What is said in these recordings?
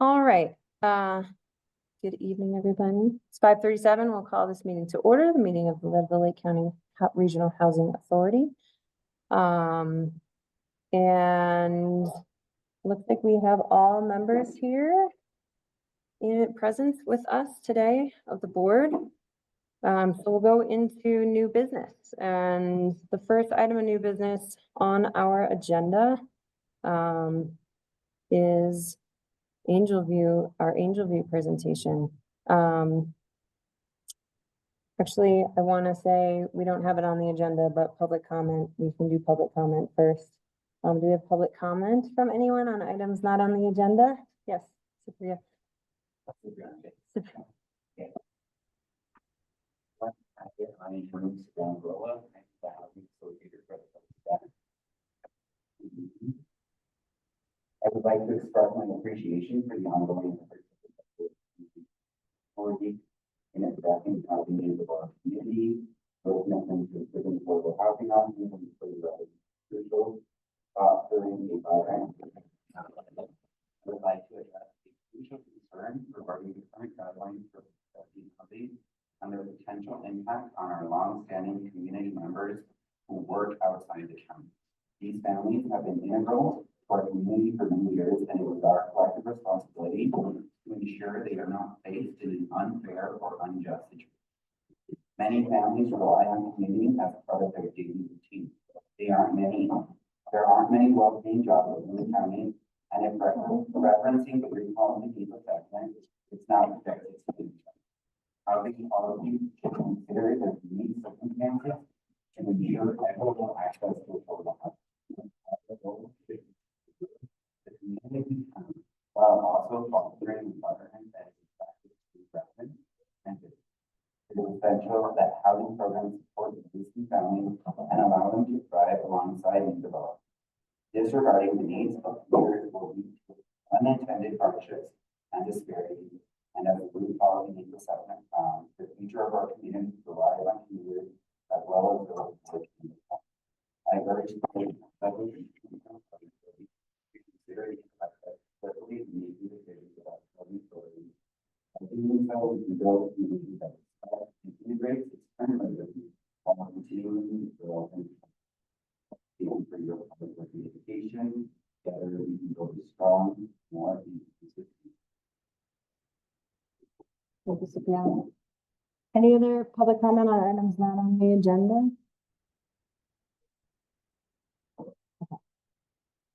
All right. Good evening, everybody. It's 5:37. We'll call this meeting to order, the meeting of the Leadville Lake County Regional Housing Authority. And looks like we have all members here in presence with us today of the board. So we'll go into new business, and the first item of new business on our agenda is our Angel View presentation. Actually, I want to say we don't have it on the agenda, but public comment, we can do public comment first. Do we have public comment from anyone on items not on the agenda? Yes, Supriya. I would like to express my appreciation for the ongoing efforts of the authority in addressing the housing needs of our community, both commitment to improving affordable housing options and crucial during the environment. I would like to address the crucial concern regarding the current guidelines for housing and their potential impact on our long-standing community members who work outside the county. These families have been integral to our community for many years, and it is our collective responsibility to ensure they are not placed in an unfair or unjust situation. Many families rely on community as part of their daily routine. There aren't many well-paying jobs in the county, and if referencing the recall needs assessment, it's not expected to be. Housing policy should consider the unique circumstances to ensure equitable access to affordable housing. The community, while also fostering an environment that is attractive to residents and it is essential that housing programs support existing families and allow them to thrive alongside new development. Disregarding the needs of peers will lead to unintended hardships and disparities, and as a group policy needs assessment found, the future of our community relies on communities as well as those who live in the county. I urge the consider carefully making decisions about housing authorities. I think so we can build a community that integrates its current residents while continuing to grow and for your public education. Together we can build a strong, more inclusive. Thank you, Supriya. Any other public comment on items not on the agenda?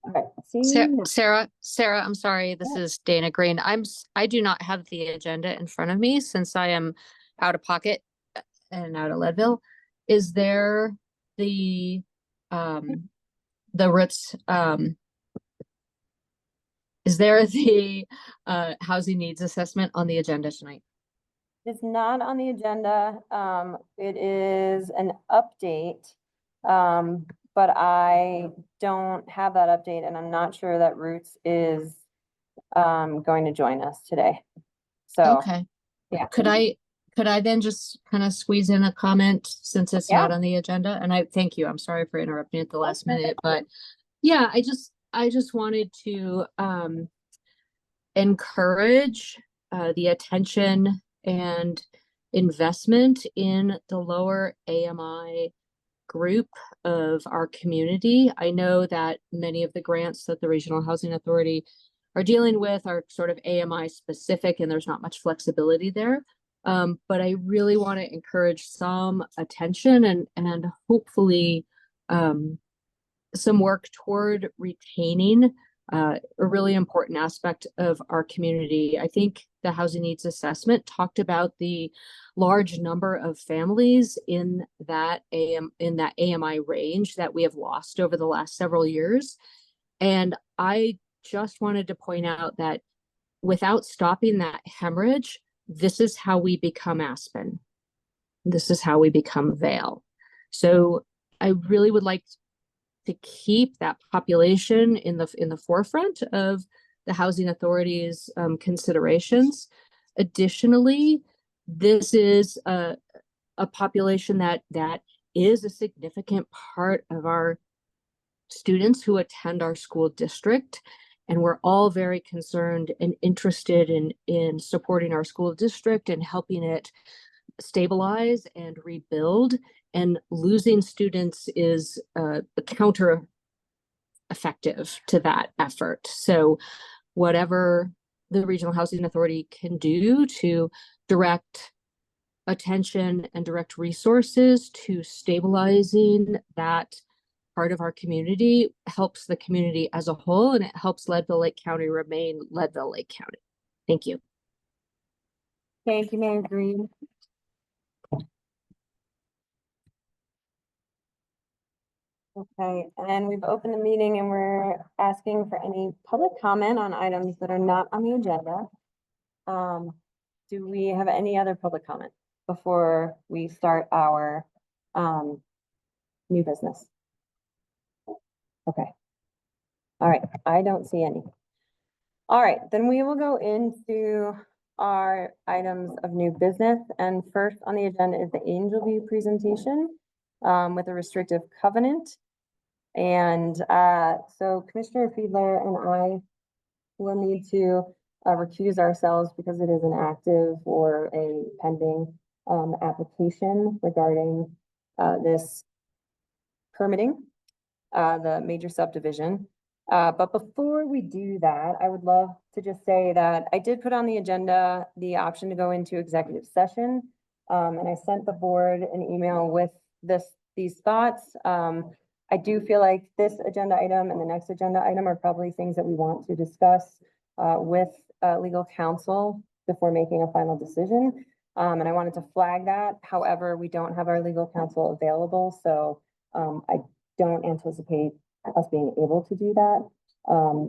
All right. Sarah, I'm sorry. This is Dana Green. I do not have the agenda in front of me since I am out of pocket and out of Leadville. Is there the Ritz, is there the housing needs assessment on the agenda tonight? It's not on the agenda. It is an update. But I don't have that update, and I'm not sure that Roots is going to join us today. So okay. Yeah. Could I then just kind of squeeze in a comment since it's not on the agenda? And I thank you. I'm sorry for interrupting at the last minute, but yeah, I just wanted to encourage the attention and investment in the lower AMI group of our community. I know that many of the grants that the Regional Housing Authority are dealing with are sort of AMI specific and there's not much flexibility there. But I really want to encourage some attention and hopefully some work toward retaining a really important aspect of our community. I think the housing needs assessment talked about the large number of families in that AMI range that we have lost over the last several years. And I just wanted to point out that without stopping that hemorrhage, this is how we become Aspen. This is how we become Vail. So I really would like to keep that population in the forefront of the housing authority's considerations. Additionally, this is a population that is a significant part of our students who attend our school district. And we're all very concerned and interested in supporting our school district and helping it stabilize and rebuild. And losing students is counter effective to that effort. So whatever the Regional Housing Authority can do to direct attention and direct resources to stabilizing that part of our community helps the community as a whole, and it helps Leadville Lake County remain Leadville Lake County. Thank you. Thank you, Mayor Green. Okay, and we've opened the meeting and we're asking for any public comment on items that are not on the agenda. Do we have any other public comment before we start our new business? Okay. All right, I don't see any. All right, then we will go into our items of new business. And first on the agenda is the Angel View presentation with a restrictive covenant. And so Commissioner Fiedler and I will need to recuse ourselves because it is an active or a pending application regarding this permitting, the major subdivision. But before we do that, I would love to just say that I did put on the agenda the option to go into executive session. And I sent the board an email with these thoughts. I do feel like this agenda item and the next agenda item are probably things that we want to discuss with legal counsel before making a final decision. And I wanted to flag that. However, we don't have our legal counsel available, so I don't anticipate us being able to do that.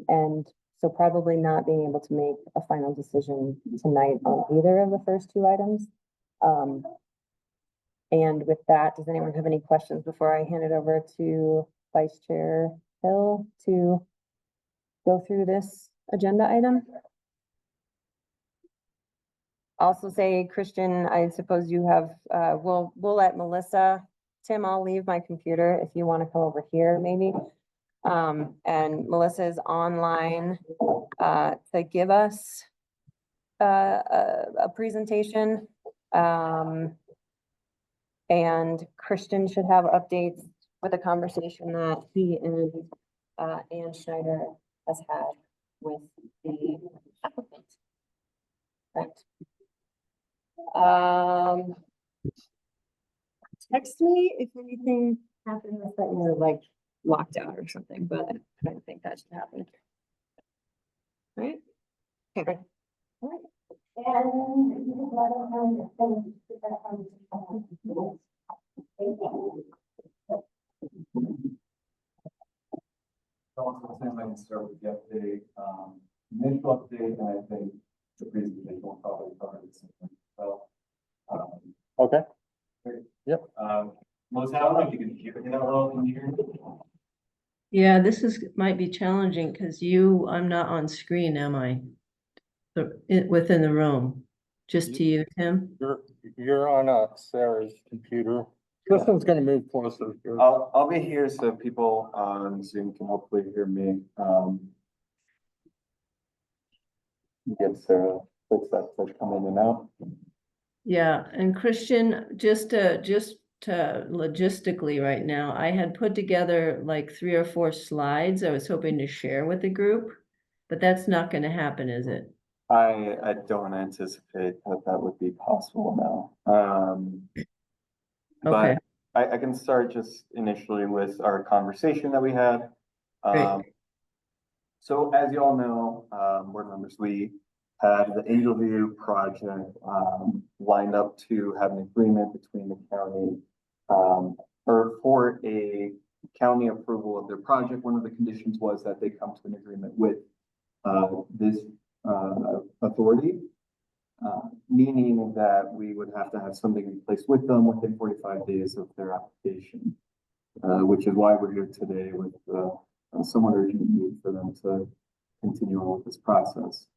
And so probably not being able to make a final decision tonight on either of the first two items. And with that, does anyone have any questions before I hand it over to Vice Chair Hill to go through this agenda item? Also say, Christian, I suppose you have, we'll let Melissa, Tim, I'll leave my computer if you want to come over here maybe. And Melissa is online to give us a presentation. And Christian should have updates with a conversation that he and Ann Schneider has had with the applicant. Right. Text me if anything happens that you're like locked out or something, but I don't think that should happen. Right? Okay. All right. I can start with the update, initial update, and I think the presentation will probably cover this. So, Okay. great. Yep. Melissa, I don't know if you can hear me that well. Can you hear me? Yeah, might be challenging because I'm not on screen, am I? Within the room, just to you, Tim? You're on Sarah's computer. Kristen's gonna move closer. I'll be here so people on Zoom can hopefully hear me. Get Sarah fix that to come in and out. Yeah, and Christian, just logistically right now, I had put together like 3 or 4 slides I was hoping to share with the group, but that's not going to happen, is it? I don't anticipate that would be possible now. Okay. But I can start just initially with our conversation that we had. Great. So as you all know, board members, we had the Angel View project lined up to have an agreement between the county or for a county approval of their project. One of the conditions was that they come to an agreement with this authority, meaning that we would have to have something in place with them within 45 days of their application, which is why we're here today with somewhat urgent need for them to continue on with this process.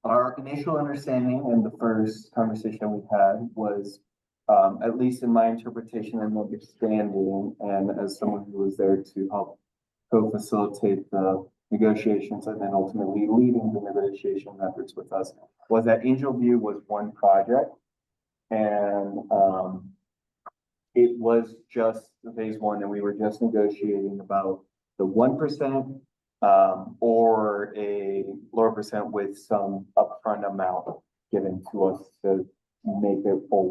Our initial understanding and the first conversation we had was, at least in my interpretation and understanding, and as someone who was there to help co-facilitate the negotiations and then ultimately leading the negotiation efforts with us, was that Angel View was one project. And, it was just the phase one and we were just negotiating about the 1%, or a lower percent with some upfront amount given to us to make it full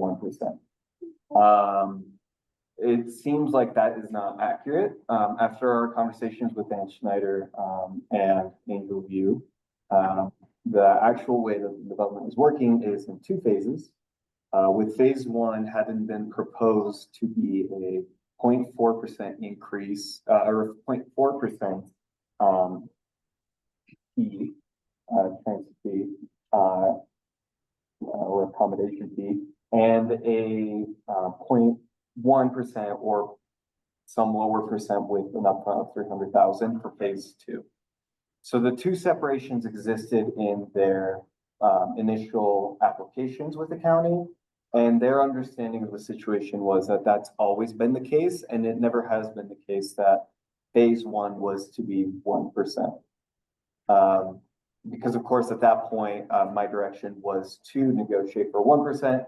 1%. It seems like that is not accurate. After our conversations with Dan Schneider, and Angel View, the actual way that the development is working is in two phases. With phase one having been proposed to be a 0.4% increase, or 0.4%, fee, transfer fee, or accommodation fee, and a 0.1% or some lower percent with an upfront of 300,000 for phase two. So the two separations existed in their initial applications with the county. And their understanding of the situation was that that's always been the case, and it never has been the case that phase one was to be 1%. Because of course, at that point, my direction was to negotiate for 1%.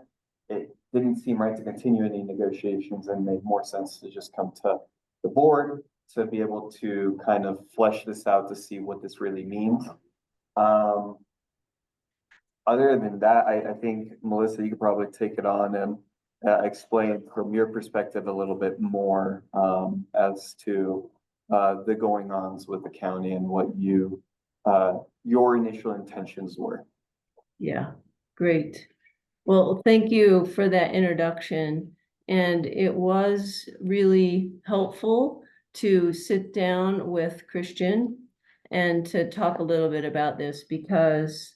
It didn't seem right to continue any negotiations and made more sense to just come to the board to be able to kind of flesh this out to see what this really means. Other than that, I think, Melissa, you could probably take it on and explain from your perspective a little bit more as to the going-ons with the county and what your initial intentions were. Yeah, great. Well, thank you for that introduction. And it was really helpful to sit down with Christian and to talk a little bit about this because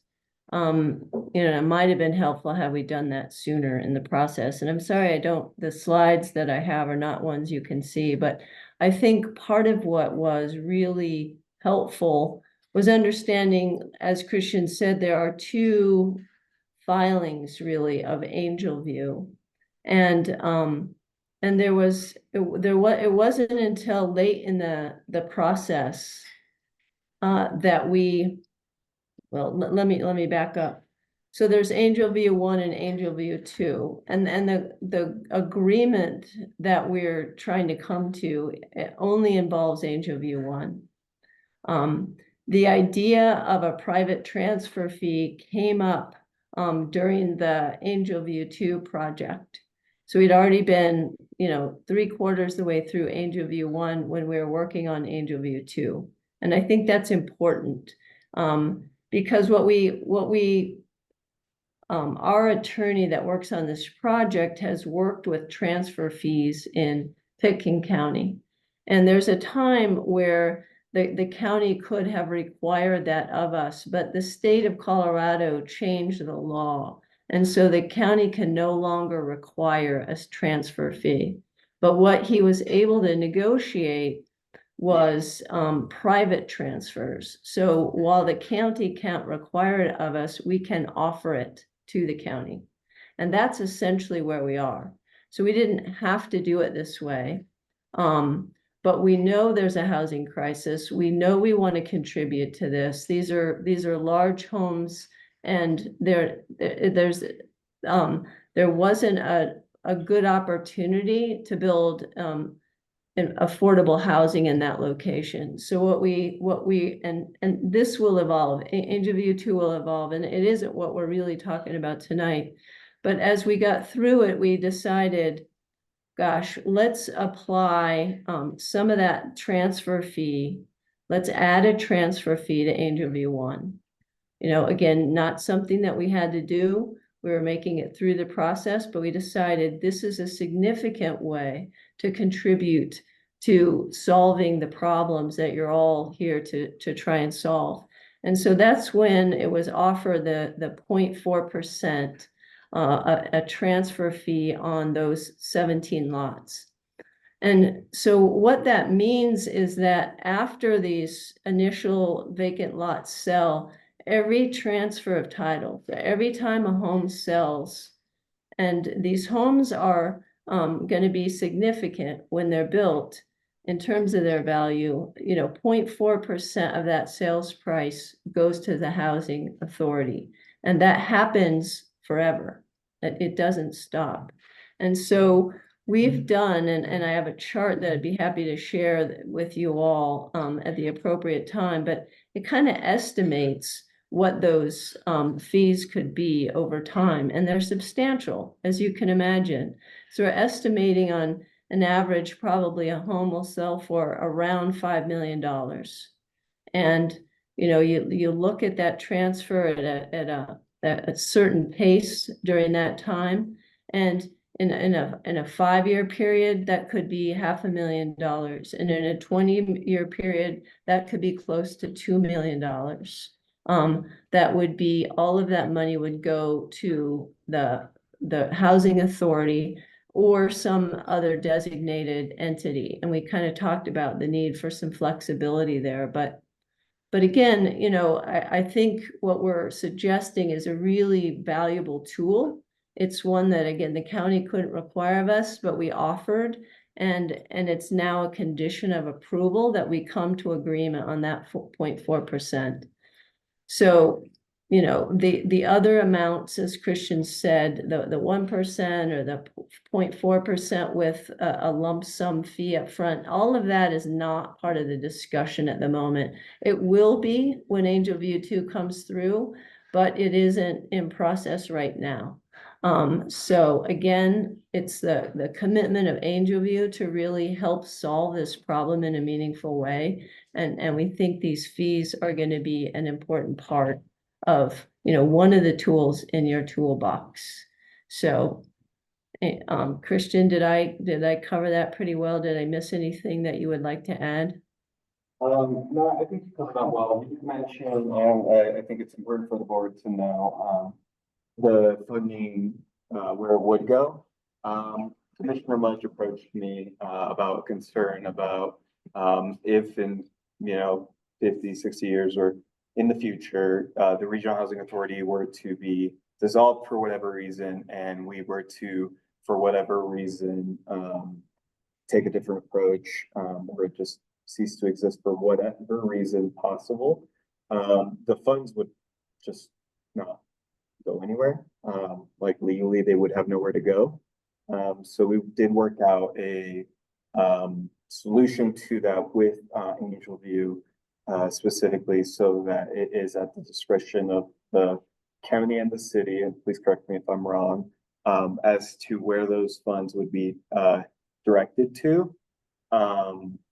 it might have been helpful had we done that sooner in the process. And I'm sorry, the slides that I have are not ones you can see, but I think part of what was really helpful was understanding, as Christian said, there are two filings really of Angel View. And it wasn't until late in the process that let me back up. So there's Angel View 1 and Angel View 2, and the agreement that we're trying to come to only involves Angel View 1. The idea of a private transfer fee came up during the Angel View 2 project. So we'd already been, 3/4 the way through Angel View 1 when we were working on Angel View 2. And I think that's important. Because our attorney that works on this project has worked with transfer fees in Pitkin County. And there's a time where the county could have required that of us, but the state of Colorado changed the law. And so the county can no longer require a transfer fee. But what he was able to negotiate was private transfers. So while the county can't require it of us, we can offer it to the county. And that's essentially where we are. So we didn't have to do it this way. But we know there's a housing crisis. We know we want to contribute to this. These are large homes, and there wasn't a good opportunity to build affordable housing in that location. So and this will evolve. Angel View 2 will evolve, and it isn't what we're really talking about tonight. But as we got through it, we decided, gosh, let's apply some of that transfer fee. Let's add a transfer fee to Angel View 1. Again, not something that we had to do. We were making it through the process, but we decided this is a significant way to contribute to solving the problems that you're all here to try and solve. And so that's when it was offered the 0.4%, a transfer fee on those 17 lots. And so what that means is that after these initial vacant lots sell, every transfer of title, every time a home sells, and these homes are going to be significant when they're built, in terms of their value, 0.4% of that sales price goes to the housing authority. And that happens forever. It doesn't stop. And so we've done, and I have a chart that I'd be happy to share with you all at the appropriate time, but it kind of estimates what those fees could be over time, and they're substantial, as you can imagine. So we're estimating on an average, probably a home will sell for around $5 million. And, you look at that transfer at a certain pace during that time, and in a 5-year period, that could be $500,000, and in a 20-year period, that could be close to $2 million. That would be, all of that money would go to the housing authority or some other designated entity. And we kind of talked about the need for some flexibility there, but again, I think what we're suggesting is a really valuable tool. It's one that, again, the county couldn't require of us, but we offered, and it's now a condition of approval that we come to agreement on that 0.4%. So, the other amounts, as Christian said, the 1% or the 0.4% with a lump sum fee up front, all of that is not part of the discussion at the moment. It will be when Angel View 2 comes through, but it isn't in process right now. So again, it's the commitment of Angel View to really help solve this problem in a meaningful way. And we think these fees are going to be an important part of, one of the tools in your toolbox. So, Christian, did I cover that pretty well? Did I miss anything that you would like to add? No, I think you covered that well. You mentioned, and I think it's important for the board to know, the funding, where it would go. Commissioner Mudge approached me, about concern about, if in, 50, 60 years or in the future, the Regional Housing Authority were to be dissolved for whatever reason, and we were to, for whatever reason, take a different approach, or just cease to exist for whatever reason possible, the funds would just not go anywhere. Like legally, they would have nowhere to go. So we did work out a solution to that with Angel View, specifically so that it is at the discretion of the county and the city, and please correct me if I'm wrong, as to where those funds would be directed to,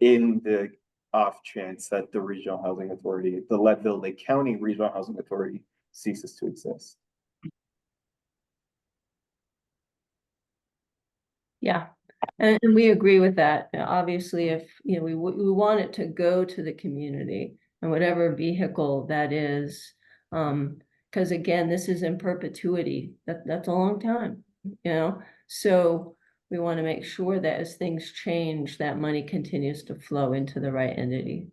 in the off chance that the Regional Housing Authority, the Leadville Lake County Regional Housing Authority, ceases to exist. Yeah, and we agree with that. Obviously, if, we want it to go to the community and whatever vehicle that is. Because again, this is in perpetuity. That's a long time, so we want to make sure that as things change, that money continues to flow into the right entity.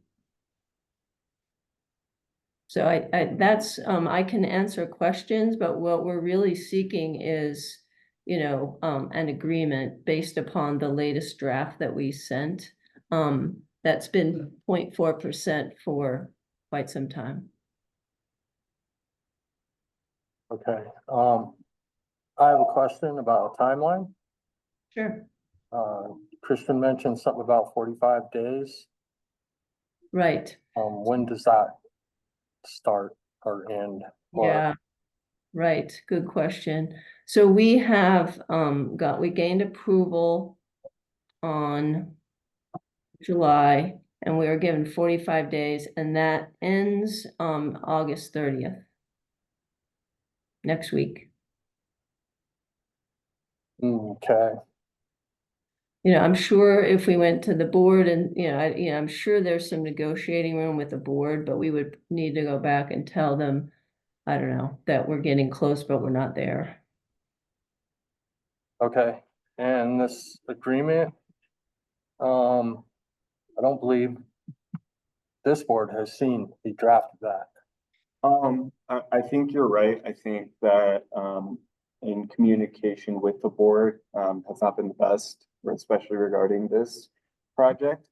So I can answer questions, but what we're really seeking is, an agreement based upon the latest draft that we sent. That's been 0.4% for quite some time. Okay, I have a question about a timeline. Sure. Christian mentioned something about 45 days. Right. When does that start or end? Or- Yeah. Right. Good question. So we have we gained approval on July, and we were given 45 days, and that ends August 30th. Next week. Okay. I'm sure if we went to the board and, I'm sure there's some negotiating room with the board, but we would need to go back and tell them, I don't know, that we're getting close, but we're not there. Okay, and this agreement, I don't believe this board has seen the draft of that. I think you're right. I think that, in communication with the board, has not been the best, especially regarding this project.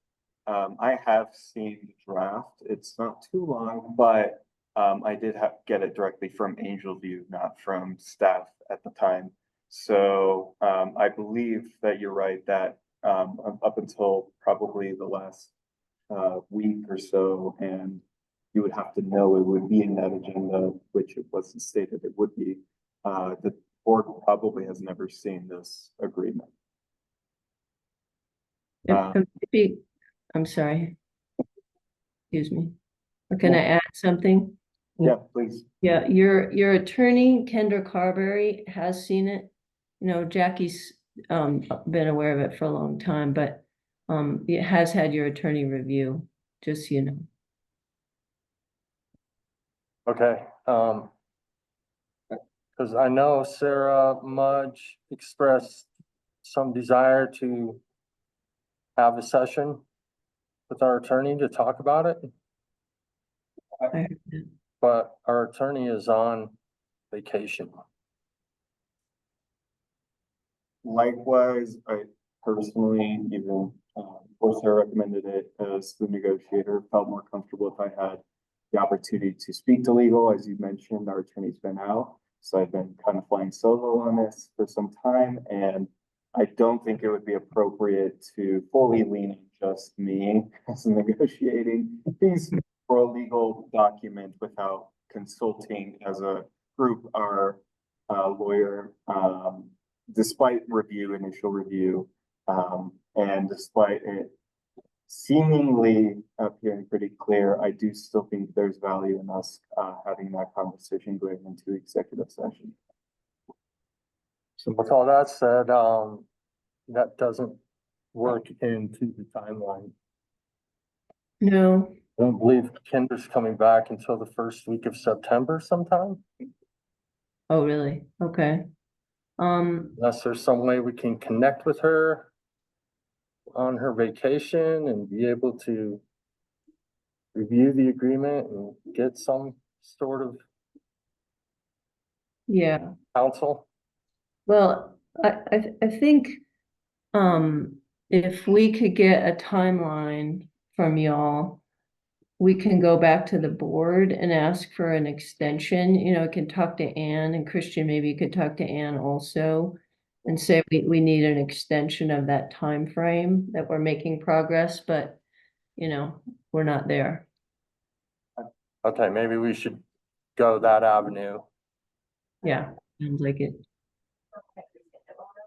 I have seen the draft. It's not too long, but I did get it directly from Angel View, not from staff at the time. So I believe that you're right that up until probably the last week or so, and you would have to know it would be in that agenda, which it wasn't stated it would be. The board probably has never seen this agreement. Maybe, I'm sorry. Excuse me. Can I add something? Yeah, please. Yeah, your attorney, Kendra Carberry, has seen it. You know, Jackie's been aware of it for a long time, but it has had your attorney review, just so you know. Okay, because I know Sarah Mudge expressed some desire to have a session with our attorney to talk about it, I heard that. but our attorney is on vacation. Likewise, I personally, even before Sarah recommended it as the negotiator, felt more comfortable if I had the opportunity to speak to legal. As you mentioned, our attorney's been out, so I've been kind of flying solo on this for some time, and I don't think it would be appropriate to fully lean on just me as a negotiating piece for a legal document without consulting as a group our lawyer. Despite initial review, and despite it seemingly appearing pretty clear, I do still think there's value in us having that conversation going into executive session. So with all that said, that doesn't work into the timeline. No, I don't believe Kendra's coming back until the first week of September sometime, oh, really? Okay. unless there's some way we can connect with her on her vacation and be able to review the agreement and get some sort of yeah. counsel. Well, I think, if we could get a timeline from y'all, we can go back to the board and ask for an extension, you know, can talk to Ann, and Christian, maybe you could talk to Ann also. And say we need an extension of that time frame that we're making progress, but, you know, we're not there. Okay, maybe we should go that avenue. Yeah, sounds like it.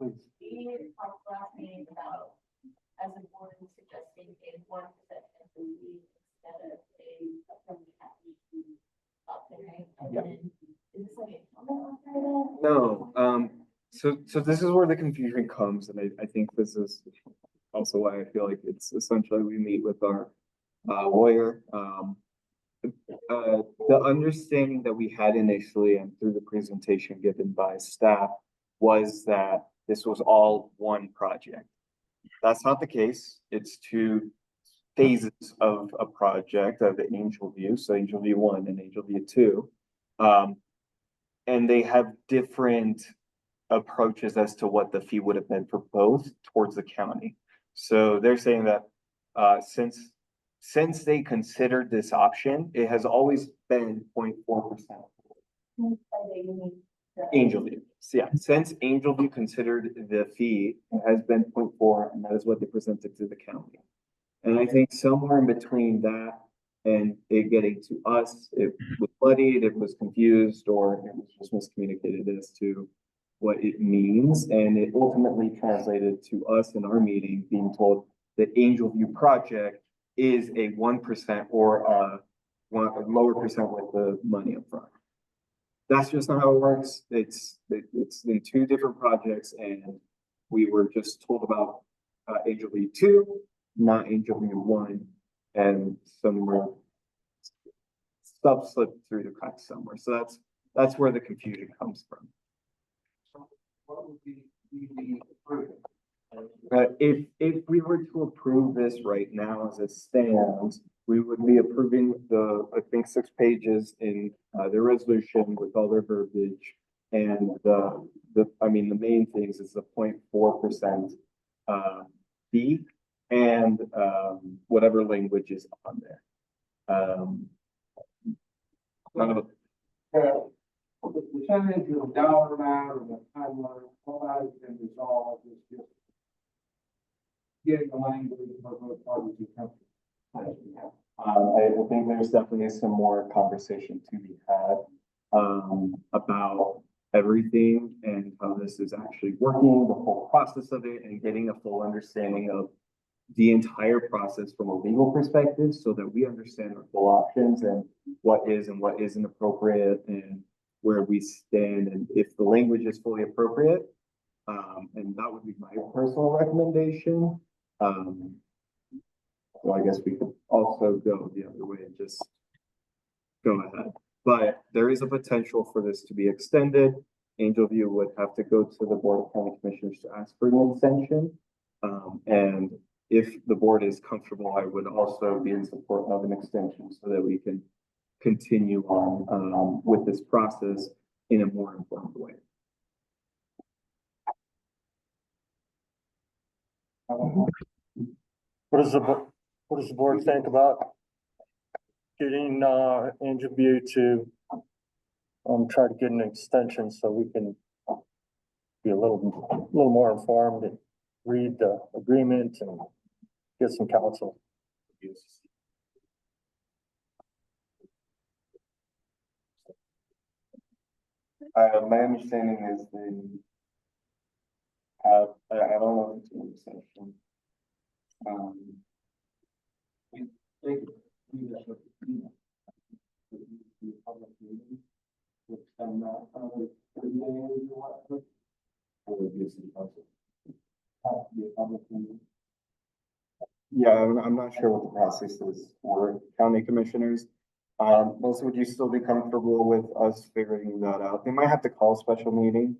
We talked last meeting about, as a board, suggesting a 1% employee instead of a from the up there. Yeah. Is this like a comment on that? No, so this is where the confusion comes, and I think this is also why I feel like it's essentially we meet with our lawyer. The understanding that we had initially and through the presentation given by staff was that this was all one project. That's not the case. It's two phases of a project of the Angel View, so Angel View 1 and Angel View 2. And they have different approaches as to what the fee would have been for both towards the county. So they're saying that since they considered this option, it has always been 0.4%. Angel View. So yeah, since Angel View considered the fee, it has been 0.4, and that is what they presented to the county. And I think somewhere in between that and it getting to us, it was muddied, it was confused, or it was just miscommunicated as to what it means. And it ultimately translated to us in our meeting being told that Angel View project is a 1% or a lower percent with the money up front. That's just not how it works. It's in two different projects, and we were just told about Angel View 2, not Angel View 1, and some stuff slipped through the cracks somewhere. So that's where the confusion comes from. What would we be approving? If we were to approve this right now as it stands, we would be approving the, I think, 6 pages in the resolution with all their verbiage. And the main things is the 0.4% fee. and, whatever language is on there. None of it. The percentage of dollar amount or the timeline, all that has been resolved, it's just getting the language for both parties to come. I think there's definitely some more conversation to be had, about everything and how this is actually working, the whole process of it, and getting a full understanding of the entire process from a legal perspective, so that we understand our full options and what is and what isn't appropriate, and where we stand, and if the language is fully appropriate. And that would be my personal recommendation. So I guess we could also go the other way and just go ahead. But there is a potential for this to be extended. Angel View would have to go to the Board of County Commissioners to ask for an extension. And if the board is comfortable, I would also be in support of an extension so that we can continue on, with this process in a more informed way. What does the board think about getting, Angel View to try to get an extension so we can be a little more informed and read the agreement and get some counsel? My understanding is I don't know if it's an extension. They could do that with, you know, the public meeting, which then, 30 days or what. Or would be a city council. Have to be a public meeting. Yeah, I'm not sure what the process is for county commissioners. Melissa, would you still be comfortable with us figuring that out? They might have to call a special meeting,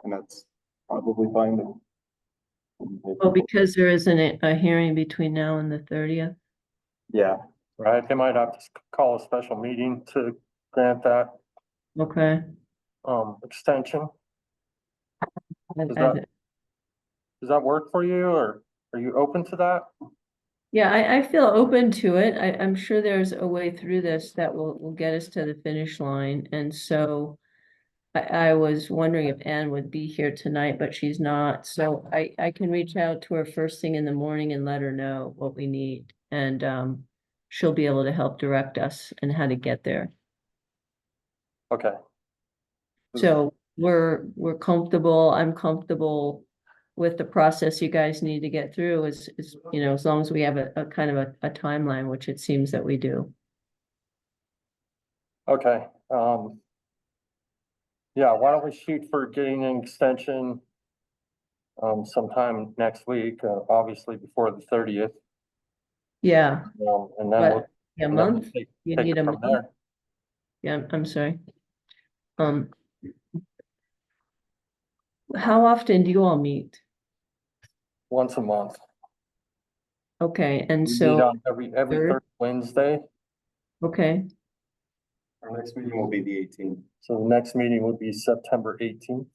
and that's probably fine. Well, because there isn't a hearing between now and the 30th. Yeah, Right, they might have to call a special meeting to grant that, Okay. extension. I- Is I- that- Does that work for you, or are you open to that? Yeah, I feel open to it. I'm sure there's a way through this that will get us to the finish line. And so I was wondering if Anne would be here tonight, but she's not. So I can reach out to her first thing in the morning and let her know what we need. And she'll be able to help direct us and how to get there. Okay, So we're comfortable, I'm comfortable with the process you guys need to get through is, you know, as long as we have a kind of a timeline, which it seems that we do. okay, yeah, why don't we shoot for getting an extension sometime next week, obviously before the 30th. Yeah, And then we'll. but a and then we'll month, take you it need a from month? there. Yeah, I'm sorry. How often do you all meet? Once a month. Okay, and We meet so, on every third? third Wednesday, okay, our next meeting will be the 18th. so the next meeting would be September 18th.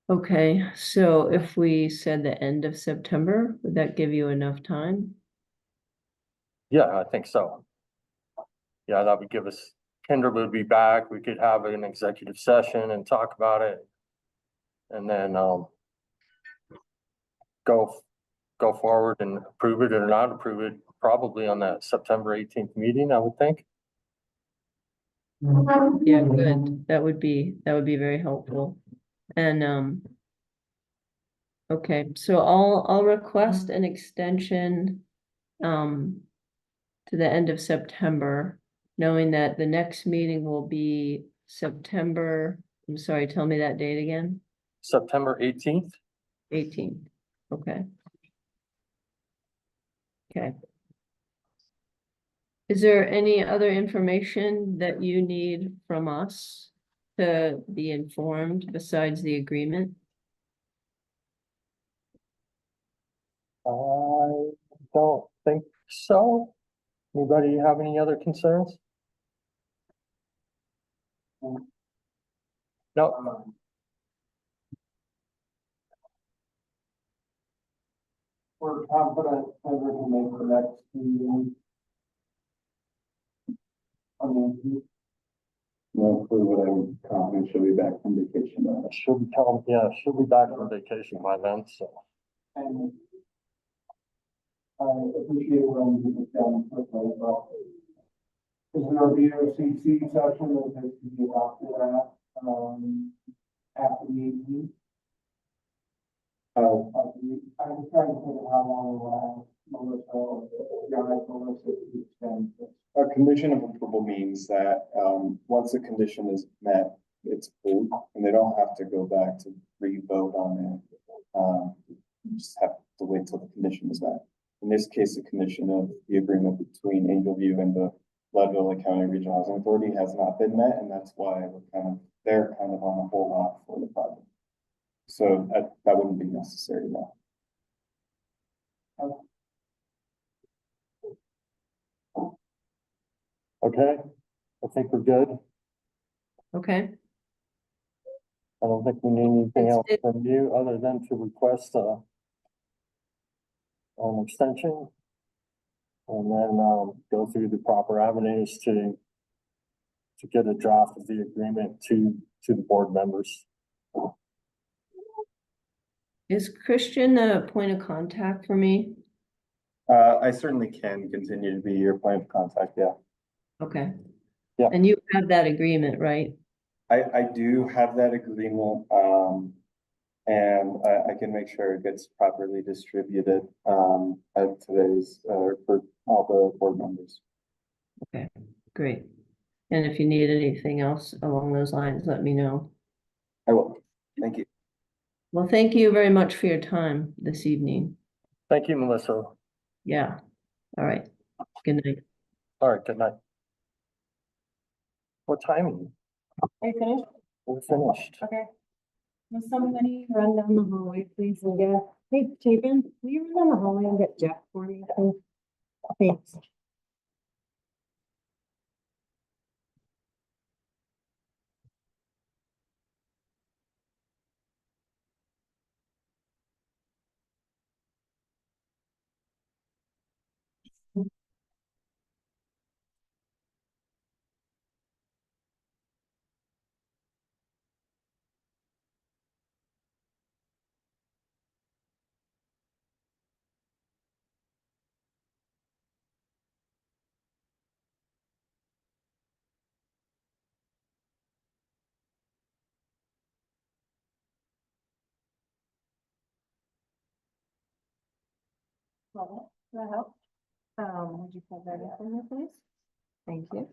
okay, so if we said the end of September, would that give you enough time? Yeah, I think so. Yeah, that would give us, Kendra would be back, we could have an executive session and talk about it. And then, go forward and approve it or not approve it, probably on that September 18th meeting, I would think. Yeah, good. That would be very helpful. And, okay, so I'll request an extension, to the end of September, knowing that the next meeting will be September, I'm sorry, tell me that date again, September 18th. 18th. Okay. Okay. Is there any other information that you need from us to be informed besides the agreement? I don't think so. Anybody have any other concerns? No, we're confident that we can make the next meeting. I mean, No clue what I'm confident she'll be back from vacation. She'll be she'll be back from vacation by then, so. and I appreciate when you get down quickly, but is there a VOCC session that has to be after that, after the meeting? I'm just trying to think of how long it will last, Melissa, to extend this. A condition of approval means that, once a condition is met, it's approved, and they don't have to go back to re-vote on it. You just have to wait till the condition is met. In this case, the condition of the agreement between Angel View and the Leadville County Regional Housing Authority has not been met, and that's why they're kind of on a hold off for the project. So that wouldn't be necessary now. Okay, I think we're good. Okay, I don't think we need anything It's- else from you other than to request an extension. And then, go through the proper avenues to get a draft of the agreement to the board members. is Christian a point of contact for me? I certainly can continue to be your point of contact, yeah. Okay. Yeah. And you have that agreement, right? I do have that agreement, and I can make sure it gets properly distributed, at today's, for all the board members. Okay, great. And if you need anything else along those lines, let me know. I will, thank you. Well, thank you very much for your time this evening. Thank you, Melissa. Yeah, all right. Good night. All right, good night. What time is it? Are you finished? We're finished. Okay. Will somebody run down the hallway, please, and get, hey, Chapin, will you run down the hallway and get Jeff for me, please? Thanks. Well, that help. Would you put that in for me, please? Thank you.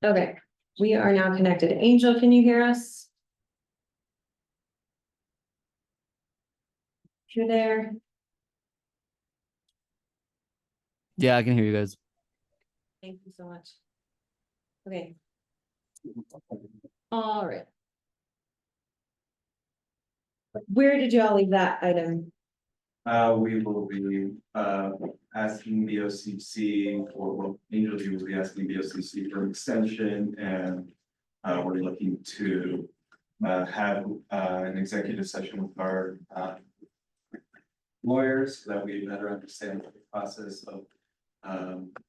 Okay, we are now connected. Angel, can you hear us? You there? Yeah, I can hear you guys. Thank you so much. Okay. All right. Where did y'all leave that item? We will be, asking BOCC, or well, Angel View will be asking BOCC for an extension, and, we're looking to, have, an executive session with our, lawyers, so that we better understand the process of,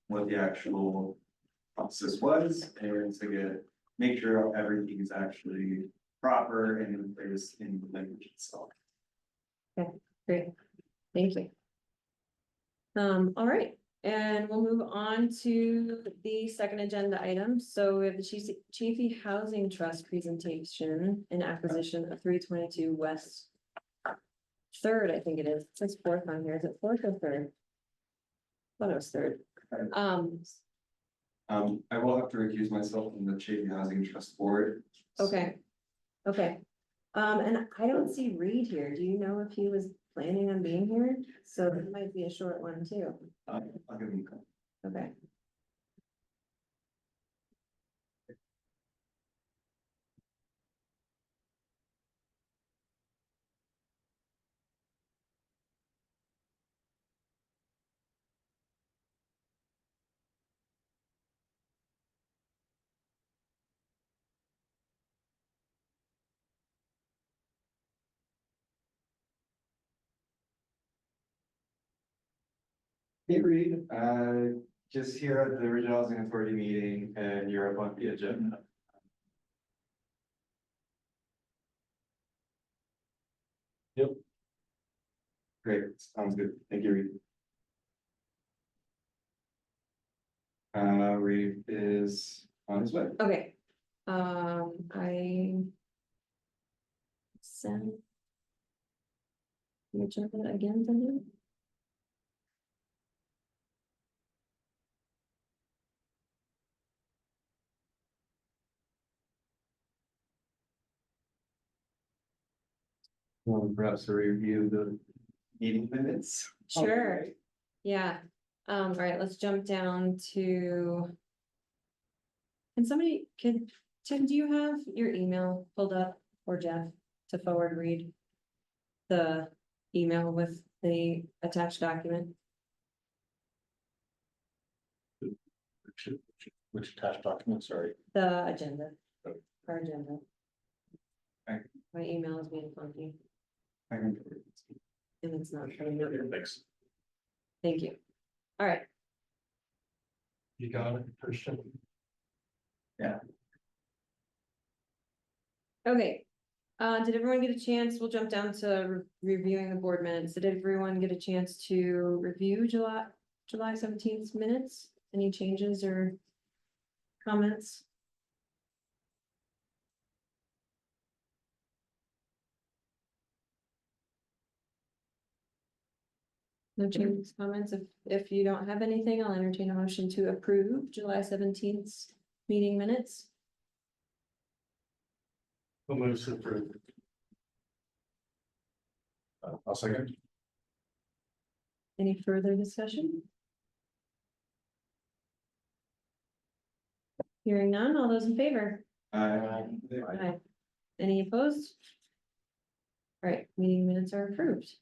what the actual process was, and to make sure everything is actually proper and in place in the language itself. Great, thank you. All right, and we'll move on to the second agenda item. So we have the Chiefy Housing Trust presentation and acquisition of 322 West Third, I think it is. It says fourth on here. Is it fourth or third? thought it was third. I will have to recuse myself from the Chafee Housing Trust Board. Okay, okay. And I don't see Reed here. Do you know if he was planning on being here? So it might be a short one too. I'll give him a call. Okay. Hey Reed, just here at the Regional Housing Authority meeting and you're up on the agenda. Yep. Great, sounds good. Thank you, Reed. Reed is on his way. Okay. I send. Can you check that again for him? Perhaps to review the meeting minutes. Sure. Yeah, all right, let's jump down to. Can somebody, Tim, do you have your email pulled up or Jeff to forward read? The email with the attached document, Which attached document, sorry. the agenda, our agenda. Okay. My email is being funky I can- and it's not showing up. Thanks. Thank you. All right, You got it, Christian? okay. Did everyone get a chance? We'll jump down to reviewing the board minutes. Did everyone get a chance to review July 17th minutes? Any changes or comments? No changes, comments. If you don't have anything, I'll entertain a motion to approve July 17th meeting minutes. Who moves to approve? I'll second. Any further discussion? Hearing none, all those in favor? Aye. Any opposed? All right, meeting minutes are approved.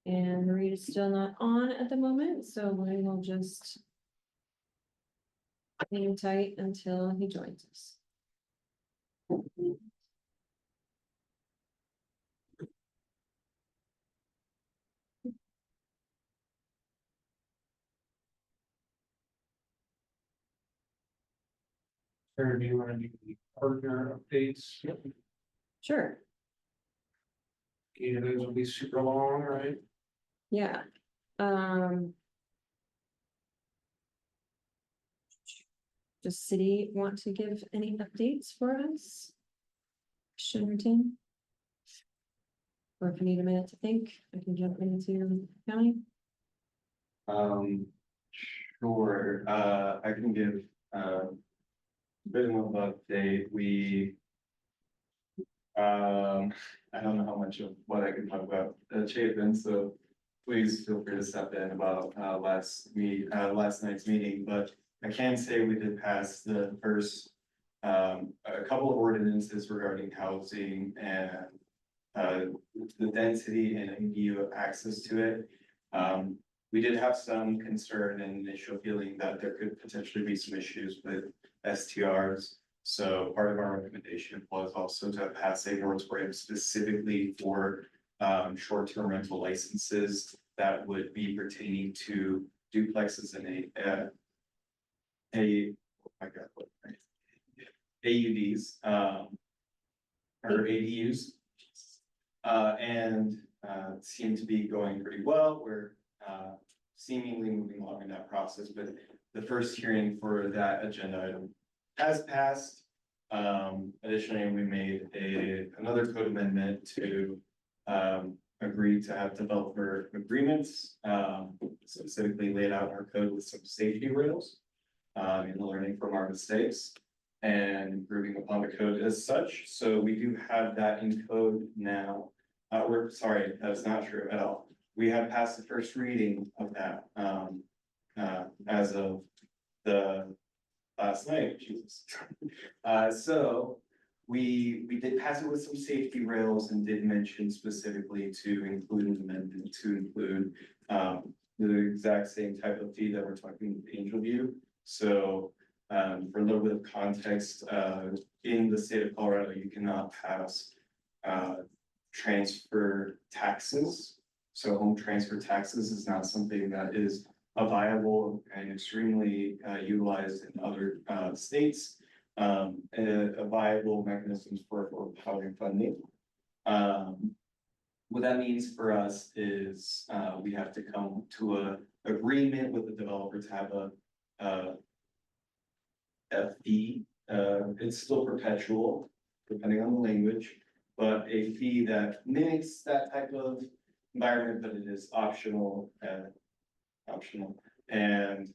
And Marie is still not on at the moment, so we will just hang tight until he joins us. Or do you want to do the partner updates? Sure, Okay, those will be super long, right? yeah. Does city want to give any updates for us? Shermerton? Or if you need a minute to think, I can jump into county. Sure, I can give, a bit of an update. I don't know how much of what I can talk about Chapin, so please feel free to step in about, last night's meeting, but I can say we did pass the first, a couple of ordinances regarding housing and the density and ADU access to it. We did have some concern and initial feeling that there could potentially be some issues with STRs. So part of our recommendation was also to pass a moratorium specifically for short-term rental licenses that would be pertaining to duplexes and oh my God, what? AUDs, or ADUs. And seem to be going pretty well. We're seemingly moving along in that process, but the first hearing for that agenda item has passed. Additionally, we made another code amendment to agreed to have developer agreements, specifically laid out in our code with some safety rails. And learning from our mistakes and improving upon the code as such. So we do have that in code now. We're sorry, that's not true at all. We have passed the first reading of that, as of the last night, Jesus. So we did pass it with some safety rails and did mention specifically to include an amendment to include, the exact same type of fee that we're talking with Angel View. So, for a little bit of context, in the state of Colorado, you cannot pass, transfer taxes. So home transfer taxes is not something that is a viable and extremely, utilized in other, states. A viable mechanisms for housing funding. What that means for us is, we have to come to a agreement with the developer to have a fee, it's still perpetual, depending on the language, but a fee that mimics that type of environment, but it is optional, and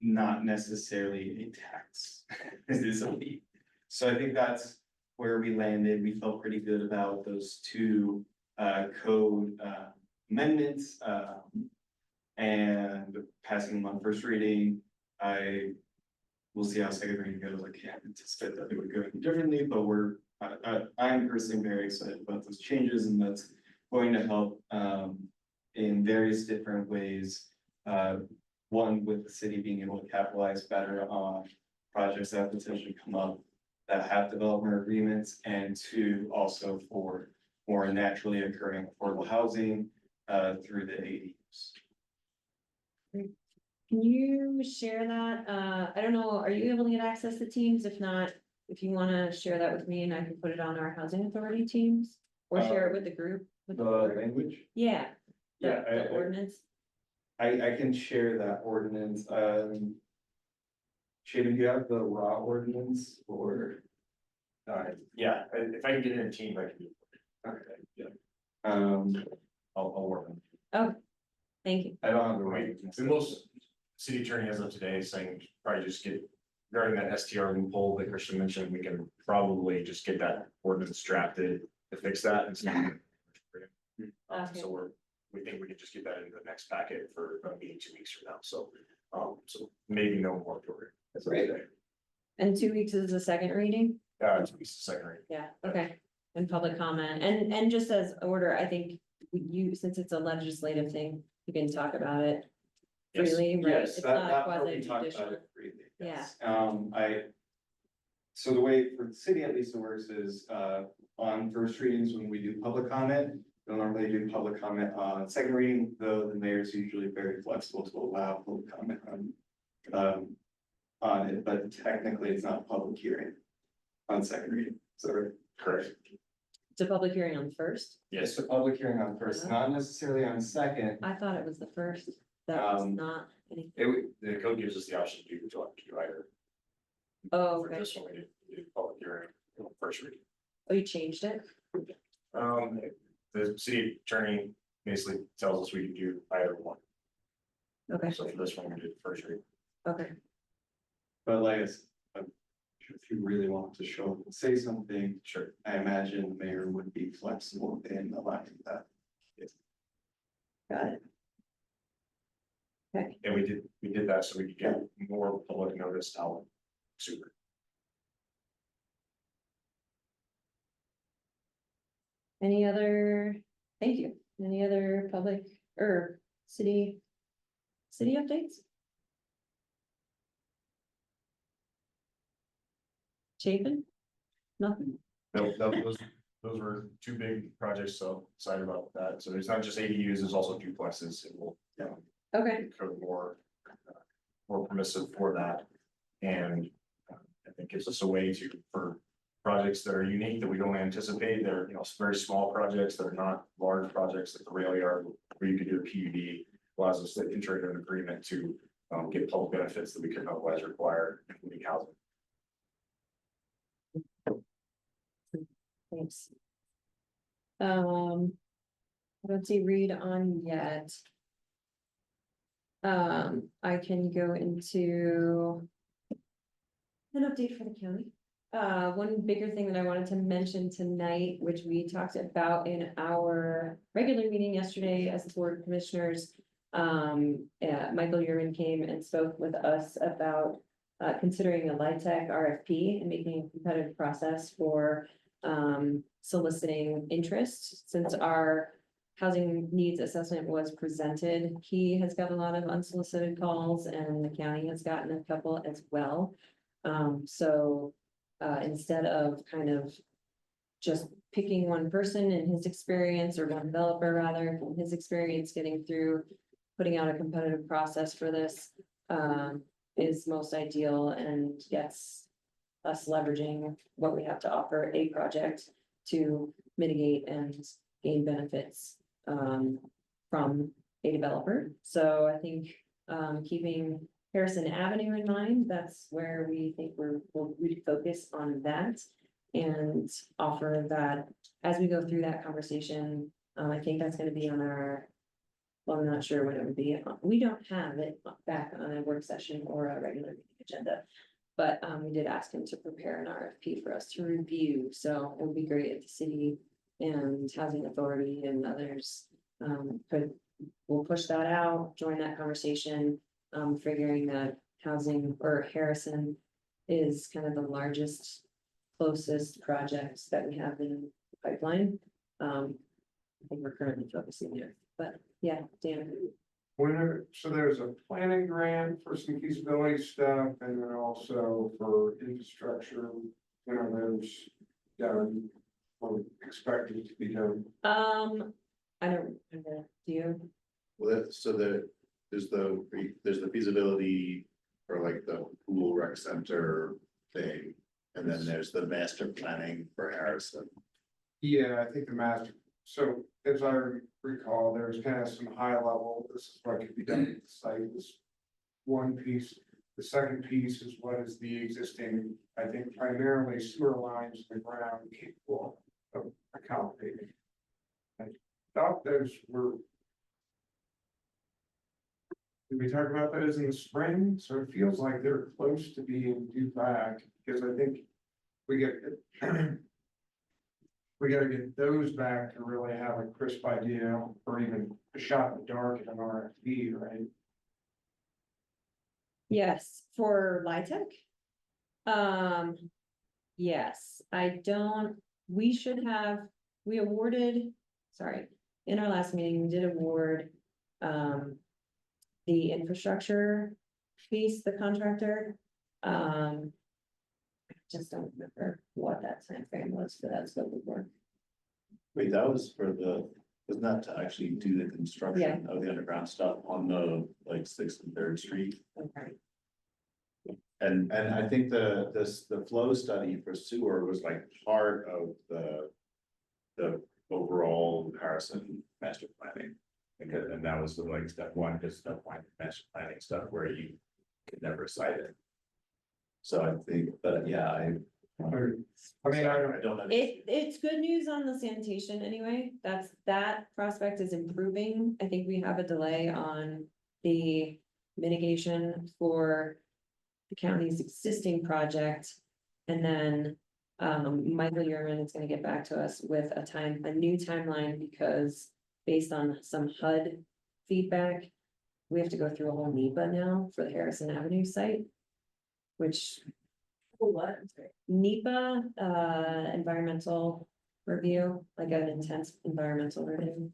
not necessarily a tax. It is a fee. So I think that's where we landed. We felt pretty good about those two code amendments, and passing them on first reading. We'll see how second reading goes. I can't anticipate that it would go differently, but I'm personally very excited about those changes, and that's going to help in various different ways. One, with the city being able to capitalize better on projects that potentially come up that have development agreements, and two, also for more naturally occurring affordable housing through the ADUs. Can you share that? I don't know, are you able to get access to Teams? If not, if you wanna share that with me and I can put it on our housing authority teams? Or share it with the group? With the board? Language? Yeah. the- Yeah, The ordinance, I can share that ordinance, Shaden, do you have the raw ordinance or? Yeah, if I can get in a team, I can do it. Okay, yeah. I'll work on it. oh, thank you. I don't have the Right, right. the most city attorney as of today is saying probably just get, regarding that STR loophole that Christian mentioned, we can probably just get that ordinance drafted to fix that and stuff. Okay. So we think we can just get that into the next packet for a meeting 2 weeks from now, so maybe no more for it. That's Right. okay. And 2 weeks is the second reading? 2 weeks, second reading. Yeah, okay. And public comment, and just as order, I think you, since it's a legislative thing, you can talk about it Yes. freely, right? Yes, It's that, not that part we quasi talked judicial. about it briefly, yes. So the way for the city at least it works is, on first readings, when we do public comment, we'll normally do public comment on second reading, though the mayor is usually very flexible to allow public comment on it, but technically it's not a public hearing on second reading, so. Correct. It's a public hearing on first? It's a public hearing on first, not necessarily on second. I thought it was the first. That was not anything. The code gives us the option to do either. Oh, For okay. this one, we did public hearing, first reading. Oh, you changed it? The city attorney basically tells us we can do either one. Okay, So for this one, we did first reading. okay. But like I said, if you really want to show up and say something, Sure. I imagine the mayor would be flexible in allowing that. Got it. Okay, And we did that so we could get more public notice out sooner. any other, thank you, any other public or city updates? Chapin? Nothing? No, those were two big projects, so excited about that. So there's not just ADUs, there's also duplexes. It will, Okay, code more permissive for that. And I think gives us a way for projects that are unique that we don't anticipate. They're, very small projects that are not large projects like the rail yard where you could do a PUD, allows us to enter into an agreement to get public benefits that we could otherwise require, including housing. thanks. I don't see Reed on yet. I can go into an update for the county. One bigger thing that I wanted to mention tonight, which we talked about in our regular meeting yesterday as the board of commissioners. Michael Yerman came and spoke with us about considering a LIHTC RFP and making a competitive process for soliciting interest. Since our housing needs assessment was presented, he has got a lot of unsolicited calls and the county has gotten a couple as well. Instead of kind of just picking one person and his experience, or one developer rather, his experience getting through, putting out a competitive process for this is most ideal and gets us leveraging what we have to offer a project to mitigate and gain benefits from a developer. So I think keeping Harrison Avenue in mind, that's where we think we'll really focus on that and offer that as we go through that conversation. I think that's gonna be on our, well, I'm not sure when it would be. We don't have it back on a work session or a regular meeting agenda. But we did ask him to prepare an RFP for us to review, so it would be great if the city and housing authority and others we'll push that out, join that conversation. Figuring that housing or Harrison is kind of the largest, closest projects that we have in the pipeline. I think we're currently focusing there, but yeah, Dan. So there's a planning grant for some feasibility stuff and then also for infrastructure, there's done, or expected to be done. I don't remember, do you? Well, there's the feasibility for like the pool rec center thing, and then there's the master planning for Harrison. Yeah, I think the master, so as I recall, there's kind of some high level, this is what could be done at the site, this one piece. The second piece is what is the existing, I think primarily sewer lines in the ground capable of accommodating. I thought those were. Did we talk about those in the spring? So it feels like they're close to being due back, because I think we get. We gotta get those back to really have a crisp idea, or even a shot in the dark at an RFP, right? Yes, for LIHTC? Yes, we awarded, sorry, in our last meeting, we did award, the infrastructure piece, the contractor. I just don't remember what that time frame was for that scope of work. Wait, that was wasn't that to actually do the construction of the underground stuff on the like 6th and 3rd Street? Okay. And I think the flow study for sewer was like part of the overall Harrison master planning. And that was the like step one, because step one master planning stuff where you could never cite it. So I think, but yeah, I don't know. It's good news on the sanitation anyway. That prospect is improving. I think we have a delay on the mitigation for the county's existing project. And then Michael Yerman is gonna get back to us with a new timeline, because based on some HUD feedback, we have to go through a whole NEPA now for the Harrison Avenue site. Which, what? NEPA, environmental review, like an intense environmental review.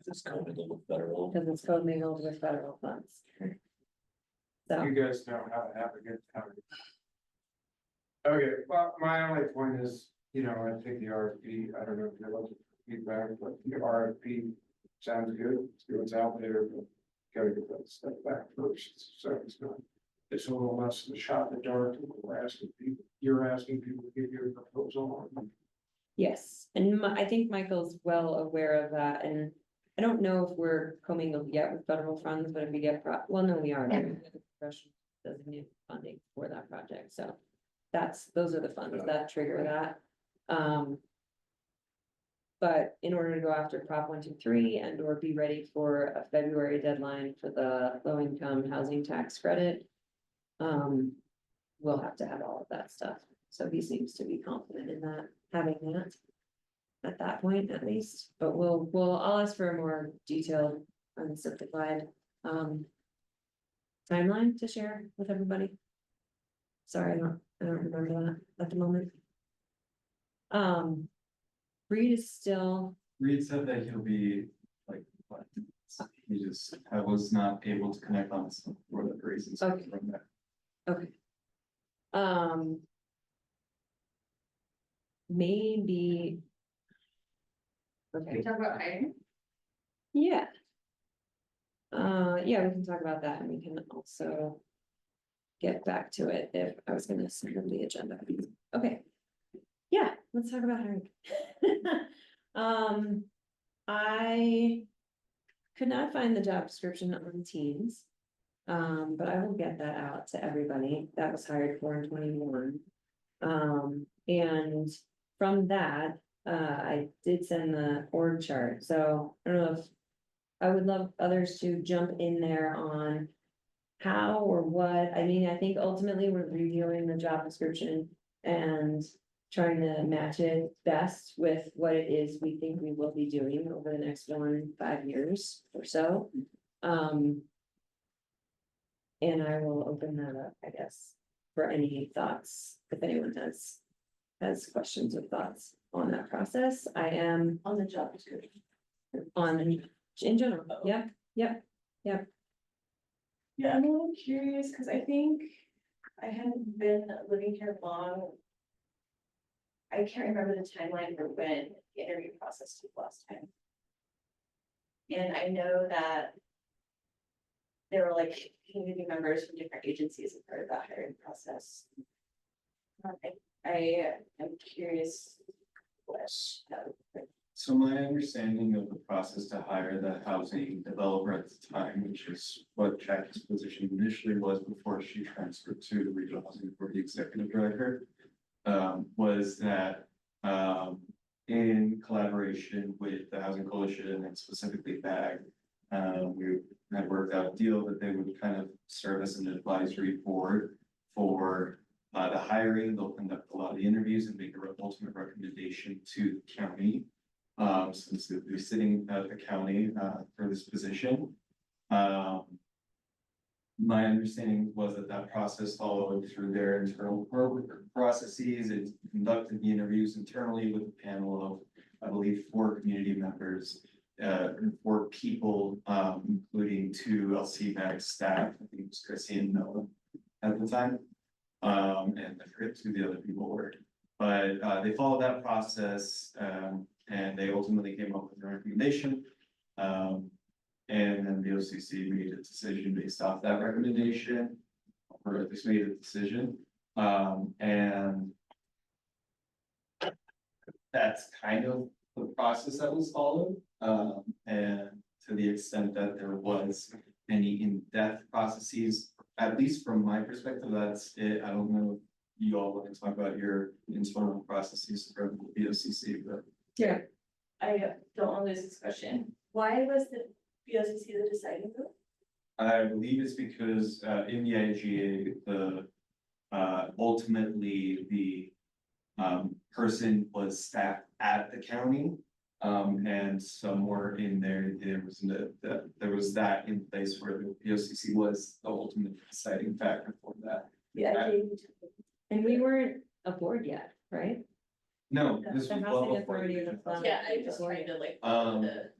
It's co-mingled with federal. Because it's co-mingled with federal funds. So, You guys know how to have a good time. Okay, well, my only point is, I think the RFP, I don't know if you're looking for feedback, but the RFP sounds good, see what's out there, but gotta get that step back first, so it's a little less of a shot in the dark. You're asking people to give you a proposal on. yes, and I think Michael's well aware of that, and I don't know if we're commingled yet with federal funds, but if we get, well, no, we are. Designated funding for that project, so those are the funds that trigger that. But in order to go after Prop 123 and or be ready for a February deadline for the low income housing tax credit. We'll have to have all of that stuff. So he seems to be confident in that, having that. At that point at least, but I'll ask for a more detailed, unsimplified, timeline to share with everybody. Sorry, I don't remember that at the moment. Reed is still, Reed said that he'll be like, what? He just, I was not able to connect on some for the reasons from Okay. that. okay. Maybe. Okay. Talk about hiring. Yeah. Yeah, we can talk about that and we can also. Get back to it if I was gonna send them the agenda. Okay. Yeah, let's talk about hiring. I. Could not find the job description on Teams. But I will get that out to everybody that was hired for in 21. And from that, I did send the org chart, so I don't know if. I would love others to jump in there on. How or what, I mean, I think ultimately we're reviewing the job description and. Trying to match it best with what it is we think we will be doing over the next 5 years or so. And I will open that up, I guess, for any thoughts, if anyone has questions or thoughts on that process. I am On the job description. on, in general, yep. Yeah, I'm a little curious, because I think I hadn't been living here long. I can't remember the timeline for when the interview process took last time. And I know that there were like community members from different agencies as part of that hiring process. I am curious what. So my understanding of the process to hire the housing developer at the time, which is what Jackie's position initially was before she transferred to the regional housing authority executive director. Was that, in collaboration with the Housing Coalition and specifically BAG, we had worked out a deal that they would kind of serve as an advisory board for the hiring. They'll conduct a lot of the interviews and make an ultimate recommendation to the county. Since they'll be sitting at the county for this position. My understanding was that process followed through their internal processes. It conducted the interviews internally with a panel of, I believe, 4 community members, 4 people, including 2 LCMAG staff. I think it was Chrissy and Noah at the time. And I forget who the other people were, but they followed that process, and they ultimately came up with a recommendation. And then the OCC made a decision based off that recommendation, or at least made a decision. And that's kind of the process that was followed. And to the extent that there was any in-depth processes, at least from my perspective, that's it. I don't know if you all want to talk about your internal processes from the BOCC, but. Yeah. I don't want to lose this question. Why was the BOCC the deciding group? I believe it's because in the IGA, the ultimately the person was staff at the county. And somewhere in there, there was that in place where the BOCC was the ultimate deciding factor for that. Yeah. And we weren't a board yet, right? No, this The was housing well before authority the was done. Yeah, I just trying to like.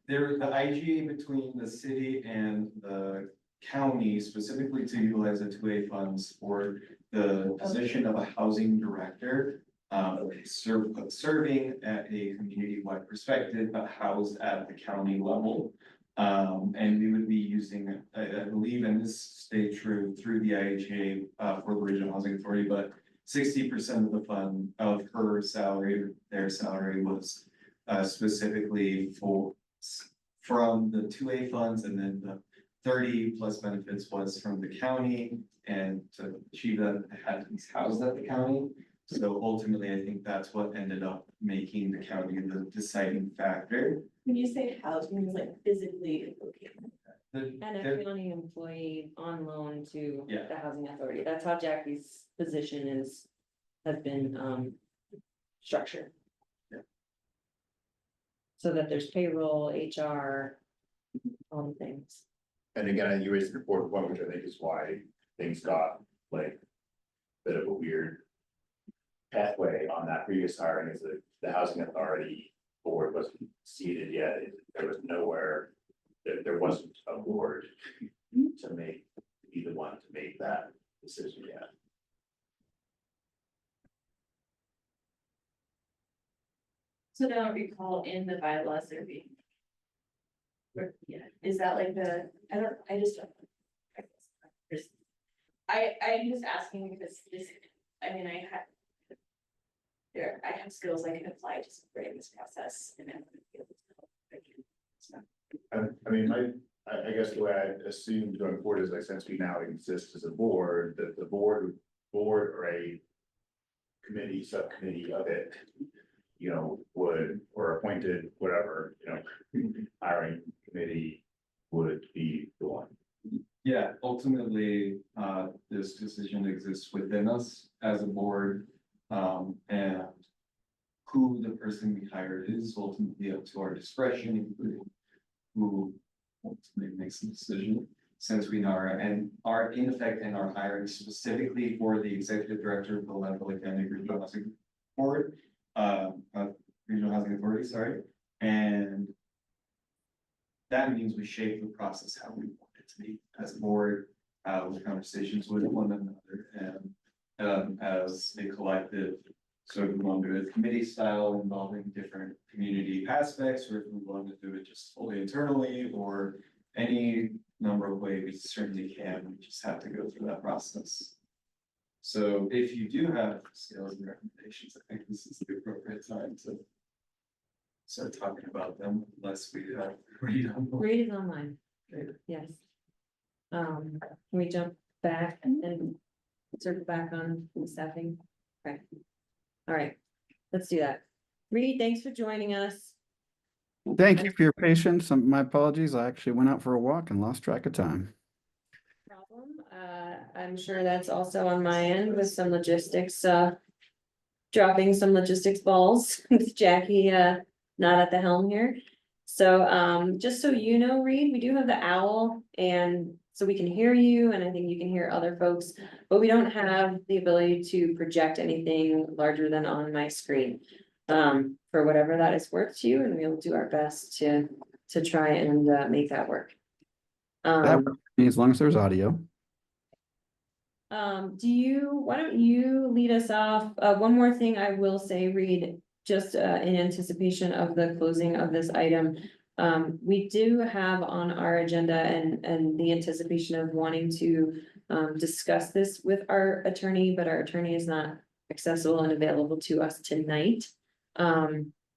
There, the IGA between the city and the county specifically to utilize the 2A funds for the position of a housing director. Serving at a community-wide perspective, but housed at the county level. And we would be using, I believe, and this stayed true through the IHA for the Regional Housing Authority, but 60% of the fund of her salary, their salary was specifically from the 2A funds, and then the 30 plus benefits was from the county, and to achieve that had to be housed at the county. So ultimately, I think that's what ended up making the county the deciding factor. When you say housing, it's like physically located. And There- a county employee on loan to Yeah. the housing authority. That's how Jackie's position has been, structured. Yeah. So that there's payroll, HR, all the things. And again, you raised an important point, which I think is why things got like a bit of a weird pathway on that previous hiring, is that the housing authority board wasn't seated yet. There was nowhere, there wasn't a board to make, be the one to make that decision yet. So don't recall in the bylaws there being. Yeah, is that like I just don't. I'm just asking because this, I mean, I have skills I can apply to supporting this process and then. I mean, I guess the way I assumed going forward is like, since we now exist as a board, that the board or a committee, subcommittee of it, you know, would, or appointed, whatever, you know, hiring committee would be the one. Yeah, ultimately, this decision exists within us as a board. And who the person we hired is ultimately up to our discretion, including who ultimately makes the decision. Since we are in effect and are hiring specifically for the executive director of the Leadville County Regional Housing Board, Regional Housing Authority, sorry, and that means we shape the process how we want it to be as a board, with conversations with one another and as a collective. So if we want to do it committee style involving different community aspects, or if we want to do it just fully internally, or any number of ways, we certainly can. We just have to go through that process. So if you do have skills and recommendations, I think this is the appropriate time to start talking about them, unless we read on. Read is online. Yes. Can we jump back and circle back on the staffing? Okay. All right, let's do that. Reed, thanks for joining us. Thank you for your patience. My apologies. I actually went out for a walk and lost track of time. Problem. I'm sure that's also on my end with some logistics, dropping some logistics balls with Jackie, not at the helm here. So, just so you know, Reed, we do have the owl, and so we can hear you, and I think you can hear other folks, but we don't have the ability to project anything larger than on my screen. For whatever that is worth to you, and we'll do our best to try and make that work. That works for me as long as there's audio. Why don't you lead us off? One more thing I will say, Reed, just in anticipation of the closing of this item. We do have on our agenda and the anticipation of wanting to discuss this with our attorney, but our attorney is not accessible and available to us tonight.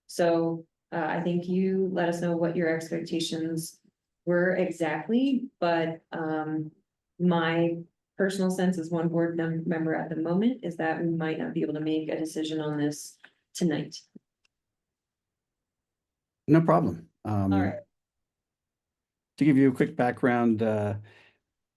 So I think you let us know what your expectations were exactly, but my personal sense as one board member at the moment is that we might not be able to make a decision on this tonight. No problem. All right. To give you a quick background,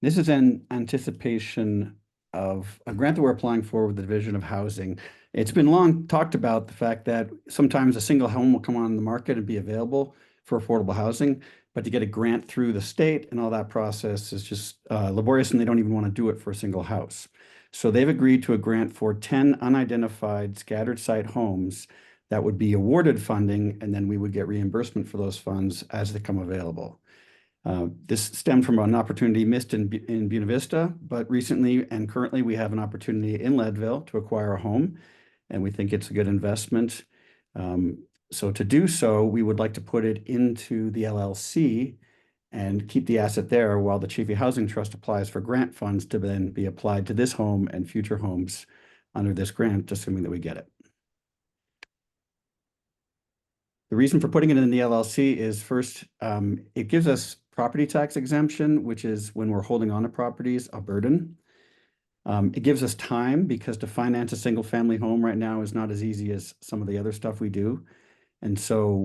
this is in anticipation of a grant that we're applying for with the Division of Housing. It's been long talked about the fact that sometimes a single home will come on the market and be available for affordable housing, but to get a grant through the state and all that process is just laborious, and they don't even want to do it for a single house. So they've agreed to a grant for 10 unidentified scattered site homes that would be awarded funding, and then we would get reimbursement for those funds as they come available. This stemmed from an opportunity missed in Buena Vista, but recently and currently we have an opportunity in Leadville to acquire a home, and we think it's a good investment. So to do so, we would like to put it into the LLC and keep the asset there while the Chaffee Housing Trust applies for grant funds to then be applied to this home and future homes under this grant, assuming that we get it. The reason for putting it in the LLC is first, it gives us property tax exemption, which is when we're holding on to properties, a burden. It gives us time because to finance a single family home right now is not as easy as some of the other stuff we do. And so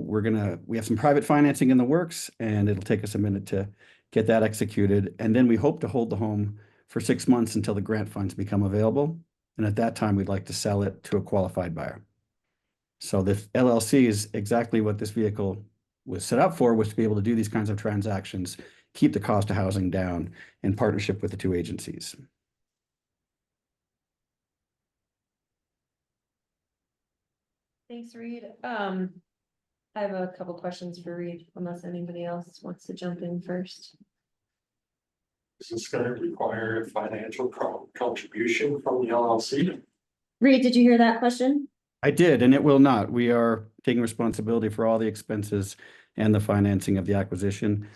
we have some private financing in the works, and it'll take us a minute to get that executed. And then we hope to hold the home for 6 months until the grant funds become available. And at that time, we'd like to sell it to a qualified buyer. So the LLC is exactly what this vehicle was set up for, was to be able to do these kinds of transactions, keep the cost of housing down in partnership with the two agencies. Thanks, Reed. I have a couple questions for Reed, unless anybody else wants to jump in first. Is this gonna require a financial contribution from the LLC? Reed, did you hear that question? I did, and it will not. We are taking responsibility for all the expenses and the financing of the acquisition,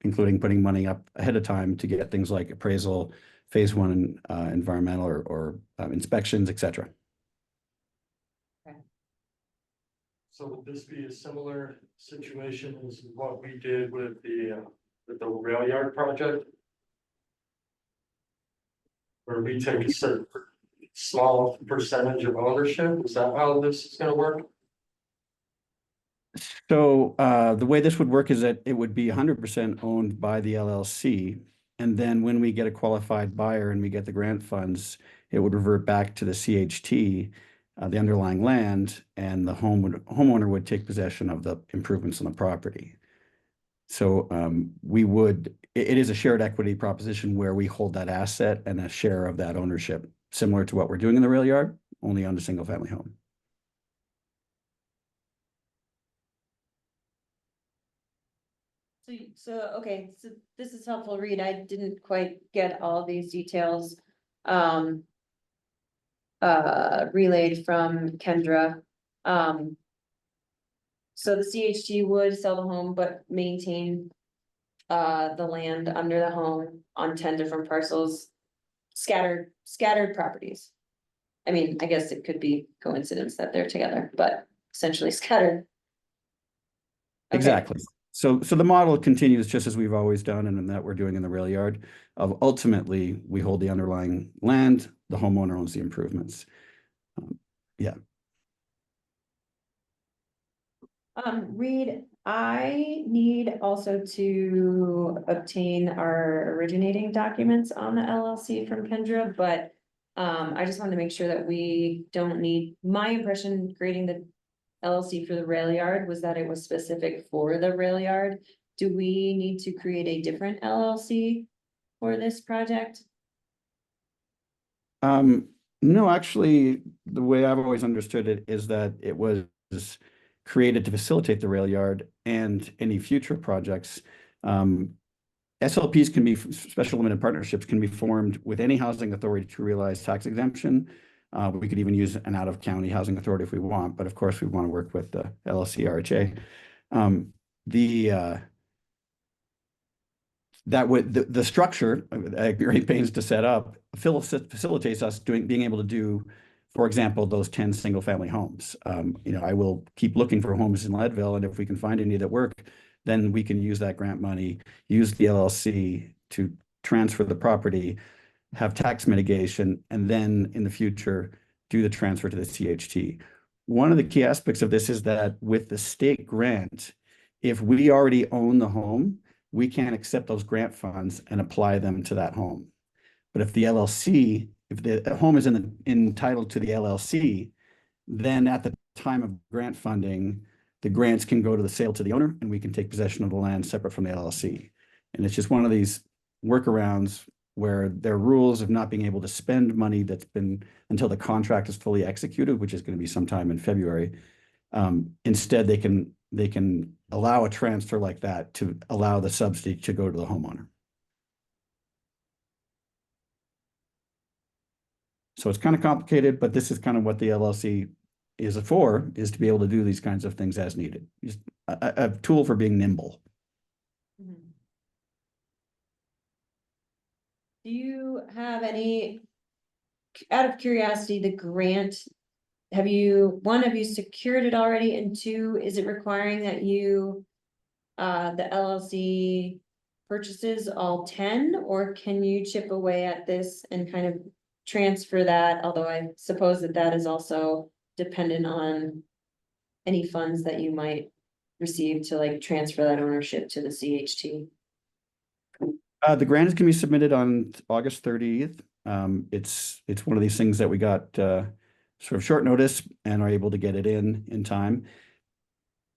including putting money up ahead of time to get things like appraisal, phase one, environmental or inspections, et cetera. So would this be a similar situation as what we did with the rail yard project? Where we take a certain small percentage of ownership? Is that how this is gonna work? So the way this would work is that it would be 100% owned by the LLC. And then when we get a qualified buyer and we get the grant funds, it would revert back to the CHT, the underlying land, and the homeowner would take possession of the improvements on the property. So it is a shared equity proposition where we hold that asset and a share of that ownership, similar to what we're doing in the rail yard, only on a single family home. Okay, so this is helpful, Reed. I didn't quite get all these details relayed from Kendra. So the CHT would sell the home, but maintain the land under the home on 10 different parcels, scattered properties. I mean, I guess it could be coincidence that they're together, but essentially scattered. Okay. Exactly. So the model continues just as we've always done and that we're doing in the rail yard of ultimately we hold the underlying land, the homeowner owns the improvements. Yeah. Reed, I need also to obtain our originating documents on the LLC from Kendra, but I just wanted to make sure that we don't need, my impression creating the LLC for the rail yard was that it was specific for the rail yard. Do we need to create a different LLC for this project? No, actually, the way I've always understood it is that it was created to facilitate the rail yard and any future projects. SLPs can be, special limited partnerships can be formed with any housing authority to realize tax exemption. We could even use an out-of-county housing authority if we want, but of course we want to work with the LLC RHA. The structure, great pains to set up, facilitates us being able to do, for example, those 10 single-family homes. I will keep looking for homes in Leadville, and if we can find any that work, then we can use that grant money, use the LLC to transfer the property, have tax mitigation, and then in the future, do the transfer to the CHT. One of the key aspects of this is that with the state grant, if we already own the home, we can't accept those grant funds and apply them to that home. But if the LLC, if the home is entitled to the LLC, then at the time of grant funding, the grants can go to the sale to the owner and we can take possession of the land separate from the LLC. And it's just one of these workarounds where there are rules of not being able to spend money that's been until the contract is fully executed, which is going to be sometime in February. Instead, they can allow a transfer like that to allow the subsidy to go to the homeowner. So it's kind of complicated, but this is kind of what the LLC is for, is to be able to do these kinds of things as needed. Just a tool for being nimble. Mm-hmm. Do you have any, out of curiosity, the grant, have you secured it already? And two, is it requiring that you, the LLC purchases all 10, or can you chip away at this and kind of transfer that? Although I suppose that that is also dependent on any funds that you might receive to like transfer that ownership to the CHT. The grant is going to be submitted on August 30th. It's one of these things that we got sort of short notice and are able to get it in time.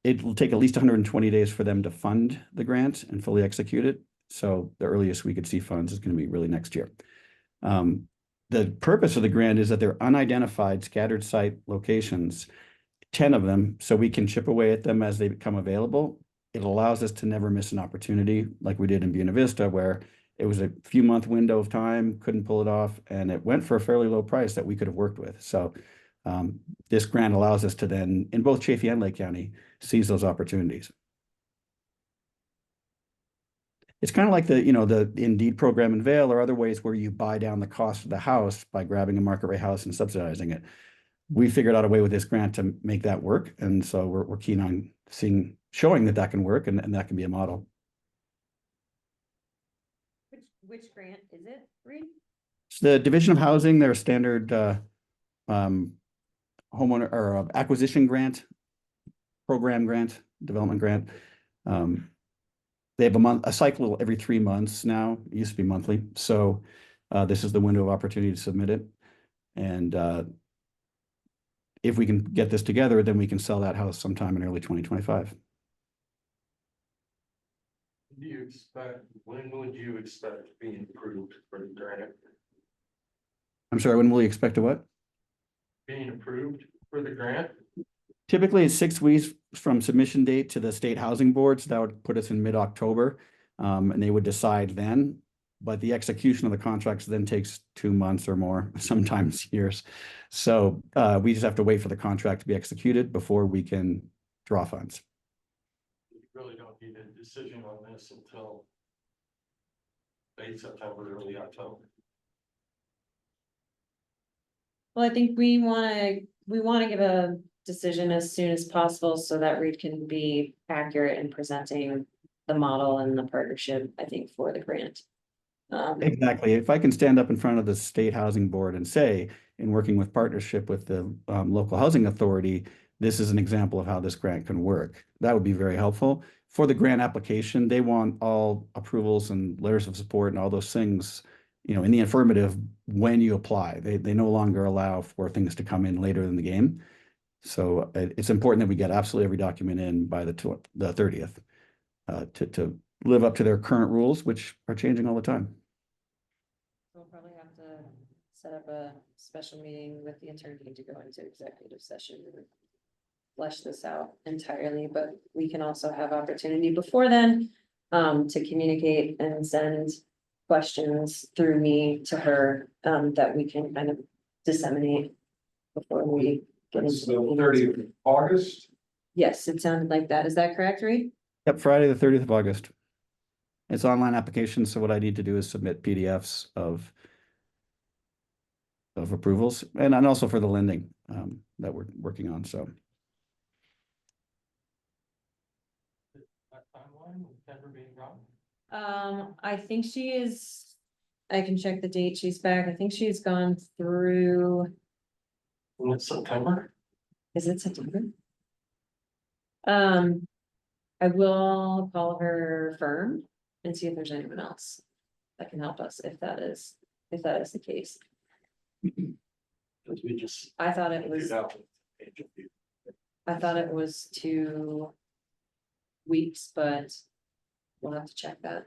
It will take at least 120 days for them to fund the grant and fully execute it. So the earliest we could see funds is going to be really next year. The purpose of the grant is that they're unidentified scattered site locations, 10 of them, so we can chip away at them as they become available. It allows us to never miss an opportunity like we did in Buena Vista, where it was a few month window of time, couldn't pull it off, and it went for a fairly low price that we could have worked with. So this grant allows us to then, in both Chaffey and Lake County, seize those opportunities. It's kind of like the Indeed program in Vail or other ways where you buy down the cost of the house by grabbing a market rate house and subsidizing it. We figured out a way with this grant to make that work. And so we're keen on showing that that can work and that can be a model. Which grant is it, Reed? It's the Division of Housing, their standard homeowner or acquisition grant, program grant, development grant. They have a cycle every 3 months now. It used to be monthly. So this is the window of opportunity to submit it. And if we can get this together, then we can sell that house sometime in early 2025. When would you expect being approved for the grant? I'm sorry, when will you expect what? Being approved for the grant? Typically, it's 6 weeks from submission date to the state housing boards. That would put us in mid-October, and they would decide then. But the execution of the contracts then takes 2 months or more, sometimes years. So we just have to wait for the contract to be executed before we can draw funds. You really don't need a decision on this until late September, early October. Well, I think we want to give a decision as soon as possible so that Reed can be accurate in presenting the model and the partnership, I think, for the grant. Exactly. If I can stand up in front of the state housing board and say, in working with partnership with the local housing authority, this is an example of how this grant can work. That would be very helpful. For the grant application, they want all approvals and letters of support and all those things, in the affirmative when you apply. They no longer allow for things to come in later in the game. So it's important that we get absolutely every document in by the 30th to live up to their current rules, which are changing all the time. We'll probably have to set up a special meeting with the attorney to go into executive session and flesh this out entirely, but we can also have opportunity before then to communicate and send questions through me to her that we can kind of disseminate before we get into the 30th of August. Yes, it sounded like that. Is that correct, Reed? Yep, Friday, the 30th of August. It's online application, so what I need to do is submit PDFs of approvals and also for the lending that we're working on, so. I think she is, I can check the date she's back. I think she's gone through. It's September? Is it September? I will call her firm and see if there's anyone else that can help us if that is the case. We just. I thought it was 2 weeks, but we'll have to check that.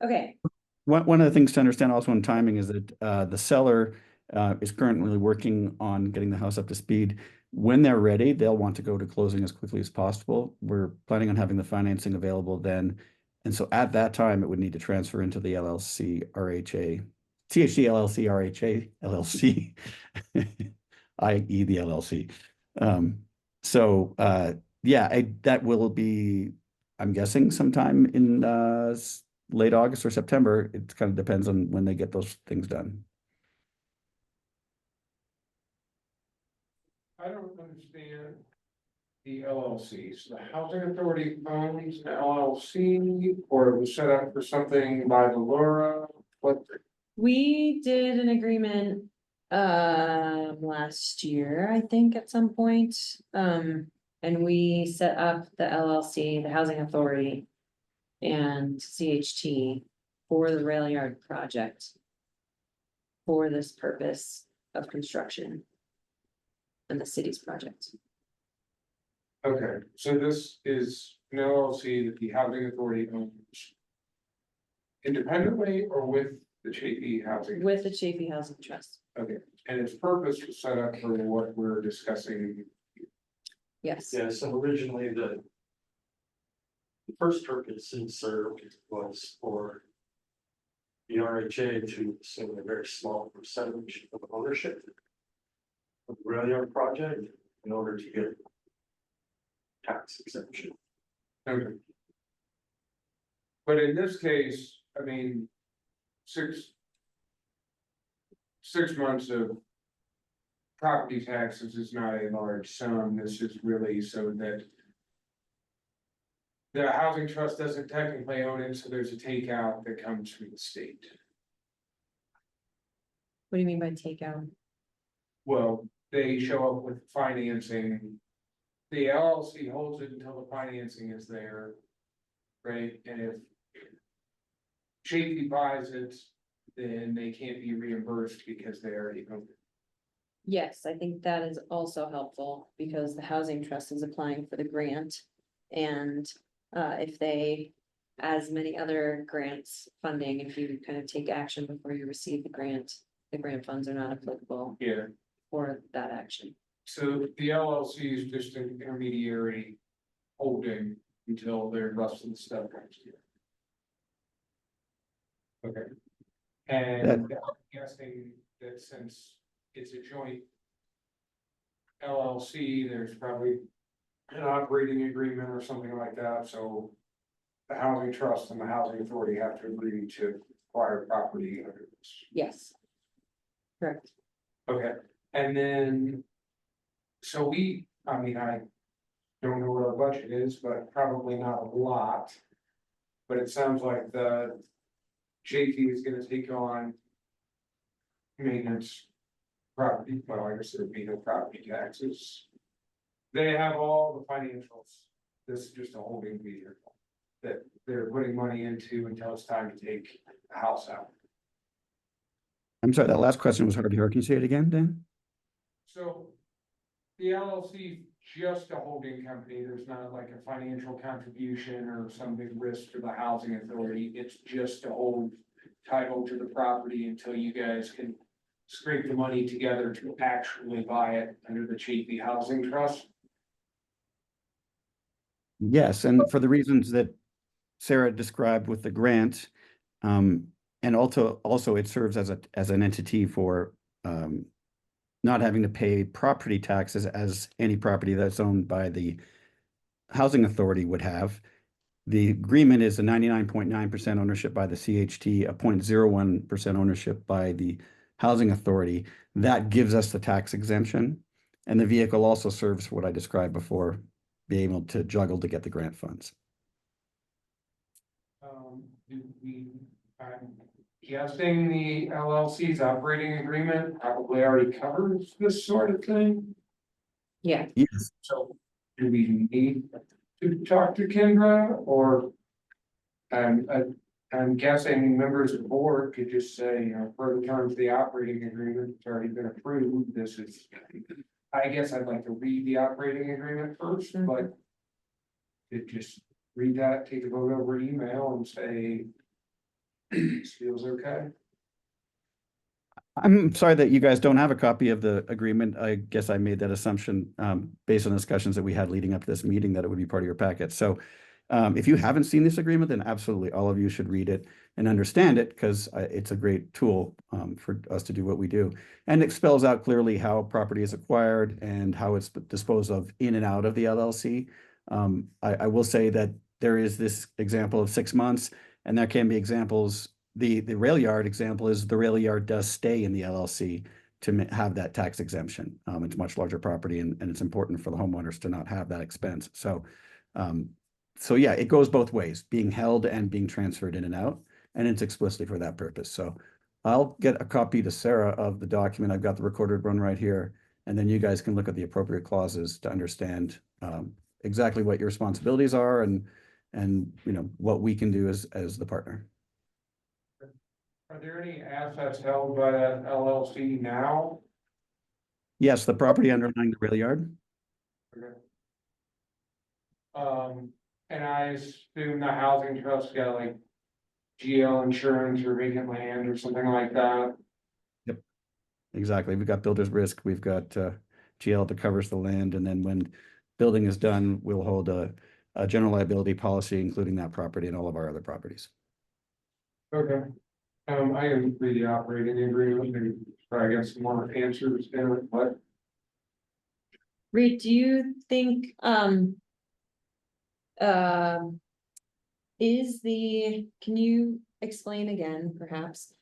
Okay. One of the things to understand also in timing is that the seller is currently working on getting the house up to speed. When they're ready, they'll want to go to closing as quickly as possible. We're planning on having the financing available then. And so at that time, it would need to transfer into the LLC, RHA, THC LLC, RHA, LLC, i.e. the LLC. That will be, I'm guessing, sometime in late August or September. It kind of depends on when they get those things done. I don't understand the LLCs, the housing authority owns the LLC, or it was set up for something by the Laura, what? We did an agreement last year, I think, at some point. And we set up the LLC, the Housing Authority, and CHT for the rail yard project for this purpose of construction and the city's project. Okay, so this is an LLC that the housing authority owns independently or with the Chafee Housing? With the Chafee Housing Trust, Okay, and its purpose was set up for what we're discussing. yes. Yeah, so originally the first purpose it served was for the RHA to assume a very small percentage of ownership of the rail yard project in order to get tax exemption. Okay. But in this case, I mean, 6 months of property taxes is not a large sum. This is really so that the housing trust doesn't technically own it, so there's a takeout that comes from the state. What do you mean by takeout? Well, they show up with financing. The LLC holds it until the financing is there. Right, and if Chafee buys it, then they can't be reimbursed because they already own it. Yes, I think that is also helpful because the housing trust is applying for the grant. And if they, as many other grants funding, if you kind of take action before you receive the grant funds are not applicable Yeah, for that action. so the LLC is just an intermediary holding until the rest of the stuff comes here. Okay. And I'm guessing that since it's a joint LLC, there's probably an operating agreement or something like that, so the housing trust and the housing authority have to agree to acquire property under this. Yes. Correct. Okay, and then, so I mean, I don't know what our budget is, but probably not a lot. But it sounds like the Chafee is gonna take on maintenance property, well, I guess there'd be no property taxes. They have all the financials. This is just a holding vehicle that they're putting money into until it's time to take the house out. I'm sorry, that last question was hard to hear. Can you say it again, Dan? So the LLC is just a holding company. There's not like a financial contribution or some big risk to the housing authority. It's just to hold title to the property until you guys can scrape the money together to actually buy it under the Chafee Housing Trust. Yes, and for the reasons that Sarah described with the grant, and also it serves as an entity for not having to pay property taxes as any property that's owned by the housing authority would have. The agreement is a 99.9% ownership by the CHT, a 0.01% ownership by the housing authority. That gives us the tax exemption. And the vehicle also serves what I described before, being able to juggle to get the grant funds. I'm guessing the LLC's operating agreement probably already covers this sort of thing. Yeah. Yes. So do we need to talk to Kendra or? I'm guessing members of the board could just say, you know, per the terms of the operating agreement, it's already been approved, this is. I guess I'd like to read the operating agreement first, but. It just read that, take a vote over email and say. This feels okay. I'm sorry that you guys don't have a copy of the agreement. I guess I made that assumption based on discussions that we had leading up to this meeting that it would be part of your packet. So if you haven't seen this agreement, then absolutely all of you should read it and understand it because it's a great tool for us to do what we do. And it spells out clearly how property is acquired and how it's disposed of in and out of the LLC. I will say that there is this example of 6 months, and there can be examples. The rail yard example is the rail yard does stay in the LLC to have that tax exemption. It's a much larger property and it's important for the homeowners to not have that expense. So, so yeah, it goes both ways, being held and being transferred in and out, and it's explicitly for that purpose. So I'll get a copy to Sarah of the document. I've got the recorded one right here, and then you guys can look at the appropriate clauses to understand exactly what your responsibilities are and you know what we can do as the partner. Are there any assets held by that LLC now? Yes, the property underlying the rail yard. Okay. And I assume the housing trust got like GL insurance or vacant land or something like that. Yep, exactly. We've got builder's risk. We've got GL that covers the land, and then when building is done, we'll hold a general liability policy, including that property and all of our other properties. Okay. I can read the operating agreement and try to get some more answers in it, but Reed, do you think, can you explain again, perhaps?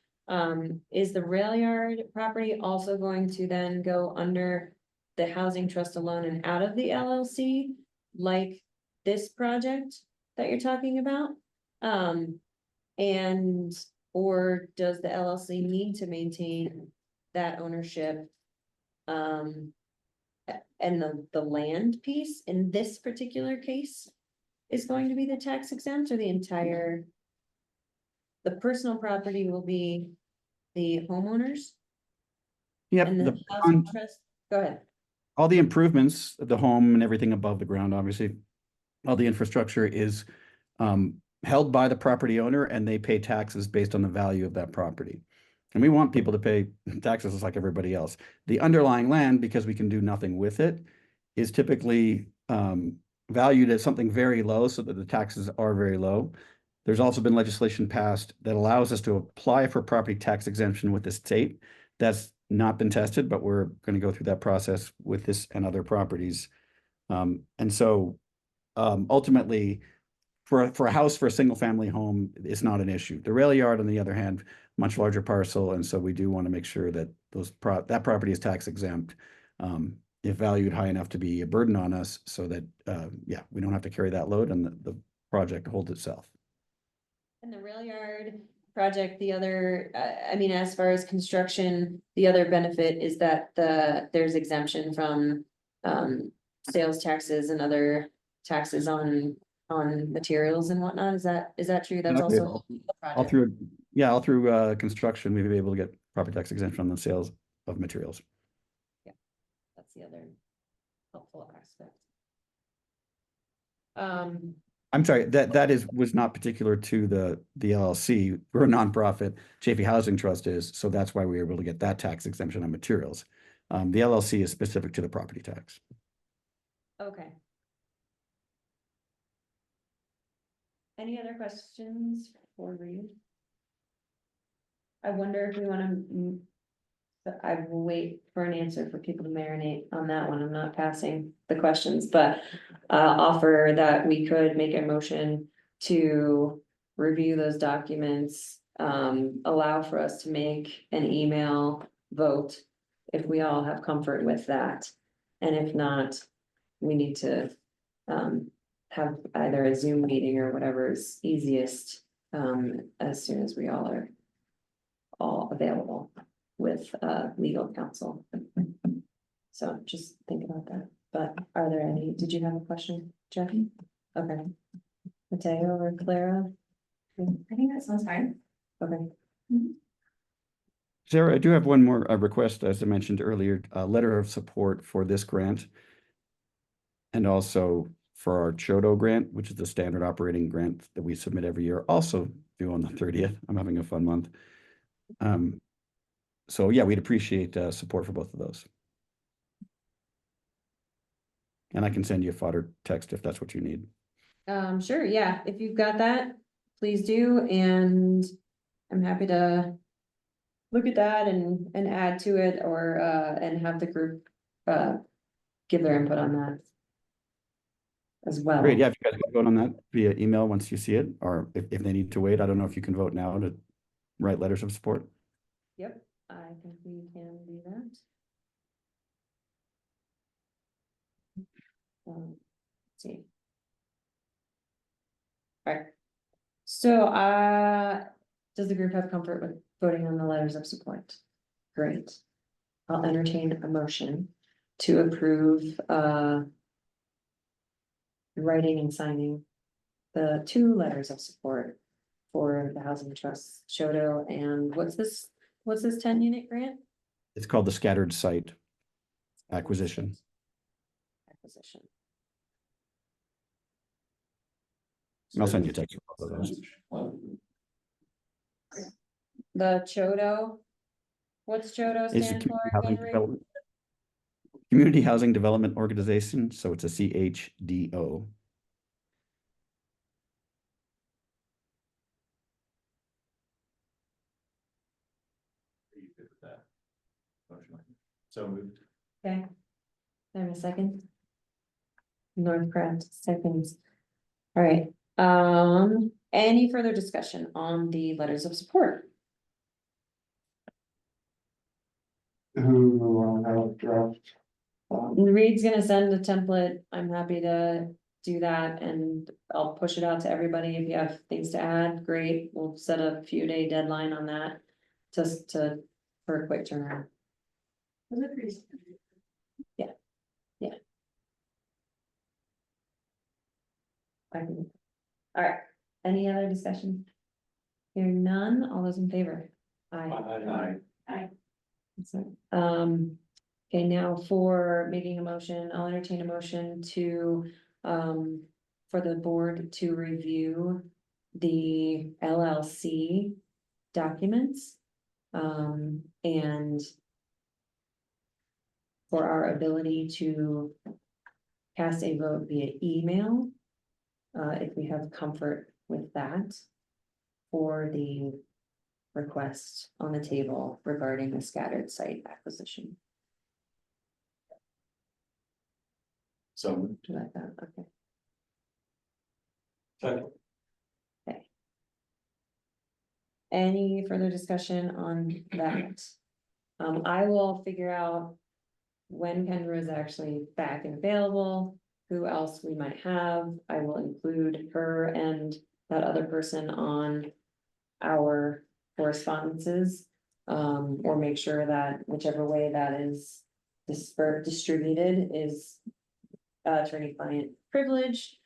Is the rail yard property also going to then go under the housing trust alone and out of the LLC? Like this project that you're talking about? Or does the LLC need to maintain that ownership? And the land piece in this particular case is going to be the tax exempt, or the entire? The personal property will be the homeowners Yep, and the the housing trust, go ahead. all the improvements, the home and everything above the ground, obviously, all the infrastructure is held by the property owner, and they pay taxes based on the value of that property. And we want people to pay taxes just like everybody else. The underlying land, because we can do nothing with it, is typically valued as something very low, so that the taxes are very low. There's also been legislation passed that allows us to apply for property tax exemption with the state. That's not been tested, but we're going to go through that process with this and other properties. And so ultimately, for a house, for a single family home, it's not an issue. The rail yard, on the other hand, much larger parcel, and so we do want to make sure that that property is tax exempt if valued high enough to be a burden on us, so that yeah, we don't have to carry that load and the project holds itself. And the rail yard project, the other, I mean, as far as construction, the other benefit is that there's exemption from sales taxes and other taxes on materials and whatnot. Is that true? That's also all through construction, we've been able to get property tax exemption on the sales of materials. Yeah, that's the other helpful aspect. I'm sorry, that was not particular to the LLC. We're a nonprofit. Chafee Housing Trust is, so that's why we were able to get that tax exemption on materials. The LLC is specific to the property tax. Okay. Any other questions for Reed? I wonder if we want to, I will wait for an answer for people to marinate on that one. I'm not passing the questions, but offer that we could make a motion to review those documents, allow for us to make an email vote if we all have comfort with that. And if not, we need to have either a Zoom meeting or whatever is easiest as soon as we all are available with legal counsel. So just think about that. But are there any, did you have a question, Jackie? Okay. Mateo or Clara? I think that sounds fine. Okay. Sarah, I do have one more request, as I mentioned earlier, a letter of support for this grant. And also for our Chodo grant, which is the standard operating grant that we submit every year, also due on the 30th. I'm having a fun month. So yeah, we'd appreciate support for both of those. And I can send you a fodder text if that's what you need. Sure, yeah, if you've got that, please do, and I'm happy to look at that and add to it, or and have the group give their input on that as well. Great, yeah, if you guys can vote on that via email once you see it, or if they need to wait, I don't know if you can vote now to write letters of support. Yep, I think we can do that. Let's see. Alright. So, does the group have comfort with voting on the letters of support? Great. I'll entertain a motion to approve, writing and signing the 2 letters of support for the Housing Trust, Shoto, and what's this 10-unit grant? It's called the scattered site acquisition. Acquisition. And I'll send you a text. of those. The Chodo. What's Chodo It's a stand for? community housing again, Rick? development. Community Housing Development Organization, so it's a CHDO. Are you good with that? Motion. So moved. Okay. Have a second. Northcraft seconds. All right, any further discussion on the letters of support? Who, have draft? Reed's gonna send a template. I'm happy to do that and I'll push it out to everybody. If you have things to add, great. We'll set a few day deadline on that. Just for a quick turnaround. Was it pretty? All right, any other discussion? Hearing none, all those in favor? Aye. So, okay, now for making a motion, I'll entertain a motion to, for the board to review the LLC documents. And for our ability to cast a vote via email, if we have comfort with that, for the request on the table regarding the scattered site acquisition. So moved. Do you like that? Okay. Second. Okay. Any further discussion on that? I will figure out when Kendra is actually back and available, who else we might have. I will include her and that other person on our correspondences. Or make sure that whichever way that is distributed is attorney-client privilege.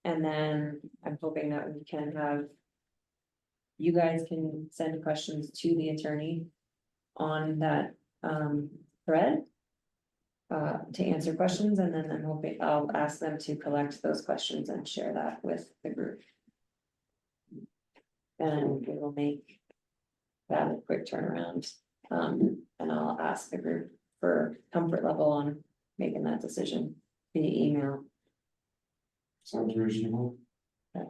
And then I'm hoping that we can have, you guys can send questions to the attorney on that thread to answer questions, and then I'm hoping I'll ask them to collect those questions and share that with the group. And we will make that a quick turnaround. And I'll ask the group for comfort level on making that decision via email. Sounds reasonable. Okay.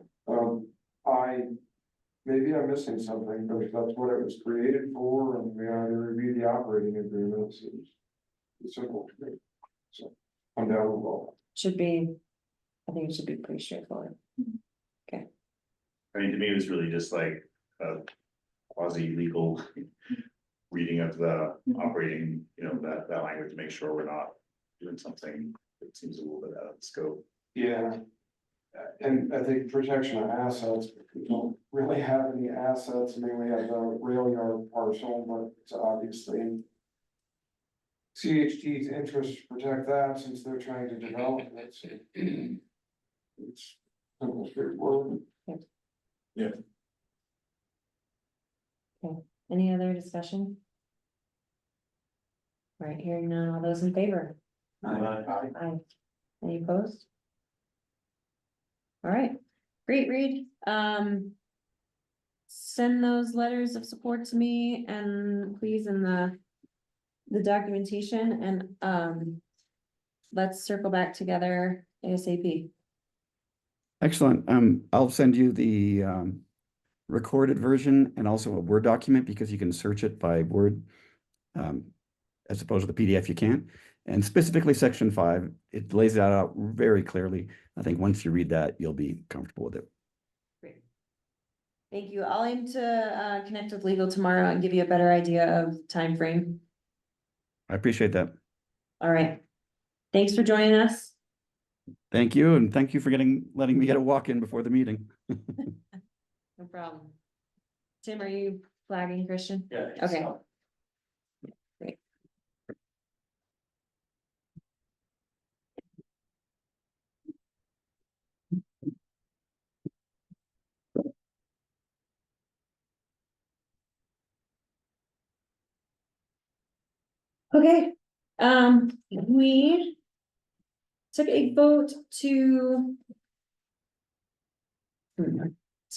Maybe I'm missing something, but if that's what it was created for, and we either review the operating agreements, it's simple to me. So I'm down with all. Should be, I think it should be pretty straightforward. I mean, to me, it was really just like a quasi-legal reading of the operating, that language to make sure we're not doing something that seems a little bit out of scope. Yeah. And I think protection of assets, we don't really have any assets. I mean, we have the rail yard parcel, but it's obviously CHT's interest to protect that since they're trying to develop it. So it's simple, straightforward. Yeah. Okay, any other discussion? All right, hearing none, all those in favor? Aye. Any opposed? All right, great, Reed. Send those letters of support to me and please in the documentation and let's circle back together ASAP. Excellent. I'll send you the recorded version and also a Word document because you can search it by Word. As opposed to the PDF, you can't. And specifically section 5, it lays it out very clearly. I think once you read that, you'll be comfortable with it. Great. Thank you. I'll aim to connect with legal tomorrow and give you a better idea of time frame. I appreciate that. All right. Thanks for joining us. Thank you, and thank you for letting me get a walk in before the meeting. No problem. Tim, are you flagging Christian? Yeah. Okay. Great. Okay, we took a vote to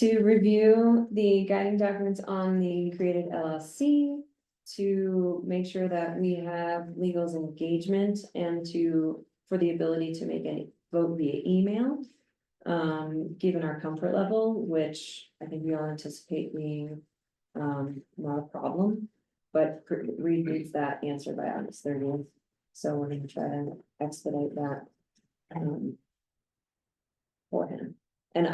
review the guiding documents on the created LLC, to make sure that we have legal's engagement and for the ability to make any vote via email. Given our comfort level, which I think we all anticipate being, not a problem. But Reed needs that answer by August 30th, so we're gonna try to expedite that. For him, and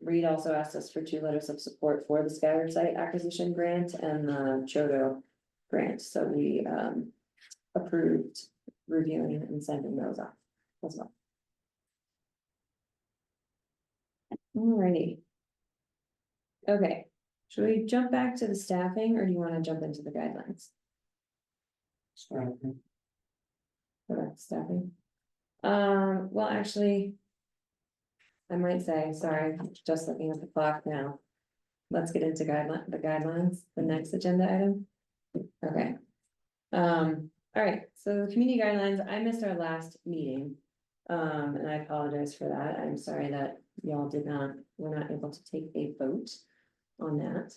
Reed also asked us for 2 letters of support for the scattered site acquisition grant and the Chodo grant, so we, approved reviewing and sending those off as well. Alrighty. Okay, should we jump back to the staffing, or do you wanna jump into the guidelines? Okay, staffing. Well, actually. I might say, sorry, just looking at the clock now. Let's get into the guidelines, the next agenda item. Okay. All right, so the community guidelines, I missed our last meeting. And I apologize for that. I'm sorry that y'all were not able to take a vote on that.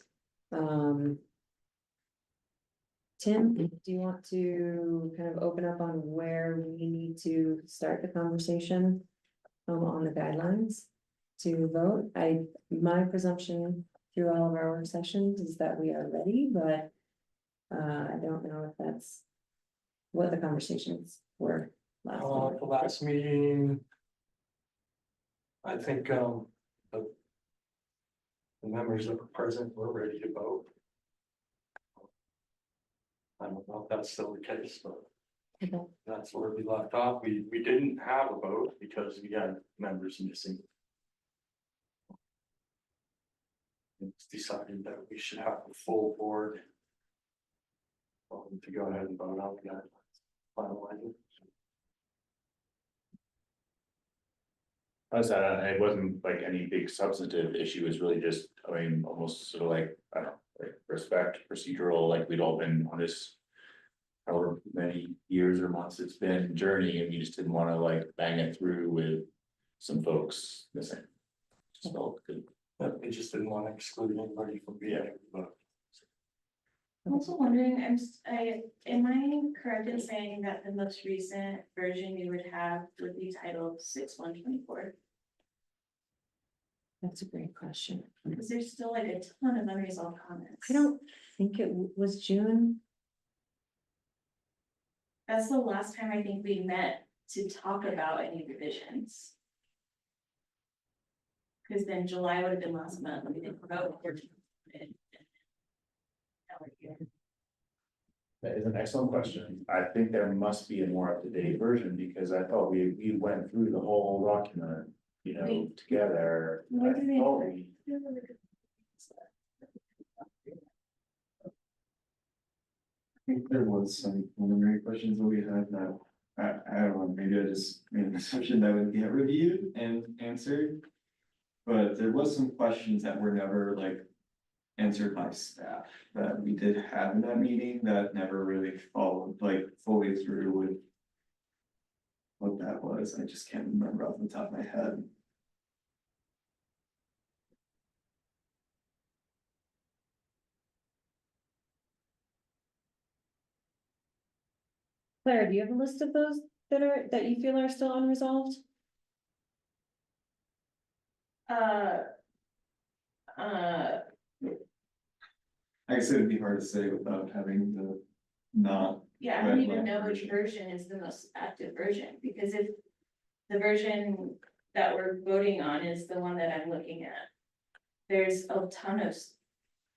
Tim, do you want to kind of open up on where we need to start the conversation? On the guidelines to vote? My presumption through all of our work sessions is that we are ready, but I don't know if that's what the conversations were last week. The last meeting. I think, the members that were present were ready to vote. I don't know if that's still the case, but. Okay. That's where we left off. We didn't have a vote because we had members missing. It's decided that we should have a full board. To go ahead and vote on that. Finalizing. It wasn't like any big substantive issue, it's really just, I mean, almost sort of like, I don't know, like respect, procedural, like we'd all been on this. However many years or months it's been journey, and we just didn't wanna like bang it through with some folks missing. Just felt good. But we just didn't want to exclude anybody from being able to vote. I'm also wondering, am I correct in saying that the most recent version you would have would be titled 6/1/24? That's a great question. Because there's still like a ton of unresolved comments. I don't think it was June. That's the last time I think we met to talk about any revisions. Because then July would have been last month, we didn't vote. That is an excellent question. I think there must be a more up-to-date version, because I thought we went through the whole document, you know, together. Where do they- I thought we- I think there was some preliminary questions that we had that, I don't know, maybe I just made an assumption that would get reviewed and answered. But there was some questions that were never like answered by staff that we did have in that meeting that never really followed like fully through with what that was. I just can't remember off the top of my head. Claire, do you have a list of those that you feel are still unresolved? I guess it'd be hard to say without having the not. Yeah, I don't even know which version is the most active version, because if the version that we're voting on is the one that I'm looking at, there's a ton of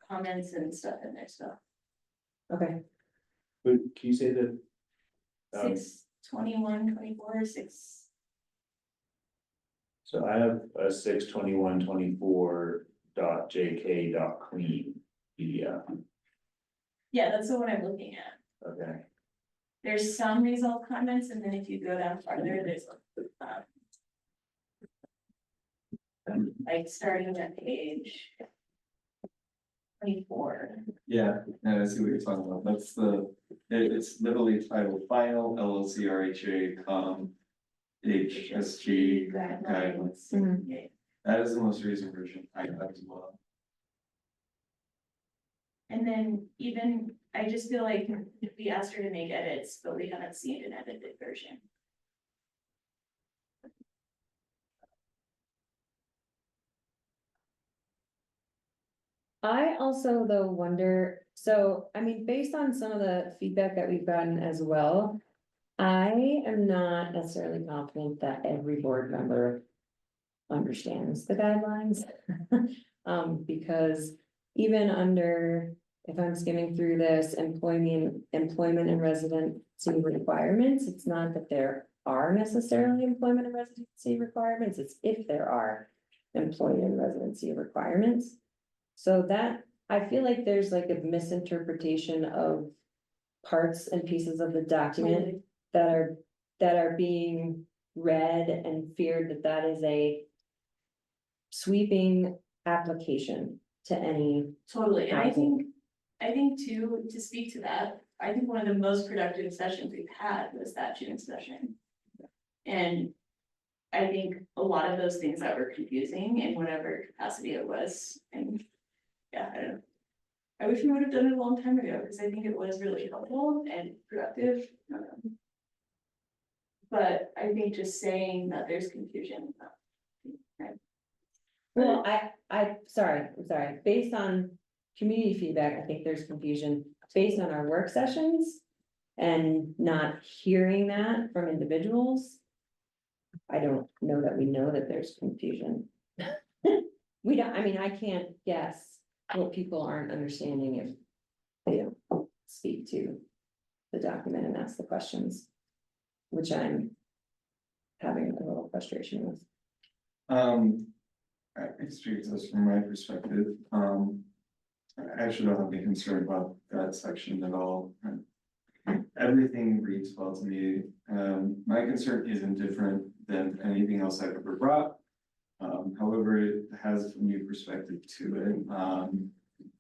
comments and stuff in there, so. Okay, But can you say that? 6/21/24, 6. So I have a 6/21/24.jk.clean PDF. Yeah, that's the one I'm looking at. Okay. There's some result comments, and then if you go down farther, there's like starting at page 24. Yeah, and I see what you're talking about. That's it's literally titled Final LLC RHA, HSG guidelines. Mhm. That is the most recent version I have as well. And then even, I just feel like we asked her to make edits, but we haven't seen an edited version. I also though wonder, so, I mean, based on some of the feedback that we've gotten as well, I am not necessarily confident that every board member understands the guidelines. Because even under, if I'm skimming through this, employment and residency requirements, it's not that there are necessarily employment and residency requirements, it's if there are employment and residency requirements. So that, I feel like there's like a misinterpretation of parts and pieces of the document that are being read and feared that that is a sweeping application to any. Totally, and I housing. think too, to speak to that, I think one of the most productive sessions we've had was that June session. And I think a lot of those things that were confusing in whatever capacity it was, and yeah, I don't know. I wish we would have done it a long time ago, because I think it was really helpful and productive. But I think just saying that there's confusion. Well, I'm sorry, based on community feedback, I think there's confusion based on our work sessions. And not hearing that from individuals. I don't know that we know that there's confusion. We don't, I mean, I can't guess what people aren't understanding if they don't speak to the document and ask the questions, which I'm having a little frustration with. I speak to this from my perspective. I actually don't have any concern about that section at all. Everything reads well to me. My concern isn't different than anything else I've ever brought. However, it has a new perspective to it.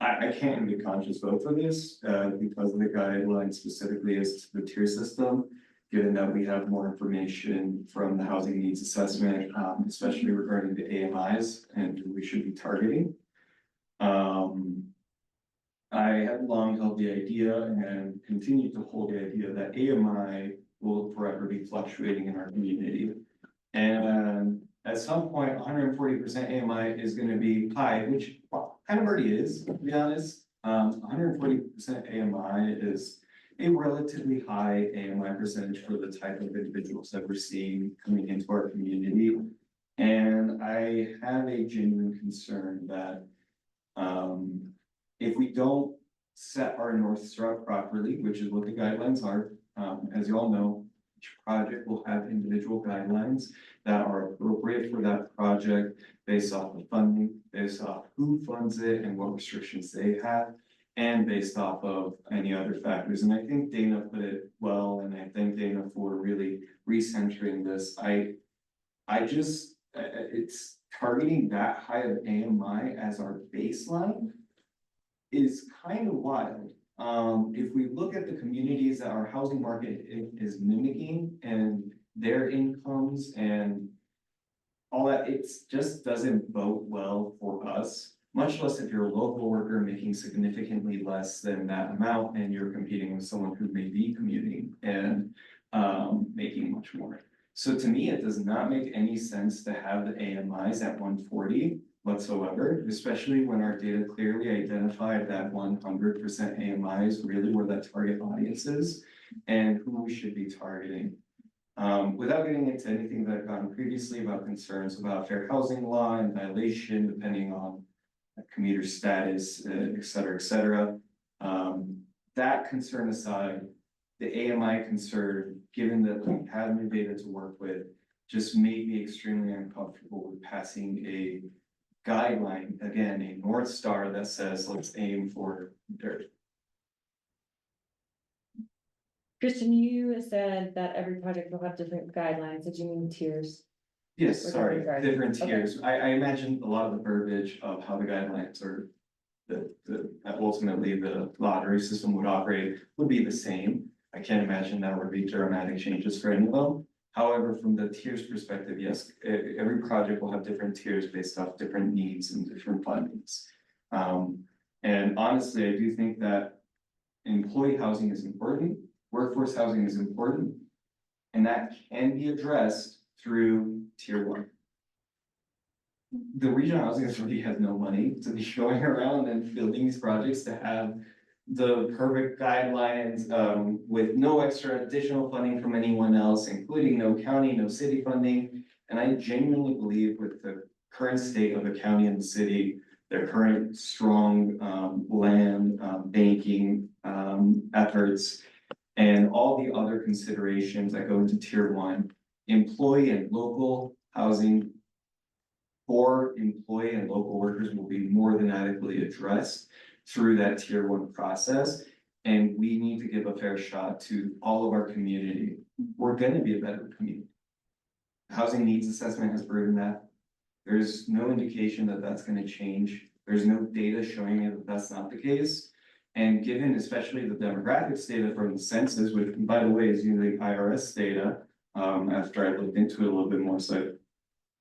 I can't in good conscience vote for this, because of the guidelines specifically as to the tier system. Given that we have more information from the housing needs assessment, especially regarding the AMIs and who we should be targeting. I have long held the idea and continue to hold the idea that AMI will forever be fluctuating in our community. And at some point, 140% AMI is going to be high, which kind of already is, to be honest. 140% AMI is a relatively high AMI percentage for the type of individuals that we're seeing coming into our community. And I have a genuine concern that if we don't set our North Star properly, which is what the guidelines are, as you all know, each project will have individual guidelines that are appropriate for that project based off of funding, based off who funds it and what restrictions they have, and based off of any other factors. And I think Dana put it well, and I thank Dana for really recentering this. It's targeting that high of AMI as our baseline is kind of wild. If we look at the communities that our housing market is mimicking and their incomes and all that, it just doesn't bode well for us, much less if you're a local worker making significantly less than that amount and you're competing with someone who may be commuting and making much more. So to me, it does not make any sense to have the AMIs at 140 whatsoever, especially when our data clearly identified that 100% AMI is really where that target audience is and who we should be targeting. Without getting into anything that I've gotten previously about concerns about fair housing law and violation, depending on commuter status, et cetera, et cetera. That concern aside, the AMI concern, given that we have new data to work with, just made me extremely uncomfortable with passing a guideline, again, a North Star that says, let's aim for dirt. Kristen, you said that every project will have different guidelines. Did you mean tiers? Yes, Or sorry, different different guidelines, okay. tiers. I imagine a lot of the verbiage of how the guidelines are. Ultimately the lottery system would operate would be the same. I can't imagine that would be dramatic changes for any of them. However, from the tiers perspective, yes, every project will have different tiers based off different needs and different fundings. And honestly, I do think that employee housing is important, workforce housing is important, and that can be addressed through tier 1. The regional housing authority has no money to be going around and building these projects to have the perfect guidelines, with no extra additional funding from anyone else, including no county, no city funding. And I genuinely believe with the current state of the county and the city, their current strong, land, banking, efforts, and all the other considerations that go into tier 1, employee and local housing for employee and local workers will be more than adequately addressed through that tier 1 process. And we need to give a fair shot to all of our community. We're gonna be a better community. Housing needs assessment has proven that. There's no indication that that's gonna change. There's no data showing me that that's not the case. And given especially the demographics data from the census, which by the way is using IRS data, after I looked into it a little bit more, so I'd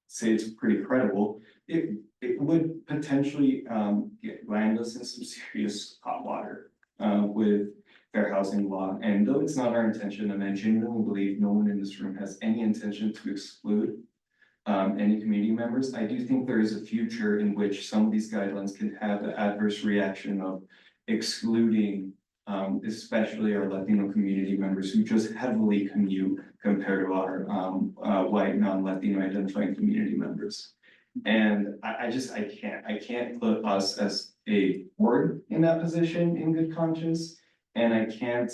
say it's pretty credible, it would potentially land us in some serious hot water with fair housing law. And though it's not our intention, and I genuinely believe no one in this room has any intention to exclude any community members, I do think there is a future in which some of these guidelines can have the adverse reaction of excluding especially our Latino community members who just heavily commute compared to our white non-Latino identifying community members. And I can't put us as a board in that position in good conscience, and I can't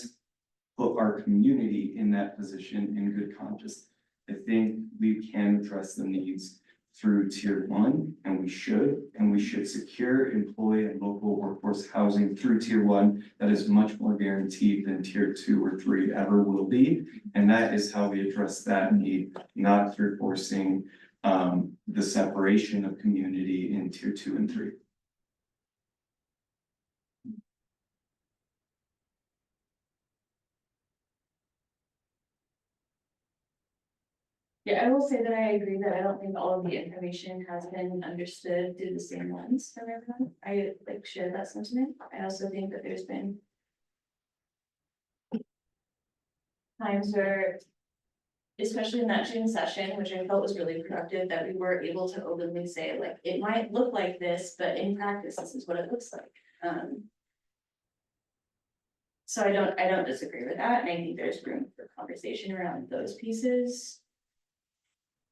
put our community in that position in good conscience. I think we can address the needs through tier 1, and we should secure employee and local workforce housing through tier 1 that is much more guaranteed than tier 2 or 3 ever will be. And that is how we address that need, not through forcing the separation of community in tier 2 and 3. Yeah, I will say that I agree that I don't think all of the information has been understood through the same lens from everyone. I share that sentiment. I also think that there's been times where, especially in that June session, which I felt was really productive, that we were able to openly say, like, it might look like this, but in practice, this is what it looks like. So I don't disagree with that, and I think there's room for conversation around those pieces.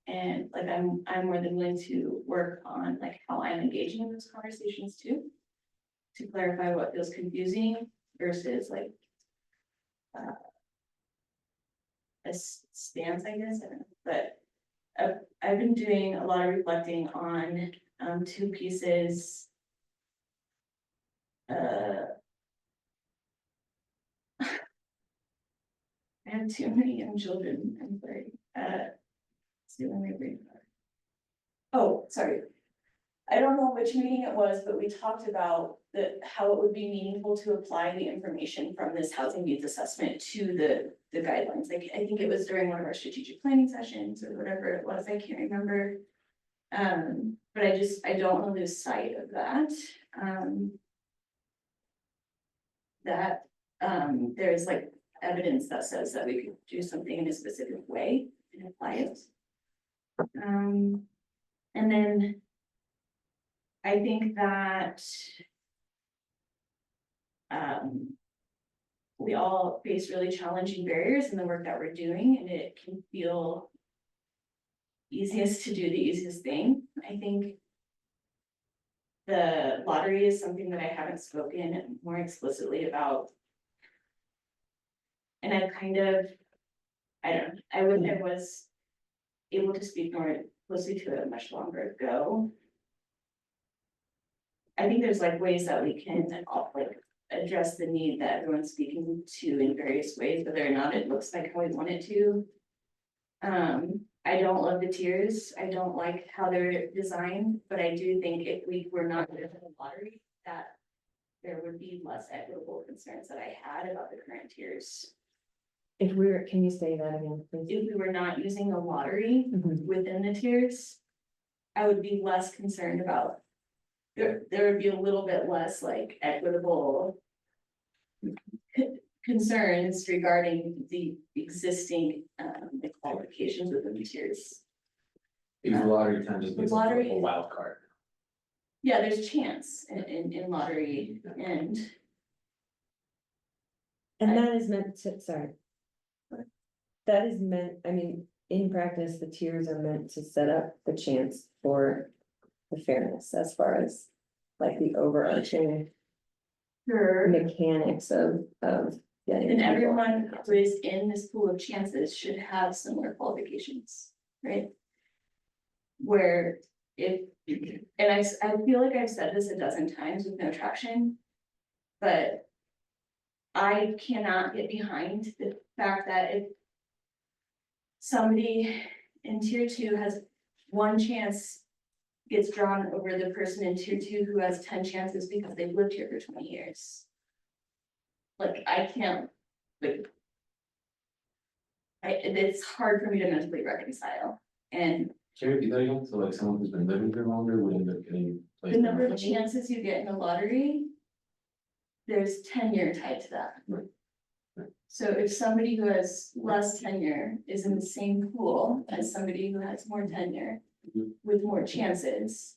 And like, I'm more than willing to work on like how I'm engaging in those conversations too, to clarify what feels confusing versus like a stance, I guess. I don't know. But I've been doing a lot of reflecting on 2 pieces. I have too many young children. I'm sorry. Stealing my brain. Oh, sorry. I don't know which meeting it was, but we talked about how it would be meaningful to apply the information from this housing needs assessment to the guidelines. Like, I think it was during one of our strategic planning sessions or whatever it was, I can't remember. But I don't want to lose sight of that. There's like evidence that says that we could do something in a specific way and apply it. And then I think that we all face really challenging barriers in the work that we're doing, and it can feel easiest to do the easiest thing. I think The lottery is something that I haven't spoken more explicitly about. And I kind of, I was able to speak more closely to it much longer ago. I think there's like ways that we can like address the need that everyone's speaking to in various ways, whether or not it looks like how we want it to. I don't love the tiers. I don't like how they're designed, but I do think if we were not doing the lottery, that there would be less equitable concerns that I had about the current tiers. If we were, can you say that again, please? If we were not using the lottery within the tiers, I would be less concerned about. There would be a little bit less like equitable concerns regarding the existing the qualifications within the tiers. Because lottery kind of just makes it a wild card. Yeah, there's chance in lottery and that is meant to, sorry. That is meant, I mean, in practice, the tiers are meant to set up the chance for the fairness as far as like the overarching mechanics of getting. and people. everyone who is in this pool of chances should have similar qualifications, right? Where if, and I feel like I've said this a dozen times with no traction, but I cannot get behind the fact that if somebody in tier 2 has one chance gets drawn over the person in tier 2 who has 10 chances because they've lived here for 20 years. Like, I can't, like, it's hard for me to mentally reconcile. And Can you repeat that again? So like someone who's been living here longer would end up getting. the number of chances you get in a lottery, there's tenure tied to that. Right. So if somebody who has less tenure is in the same pool as somebody who has more tenure with more chances,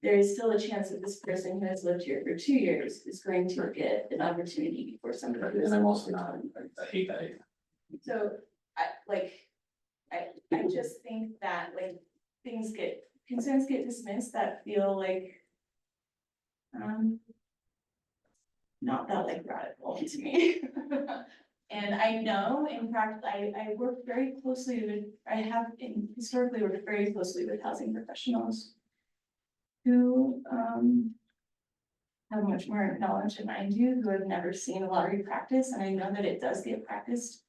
there is still a chance that this person who has lived here for 2 years is going to get an opportunity before somebody. who has And I'm lived also here not, I hate that idea. So I just think that like concerns get dismissed that feel like not that like radical to me. And I know in fact, I work very closely with, I have historically worked very closely with housing professionals who have much more knowledge than I do, who have never seen a lottery practice, and I know that it does get practiced.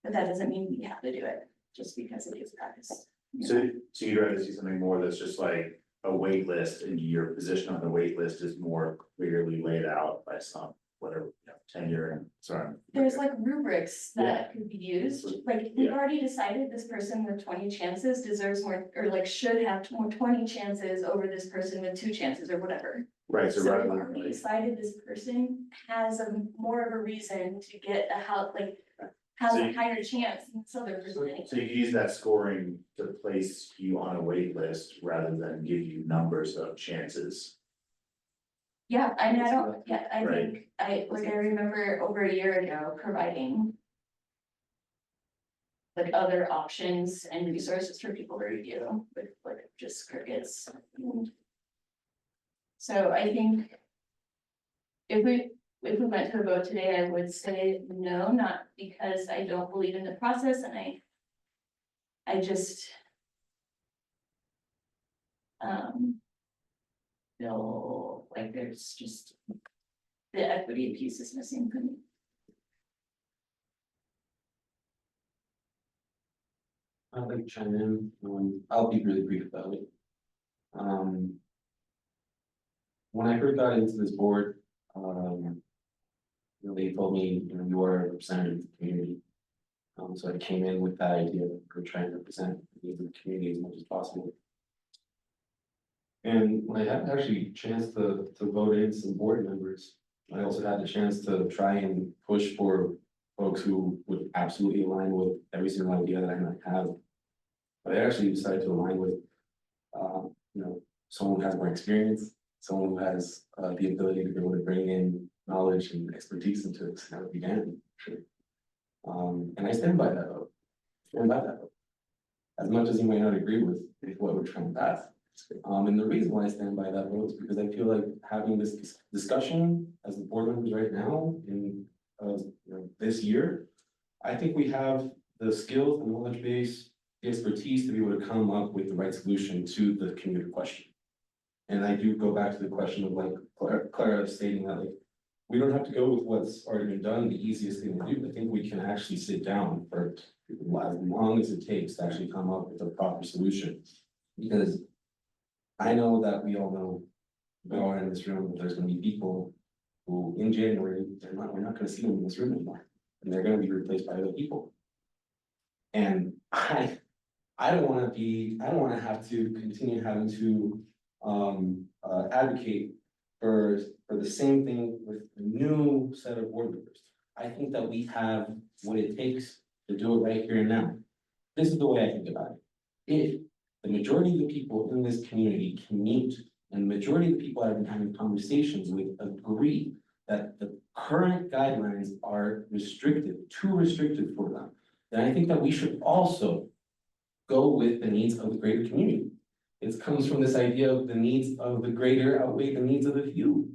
But that doesn't mean we have to do it just because it is practiced. So you'd rather see something more that's just like a wait list, and your position on the wait list is more clearly laid out by some, whatever, you know, tenure and so on. There's like rubrics that could be used, like we've already decided this person with 20 chances deserves more, or like should have more 20 chances over this person with 2 chances or whatever. Right, so So rather we've than already like, decided this person has more of a reason to get a house, like has So a you- higher chance than this other person. so you use that scoring to place you on a wait list rather than give you numbers of chances. Yeah, I mean, I don't, yeah, I Right. think, I remember over a year ago providing like other options and resources for people to review with like just crickets. So I think if we went to a vote today, I would say no, not because I don't believe in the process and I just feel like there's just the equity piece is missing for me. I'd like to chime in, I'll be really brief about it. When I first got into this board, they told me, you are a representative of the community. So I came in with that idea of trying to represent the needs of the community as much as possible. And when I had actually a chance to vote in some board members, I also had the chance to try and push for folks who would absolutely align with every single idea that I might have. But I actually decided to align with, someone who has more experience, someone who has the ability to be able to bring in knowledge and expertise into this, and that would be Dan, sure. And I stand by that vote. As much as you might not agree with what we're trying to pass. And the reason why I stand by that vote is because I feel like having this discussion as the board members right now in, this year, I think we have the skills, the knowledge base, the expertise to be able to come up with the right solution to the community question. And I do go back to the question of like Clara stating that like, we don't have to go with what's already been done, the easiest thing to do. I think we can actually sit down for as long as it takes to actually come up with a proper solution. Because I know that we all know, we all are in this room, that there's gonna be people who in January, we're not gonna see them in this room anymore. And they're gonna be replaced by other people. And I don't wanna have to continue having to advocate for the same thing with a new set of board members. I think that we have what it takes to do it right here and now. This is the way I think about it. If the majority of the people in this community can meet, and the majority of the people I've been having conversations with agree that the current guidelines are restrictive, too restrictive for them, then I think that we should also go with the needs of the greater community. It comes from this idea of the needs of the greater outweigh the needs of the few.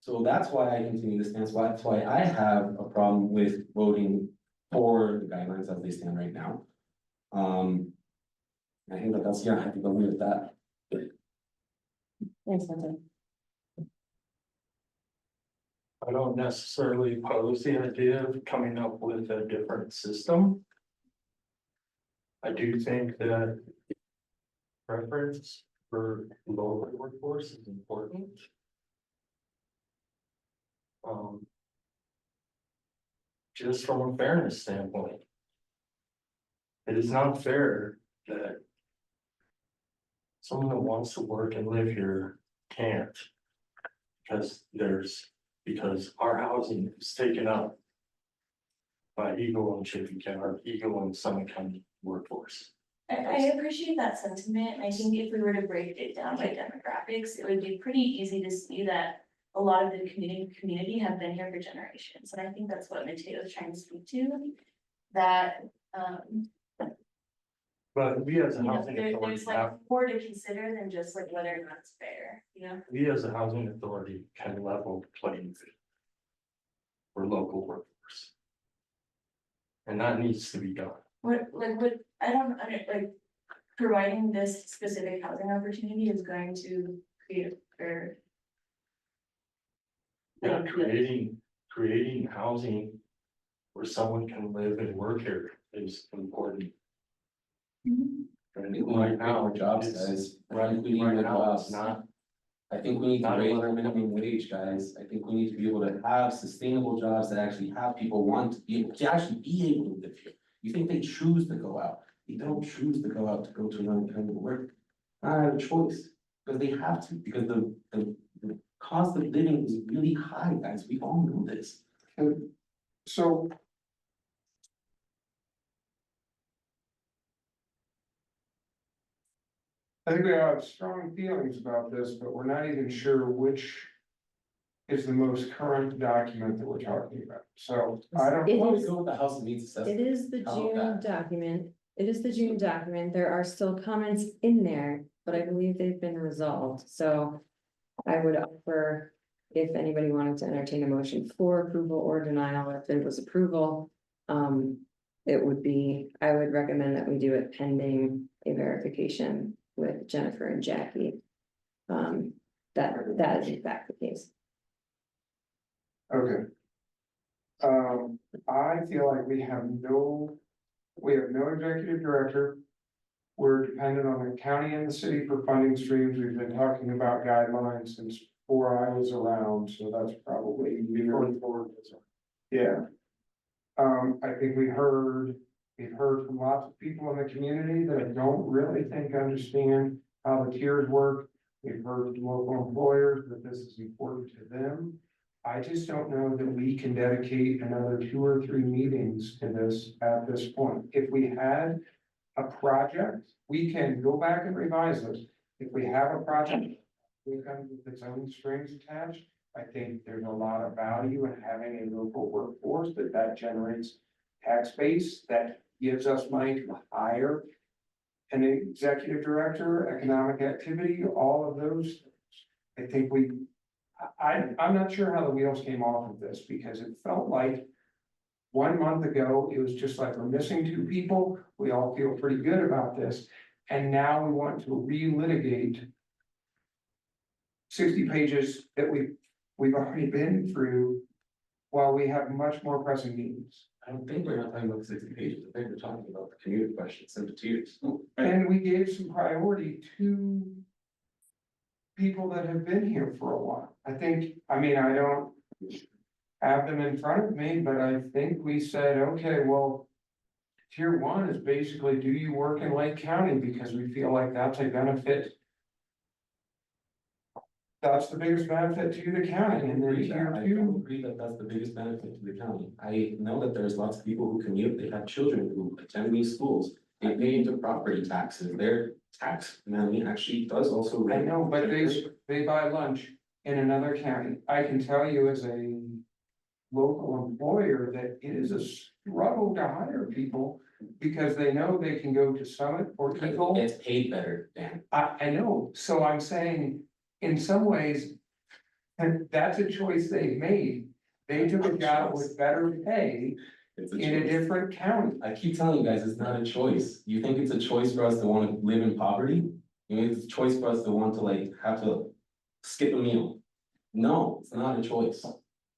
So that's why I continue to stand, that's why I have a problem with voting for the guidelines as they stand right now. I think that that's, yeah, I think I'll leave it at that. Thanks, Linda. I don't necessarily oppose the idea of coming up with a different system. I do think that preference for local workforce is important. Just from a fairness standpoint, it is not fair that someone that wants to work and live here can't, because our housing is taken up by Eagle and Chaffey County, or Eagle and Summit County workforce. I appreciate that sentiment. I think if we were to break it down by demographics, it would be pretty easy to see that a lot of the community have been here for generations. And I think that's what Mateo is trying to speak to, that, But we as a you know, housing authority there's like more to consider than just like whether or not it's fair, you know? we as a housing authority can level the playing field for local workforce. And that needs to be done. I don't, like, providing this specific housing opportunity is going to create a fair. Yeah, creating housing where someone can live and work here is important. And right now, Jobs, guys. Right, we need more jobs. Not, I think we need to Not raise a- our minimum wage, guys. I think we need to be able to have sustainable jobs that actually have people want to be able to live here. You think they choose to go out? They don't choose to go out to go to another kind of work. Not out of choice, because they have to, because the cost of living is really high, guys. We all know this. So. I think we have strong feelings about this, but we're not even sure which is the most current document that we're talking about. So I don't. It Why don't we is- go with the house needs assessment? It is the How about June that? document. It is the June document. There are still comments in there, but I believe they've been resolved. So I would offer, if anybody wanted to entertain a motion for approval or denial, if there was approval, it would be, I would recommend that we do it pending a verification with Jennifer and Jackie. That is in fact the case. Okay. I feel like we have no executive director. We're dependent on the county and the city for funding streams. We've been talking about guidelines since before I was around, so that's probably years. Yeah. I think we've heard from lots of people in the community that I don't really think understand how the tiers work. We've heard from local employers that this is important to them. I just don't know that we can dedicate another 2 or 3 meetings to this at this point. If we had a project, we can go back and revise this. If we have a project, we come with its own strings attached. I think there's a lot of value in having a local workforce that generates tax base, that gives us money to hire an executive director, economic activity, all of those. I think I'm not sure how the wheels came off of this, because it felt like 1 month ago, it was just like, we're missing 2 people, we all feel pretty good about this, and now we want to relitigate 60 pages that we've already been through, while we have much more pressing needs. I don't think we're not talking about 60 pages. I think we're talking about the community questions sent to teachers. And we gave some priority to people that have been here for a while. I don't have them in front of me, but I think we said, okay, well, tier 1 is basically, do you work in Lake County? Because we feel like that's a benefit. That's the biggest benefit to the county, and then tier I 2. don't agree that that's the biggest benefit to the county. I know that there's lots of people who commute, they have children who attend these schools. They pay into property taxes, their tax money actually does also. I know, but they buy lunch in another county. I can tell you as a local employer that it is a struggle to hire people, because they know they can go to Summit or Eagle. It's paid better, Dan. I know, so I'm saying, in some ways, and that's a choice they've made. They took a job with better pay It's a in a choice. different county. I keep telling you guys, it's not a choice. You think it's a choice for us to want to live in poverty? You think it's a choice for us to want to like have to skip a meal? No, it's not a choice.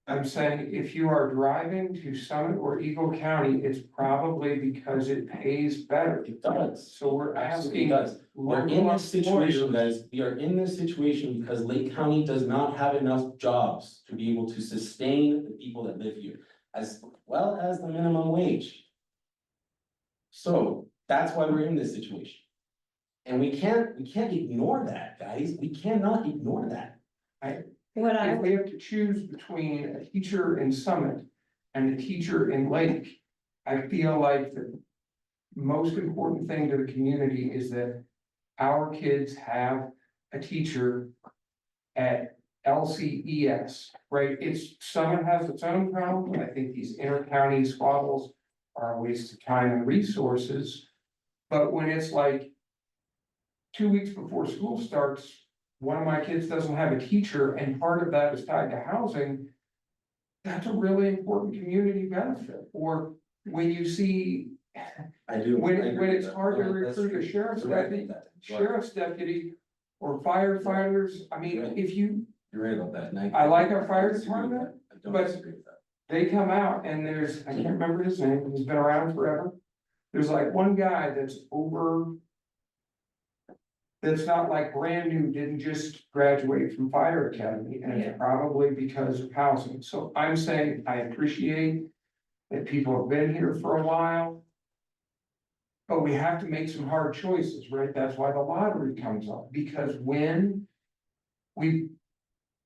I'm saying if you are driving to Summit or Eagle County, it's probably because it pays better. It does. So we're Absolutely asking. does. We're in local this situation, employers- guys. We are in this situation because Lake County does not have enough jobs to be able to sustain the people that live here, as well as the minimum wage. So that's why we're in this situation. And we can't ignore that, guys. We cannot ignore that. If we have to choose between a teacher in Summit and a teacher in Lake, I feel like the most important thing to the community is that our kids have a teacher at LCES, right? Summit has its own problem, I think these inter-county squabbles are a waste of time and resources. But when it's like 2 weeks before school starts, one of my kids doesn't have a teacher, and part of that is tied to housing, that's a really important community benefit. Or when you see, I do. when I agree with it's that. hard to No, that's recruit a true. sheriff's You're right deputy, about that. You're right. sheriff's deputy or firefighters, I mean, Right. if you, You're right about that. And I like our fire I disagree with department, that. I don't but- disagree with that. they come out and I can't remember his name, he's been around forever. There's like one guy that's not like brand new, didn't just graduate from fire academy, and it's probably because of housing. So I'm saying I appreciate that people have been here for a while. But we have to make some hard choices, right? That's why the lottery comes up, because when we've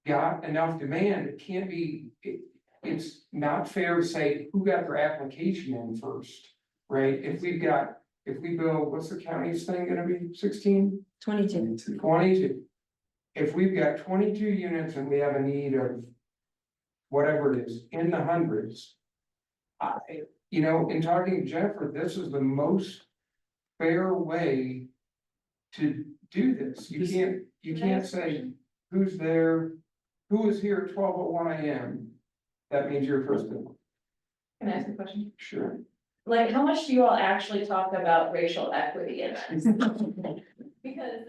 got enough demand, it can't be, it's not fair to say who got their application in first, right? If we go, what's the county's thing gonna be, 16? 22. 22. If we've got 22 units and we have a need of whatever it is, in the hundreds. In talking to Jennifer, this is the most fair way to do this. You can't say who's there, who is here at 12:01 AM. That means you're first in. Can I ask a question? Sure. Like, how much do you all actually talk about racial equity in this? Because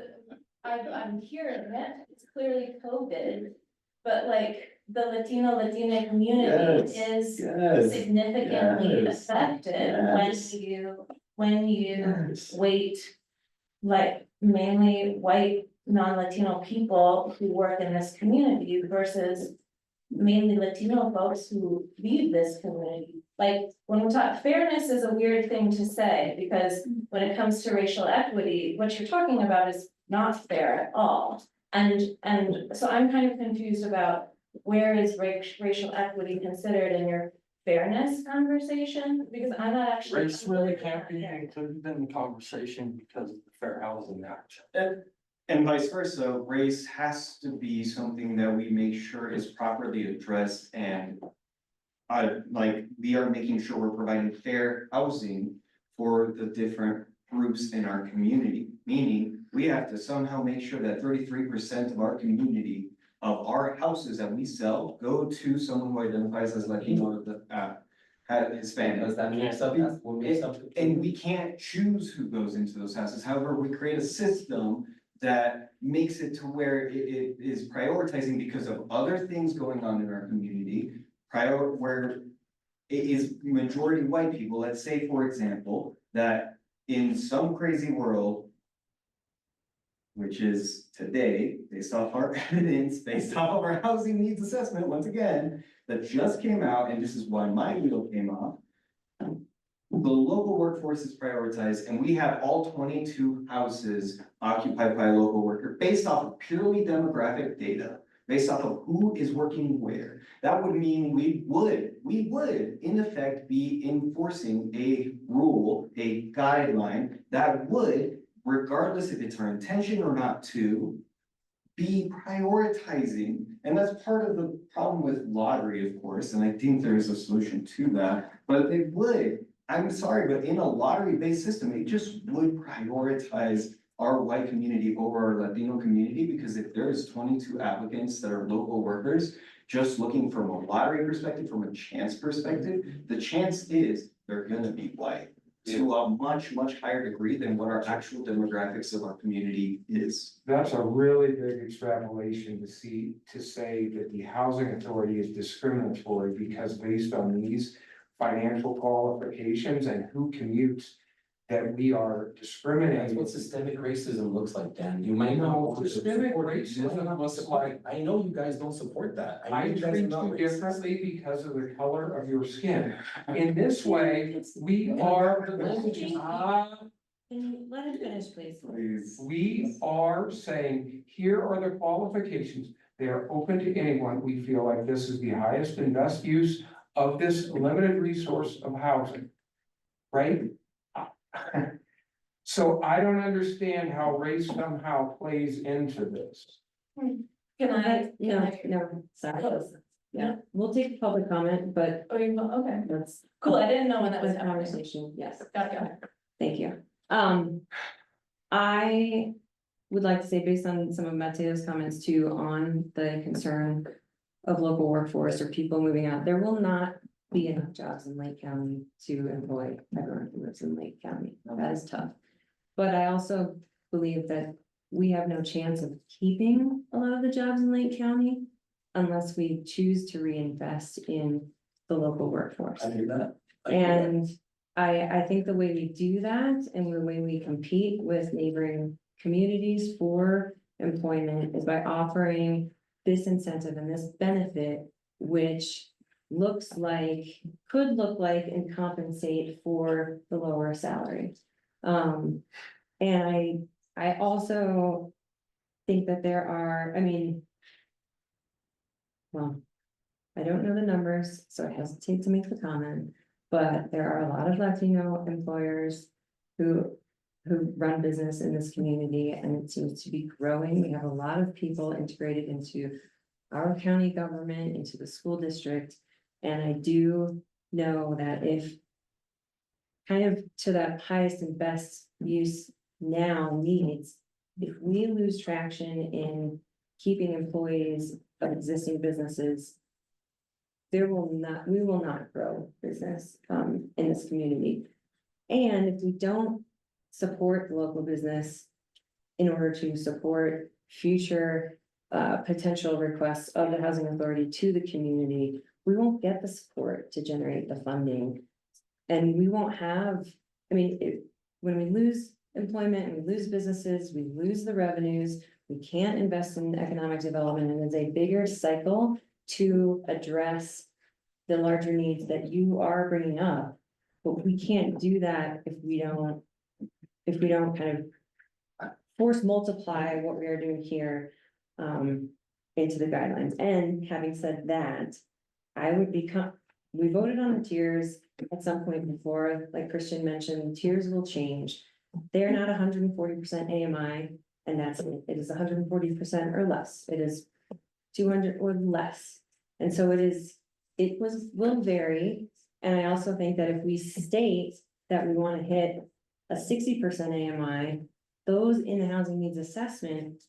I'm hearing it, it's clearly COVID, but like, the Latina community is significantly yes, affected when you Yes. wait, like, mainly white, non-Latino people who work in this community versus mainly Latino folks who leave this community. Like, when we talk, fairness is a weird thing to say, because when it comes to racial equity, what you're talking about is not fair at all. And so I'm kind of confused about where is racial equity considered in your fairness conversation, because I'm not actually. Race really can't be included in the conversation because of the Fair Housing Act. And vice versa, race has to be something that we make sure is properly addressed and. We are making sure we're providing fair housing for the different groups in our community, meaning we have to somehow make sure that 33% of our community of our houses that we sell go to someone who identifies as Latino, Hispanic. Does that mean something? And we can't choose who goes into those houses. However, we create a system that makes it to where it is prioritizing because of other things going on in our community. Where it is majority white people. Let's say, for example, that in some crazy world, which is today, based off our evidence, based off of our housing needs assessment, once again, that just came out, and this is why my wheel came off. The local workforce is prioritized, and we have all 22 houses occupied by a local worker based off of purely demographic data, based off of who is working where. That would mean we would in effect be enforcing a rule, a guideline that would, regardless if it's our intention or not to, be prioritizing. And that's part of the problem with lottery, of course, and I think there is a solution to that, but they would, I'm sorry, but in a lottery-based system, it just would prioritize our white community over our Latino community, because if there's 22 applicants that are local workers, just looking from a lottery perspective, from a chance perspective, the chance is they're gonna be white to a much, much higher degree than what our actual demographics of our community is. That's a really big extrapolation to say that the housing authority is discriminatory because based on these financial qualifications and who commutes, that we are That's discriminating. what systemic racism looks like, Dan. You might not. Systemic racism looks like, I know you guys don't support that. know I you guys are treat not you racist. differently because of the color of your skin. In this way, we are. Can you let him finish, please? Please. We are saying, here are the qualifications. They are open to anyone. We feel like this is the highest and best use of this limited resource of housing. Right? So I don't understand how race somehow plays into this. Can I? No, sorry. Yeah, we'll take public comment, but Oh, you will, okay, that's. cool, I didn't know when that was the happening. conversation, yes. Got it. Thank you. I would like to say, based on some of Mateo's comments too, on the concern of local workforce or people moving out, there will not be enough jobs in Lake County to employ everyone who lives in Lake County. That is tough. But I also believe that we have no chance of keeping a lot of the jobs in Lake County unless we choose to reinvest in the local workforce. I hear that. And I think the way we do that and the way we compete with neighboring communities for employment is by offering this incentive and this benefit, which could look like and compensate for the lower salary. And I also think that there are, well, I don't know the numbers, so I hesitate to make the comment, but there are a lot of Latino employers who run business in this community, and it seems to be growing. We have a lot of people integrated into our county government, into the school district. And I do know that if kind of to that highest and best use now needs, if we lose traction in keeping employees of existing businesses, we will not grow business in this community. And if we don't support local business in order to support future potential requests of the housing authority to the community, we won't get the support to generate the funding. And we won't have, when we lose employment and we lose businesses, we lose the revenues, we can't invest in economic development, and it's a bigger cycle to address the larger needs that you are bringing up. But we can't do that if we don't kind of force multiply what we are doing here into the guidelines. And having said that, we voted on the tiers at some point before, like Christian mentioned, tiers will change. They're not 140% AMI, and that's it. It is 140% or less. It is 200 or less. And so will vary. And I also think that if we state that we want to hit a 60% AMI, those in the housing needs assessment.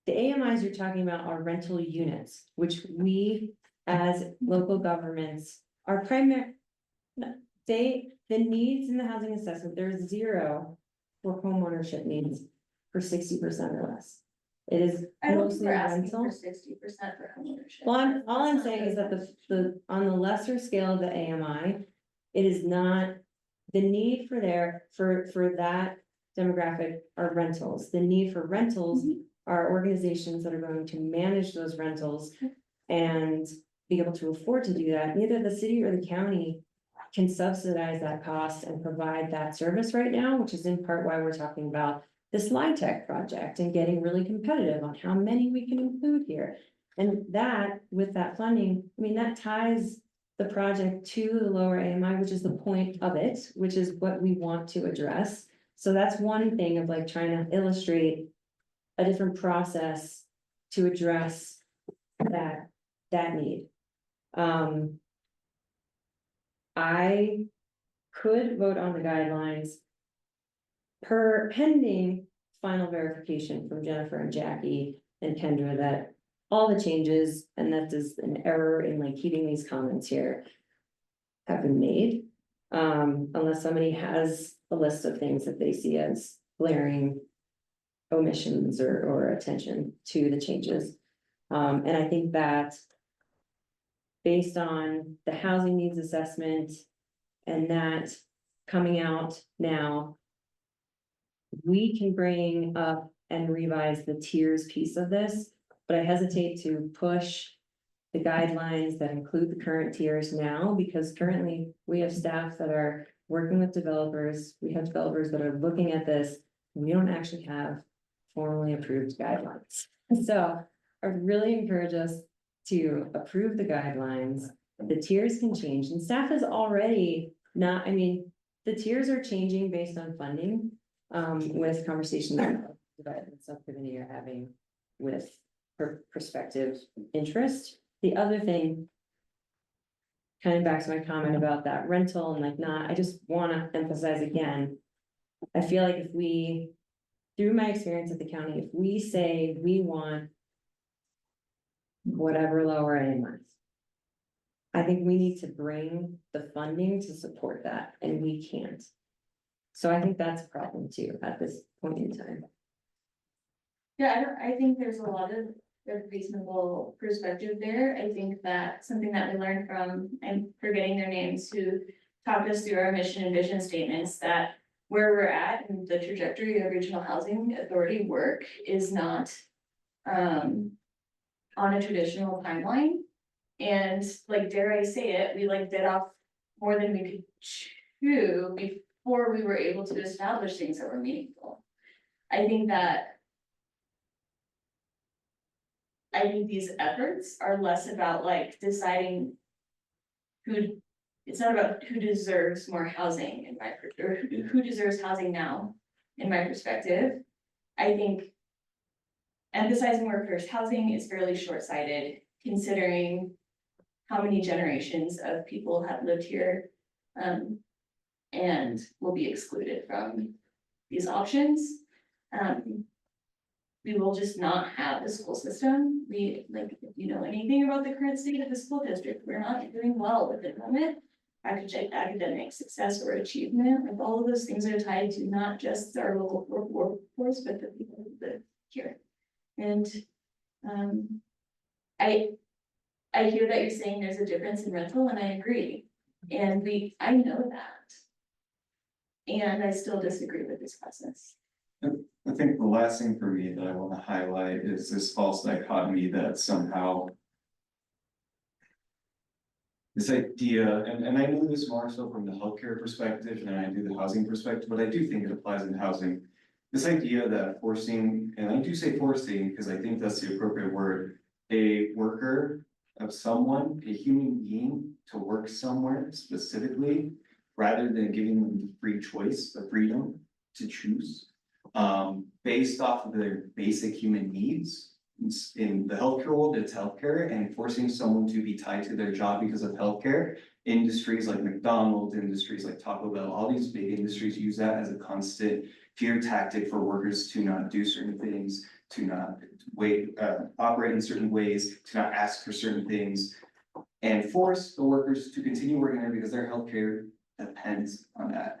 The AMIs you're talking about are rental units, which we as local governments are primary. The needs in the housing assessment, there's 0 for homeownership needs for 60% or less. It is I don't think mostly we're asking rental. for 60% for homeownership. Well, all I'm That's not saying is that really on the lesser scale of the AMI, it is not, the need for that demographic are rentals. The need for rentals are organizations that are going to manage those rentals and be able to afford to do that. Neither the city or the county can subsidize that cost and provide that service right now, which is in part why we're talking about this LIHTC project and getting really competitive on how many we can include here. And that, with that funding, I mean, that ties the project to the lower AMI, which is the point of it, which is what we want to address. So that's one thing of like trying to illustrate a different process to address that need. I could vote on the guidelines pending final verification from Jennifer and Jackie and Kendra that all the changes, and that is an error in like keeping these comments here, have been made. Unless somebody has a list of things that they see as glaring omissions or attention to the changes. And I think that based on the housing needs assessment and that coming out now, we can bring up and revise the tiers piece of this, but I hesitate to push the guidelines that include the current tiers now, because currently we have staff that are working with developers. We have developers that are looking at this. We don't actually have formally approved guidelines. So I would really encourage us to approve the guidelines. The tiers can change, and staff is already not, I mean, the tiers are changing based on funding, with conversations that the development subcommittee are having with prospective interest. The other thing, coming back to my comment about that rental and like I just want to emphasize again, I feel like if we, through my experience at the county, if we say we want whatever lower AMIs, I think we need to bring the funding to support that, and we can't. So I think that's a problem too at this point in time. Yeah, I think there's a lot of reasonable perspective there. I think that something that we learned from, I'm forgetting their names, who talked us through our mission and vision statements, that where we're at and the trajectory of regional housing authority work is not on a traditional timeline. And like, dare I say it, we like bit off more than we could chew before we were able to establish things that were meaningful. I think these efforts are less about like deciding it's not about who deserves more housing in my, or who deserves housing now, in my perspective. I think emphasizing workforce housing is fairly short-sighted, considering how many generations of people have lived here and will be excluded from these options. We will just not have a school system. We, like, if you know anything about the current state of the school district, we're not doing well with enrollment, academic success or achievement. Like, all of those things are tied to not just our local workforce, but the people who live here. And I hear that you're saying there's a difference in rental, and I agree. And I know that. And I still disagree with this process. I think the last thing for me that I want to highlight is this false dichotomy that somehow this idea, and I know this more so from the healthcare perspective than I do the housing perspective, but I do think it applies in housing. This idea that forcing, and I do say forcing because I think that's the appropriate word, a worker of someone, a human being, to work somewhere specifically, rather than giving them the free choice, the freedom to choose, based off of their basic human needs, in the healthcare world, it's healthcare, and forcing someone to be tied to their job because of healthcare. Industries like McDonald's, industries like Taco Bell, all these big industries use that as a constant fear tactic for workers to not do certain things, to not operate in certain ways, to not ask for certain things, and force the workers to continue working there because their healthcare depends on that.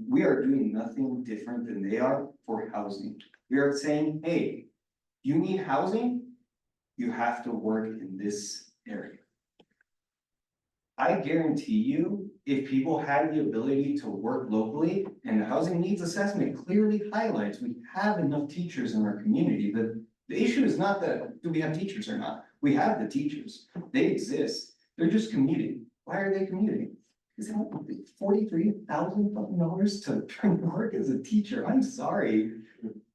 We are doing nothing different than they are for housing. We are saying, hey, you need housing, you have to work in this area. I guarantee you, if people had the ability to work locally, and the housing needs assessment clearly highlights, we have enough teachers in our community. The issue is not that, do we have teachers or not? We have the teachers, they exist, they're just commuting. Why are they commuting? Is that $43,000 to try to work as a teacher? I'm sorry.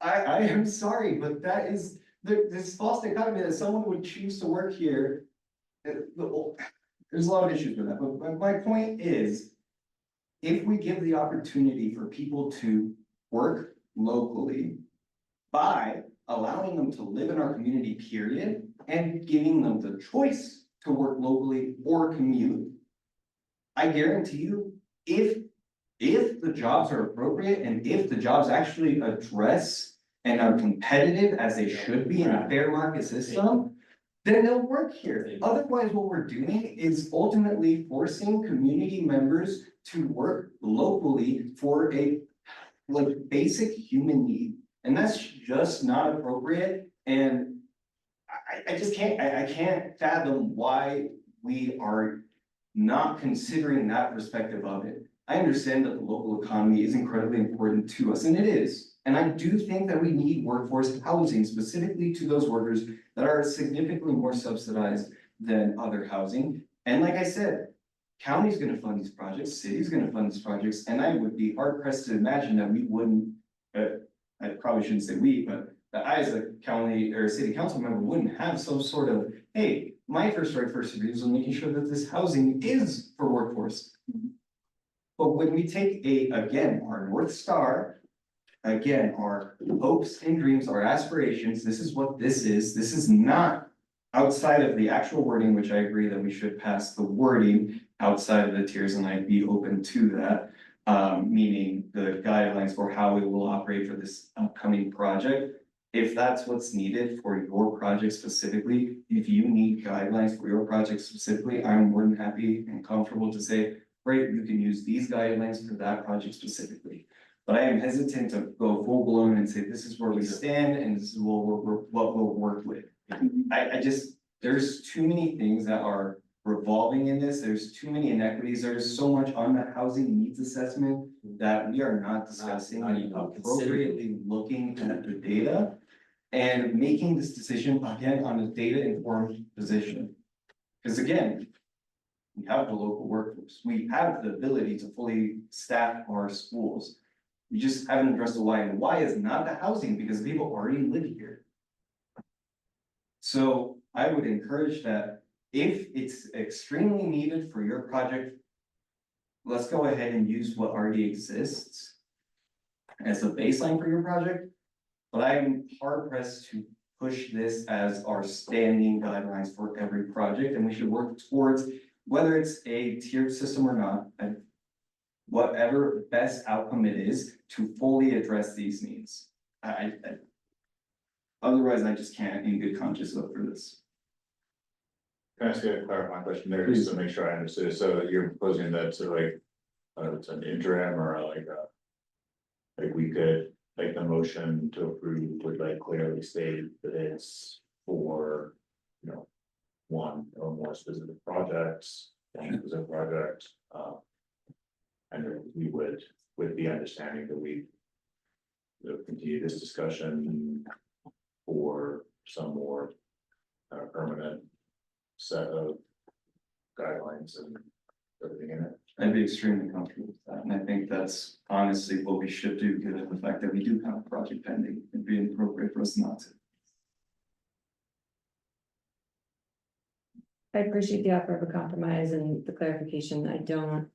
I am sorry, but that is, this false dichotomy that someone would choose to work here. There's a lot of issues with that, but my point is, if we give the opportunity for people to work locally by allowing them to live in our community, period, and giving them the choice to work locally or commute, I guarantee you, if the jobs are appropriate and if the jobs actually address and are competitive as they should be in a fair market system, then they'll work here. Otherwise, what we're doing is ultimately forcing community members to work locally for a basic human need. And that's just not appropriate. And I just can't, I can't fathom why we are not considering that perspective of it. I understand that the local economy is incredibly important to us, and it is. And I do think that we need workforce housing specifically to those workers that are significantly more subsidized than other housing. And like I said, county's gonna fund these projects, city's gonna fund these projects, and I would be hard pressed to imagine that we wouldn't, I probably shouldn't say we, but that I as a county or a city council member wouldn't have some sort of, hey, my first review is on making sure that this housing is for workforce. But when we take again, our North Star, again, our hopes and dreams, our aspirations, this is what this is. This is not outside of the actual wording, which I agree that we should pass the wording outside of the tiers, and I'd be open to that. Meaning the guidelines for how we will operate for this upcoming project. If that's what's needed for your project specifically, if you need guidelines for your project specifically, I'm more than happy and comfortable to say, great, you can use these guidelines for that project specifically. But I am hesitant to go full blown and say, this is where we stand and this is what we'll work with. I just, there's too many things that are revolving in this. There's too many inequities. There's so much on the housing needs assessment that we are not discussing and appropriately looking at the data and making this decision again on a data informed position. Because again, we have the local workforce. We have the ability to fully staff our schools. We just haven't addressed the why, and why is not the housing, because people already live here. So I would encourage that if it's extremely needed for your project, let's go ahead and use what already exists as a baseline for your project. But I'm hard pressed to push this as our standing guidelines for every project, and we should work towards whether it's a tiered system or not, and whatever best outcome it is to fully address these needs. Otherwise, I just can't in good conscience vote for this. Can I ask you a clarifying question there, just to make sure I understood? So you're proposing that to it's an interim or like we could, like the motion to approve would clearly state that it's for, one or more specific projects, specific project. And we would, with the understanding that we continue this discussion for some more permanent set of guidelines and everything in it. I'd be extremely comfortable with that, and I think that's honestly what we should do, given the fact that we do have a project pending. It'd be inappropriate for us not to. I appreciate the offer of a compromise and the clarification. I don't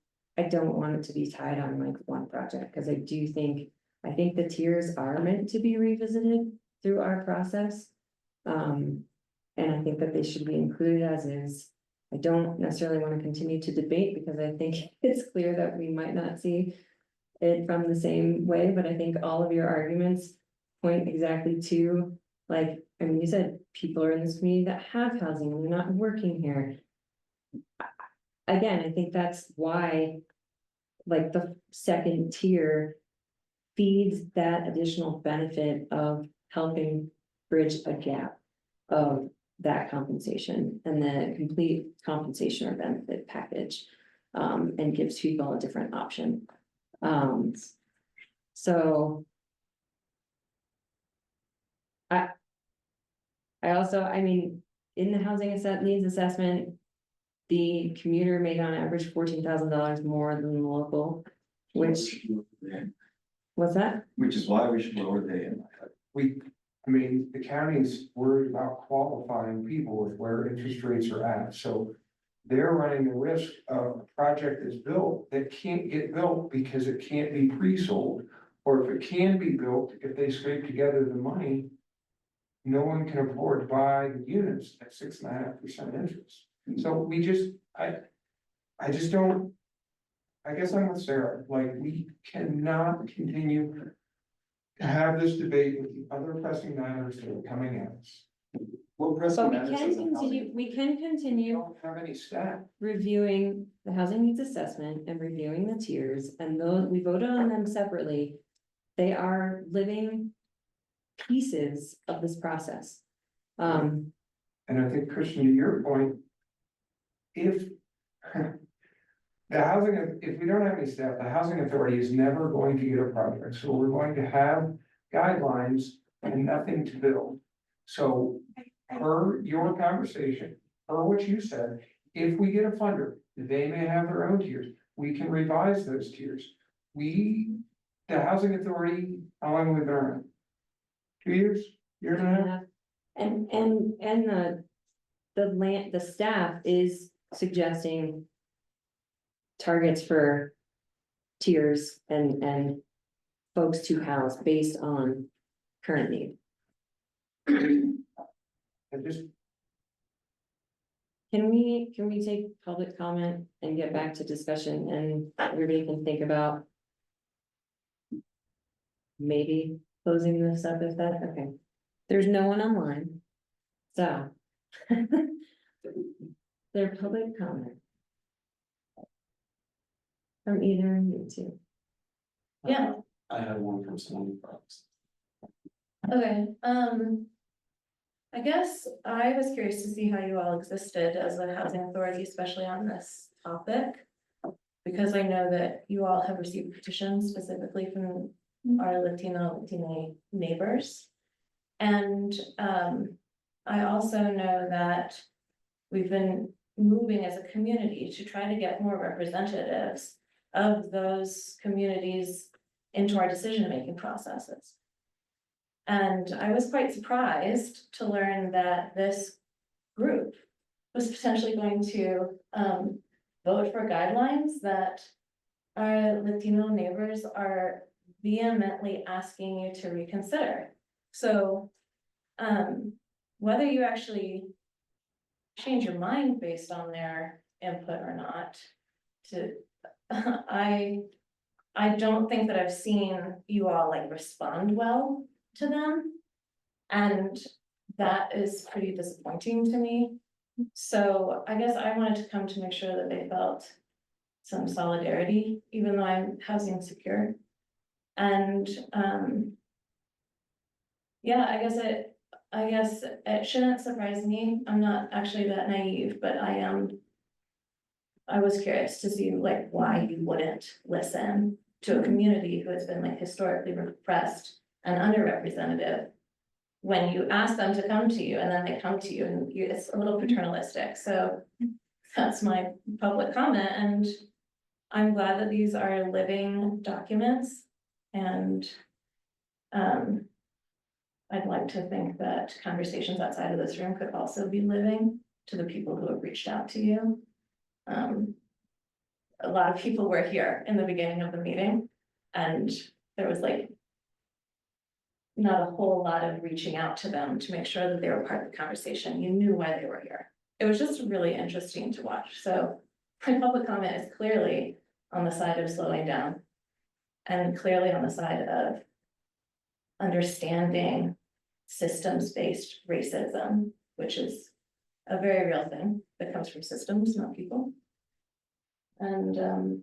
want it to be tied on like one project, because I think the tiers are meant to be revisited through our process. And I think that they should be included as is. I don't necessarily want to continue to debate because I think it's clear that we might not see it from the same way, but I think all of your arguments point exactly to, like, I mean, you said people are in this community that have housing and they're not working here. Again, I think that's why, like, the second tier feeds that additional benefit of helping bridge a gap of that compensation and the complete compensation or benefit package, and gives people a different option. So I also, I mean, in the housing needs assessment, the commuter made on average $14,000 more than the local, which, what's that? Which is why we should lower the AMI. I mean, the county's worried about qualifying people with where interest rates are at, so they're running the risk of a project that's built that can't get built because it can't be pre-sold. Or if it can be built, if they scrape together the money, no one can afford to buy the units at 6.5% interest. So we just, I just don't, I guess I'm with Sarah, like, we cannot continue to have this debate with the other pressing matters that are coming at us. What But we can continue Don't have any staff. reviewing the housing needs assessment and reviewing the tiers, and though we voted on them separately, they are living pieces of this process. And I think, Christian, to your point, if the housing, if we don't have any staff, the housing authority is never going to get a project, so we're going to have guidelines and nothing to build. So per your conversation, per what you said, if we get a funder, they may have their own tiers, we can revise those tiers. The housing authority, how long have we been around? 2 years, year and a half? And the staff is suggesting targets for tiers and folks to house based on current need. And just, Can we take public comment and get back to discussion, and everybody can think about maybe closing this up if that, okay. There's no one online, so. Their public comment. From either of you two. Yeah, I have one from Stony Brook. okay, I guess I was curious to see how you all existed as a housing authority, especially on this topic. Because I know that you all have received petitions specifically from our Latina neighbors. And I also know that we've been moving as a community to try to get more representatives of those communities into our decision-making processes. And I was quite surprised to learn that this group was potentially going to vote for guidelines that our Latino neighbors are vehemently asking you to reconsider. So whether you actually change your mind based on their input or not, I don't think that I've seen you all like respond well to them. And that is pretty disappointing to me. So I guess I wanted to come to make sure that they felt some solidarity, even though I'm housing secure. And yeah, I guess it shouldn't surprise me. I'm not actually that naive, but I was curious to see like why you wouldn't listen to a community who has been like historically repressed and underrepresented when you ask them to come to you and then they come to you and it's a little paternalistic. So that's my public comment, and I'm glad that these are living documents, and I'd like to think that conversations outside of this room could also be living to the people who have reached out to you. A lot of people were here in the beginning of the meeting, and there was like not a whole lot of reaching out to them to make sure that they were part of the conversation. You knew why they were here. It was just really interesting to watch. So my public comment is clearly on the side of slowing down and clearly on the side of understanding systems-based racism, which is a very real thing that comes from systems, not people. And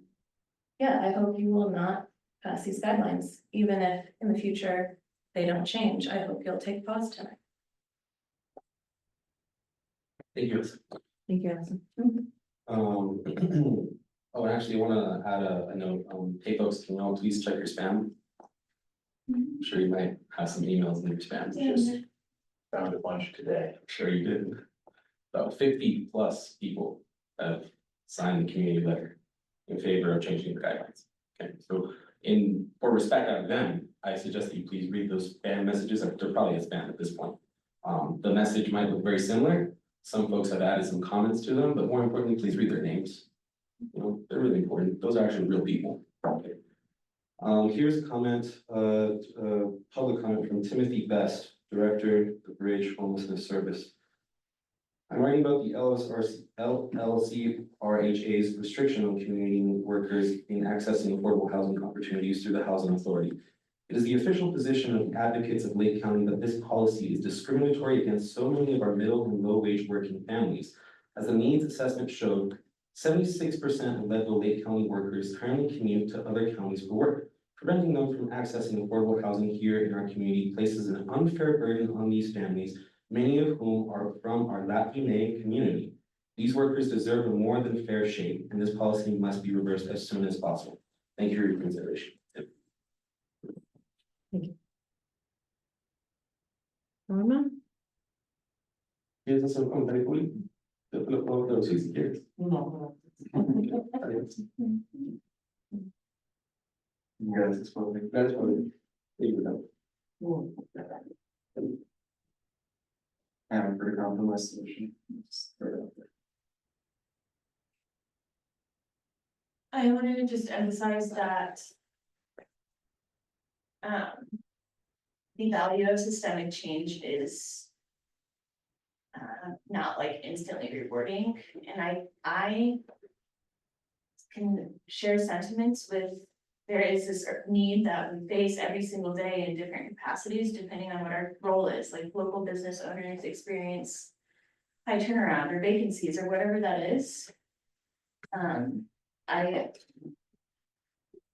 yeah, I hope you will not pass these guidelines, even if in the future they don't change. I hope you'll take pause tonight. Thank you. Thank you, Allison. Oh, and actually, I wanna add a note, hey folks, can y'all please check your spam? I'm sure you might have some emails in your spam, just found a bunch today, I'm sure you did. About 50+ people have signed the community letter in favor of changing the guidelines. Okay, so for respect out of them, I suggest that you please read those spam messages. They're probably a spam at this point. The message might look very similar. Some folks have added some comments to them, but more importantly, please read their names. You know, they're really important. Those are actually real people. Okay. Here's a comment, public comment from Timothy Best, Director of Bridge Homelessness Service. I'm writing about the LLCRHA's restriction on community workers in accessing affordable housing opportunities through the Housing Authority. It is the official position of advocates of Lake County that this policy is discriminatory against so many of our middle and low wage working families. As the needs assessment showed, 76% of Leadville Lake County workers currently commute to other counties for work. Preventing them from accessing affordable housing here in our community places an unfair burden on these families, many of whom are from our Latine community. These workers deserve a more than fair shake, and this policy must be reversed as soon as possible. Thank you for your consideration. Norma? ¿Quieres hacer un comentario público? Yo te lo puedo traducir si quieres. No. Gracias por venir. Gracias por venir. And for the compromise solution. I wanted to just emphasize that the value of systemic change is not like instantly rewarding, and I can share sentiments with. There is this need that we face every single day in different capacities, depending on what our role is, like local business owners experience high turnaround or vacancies or whatever that is. I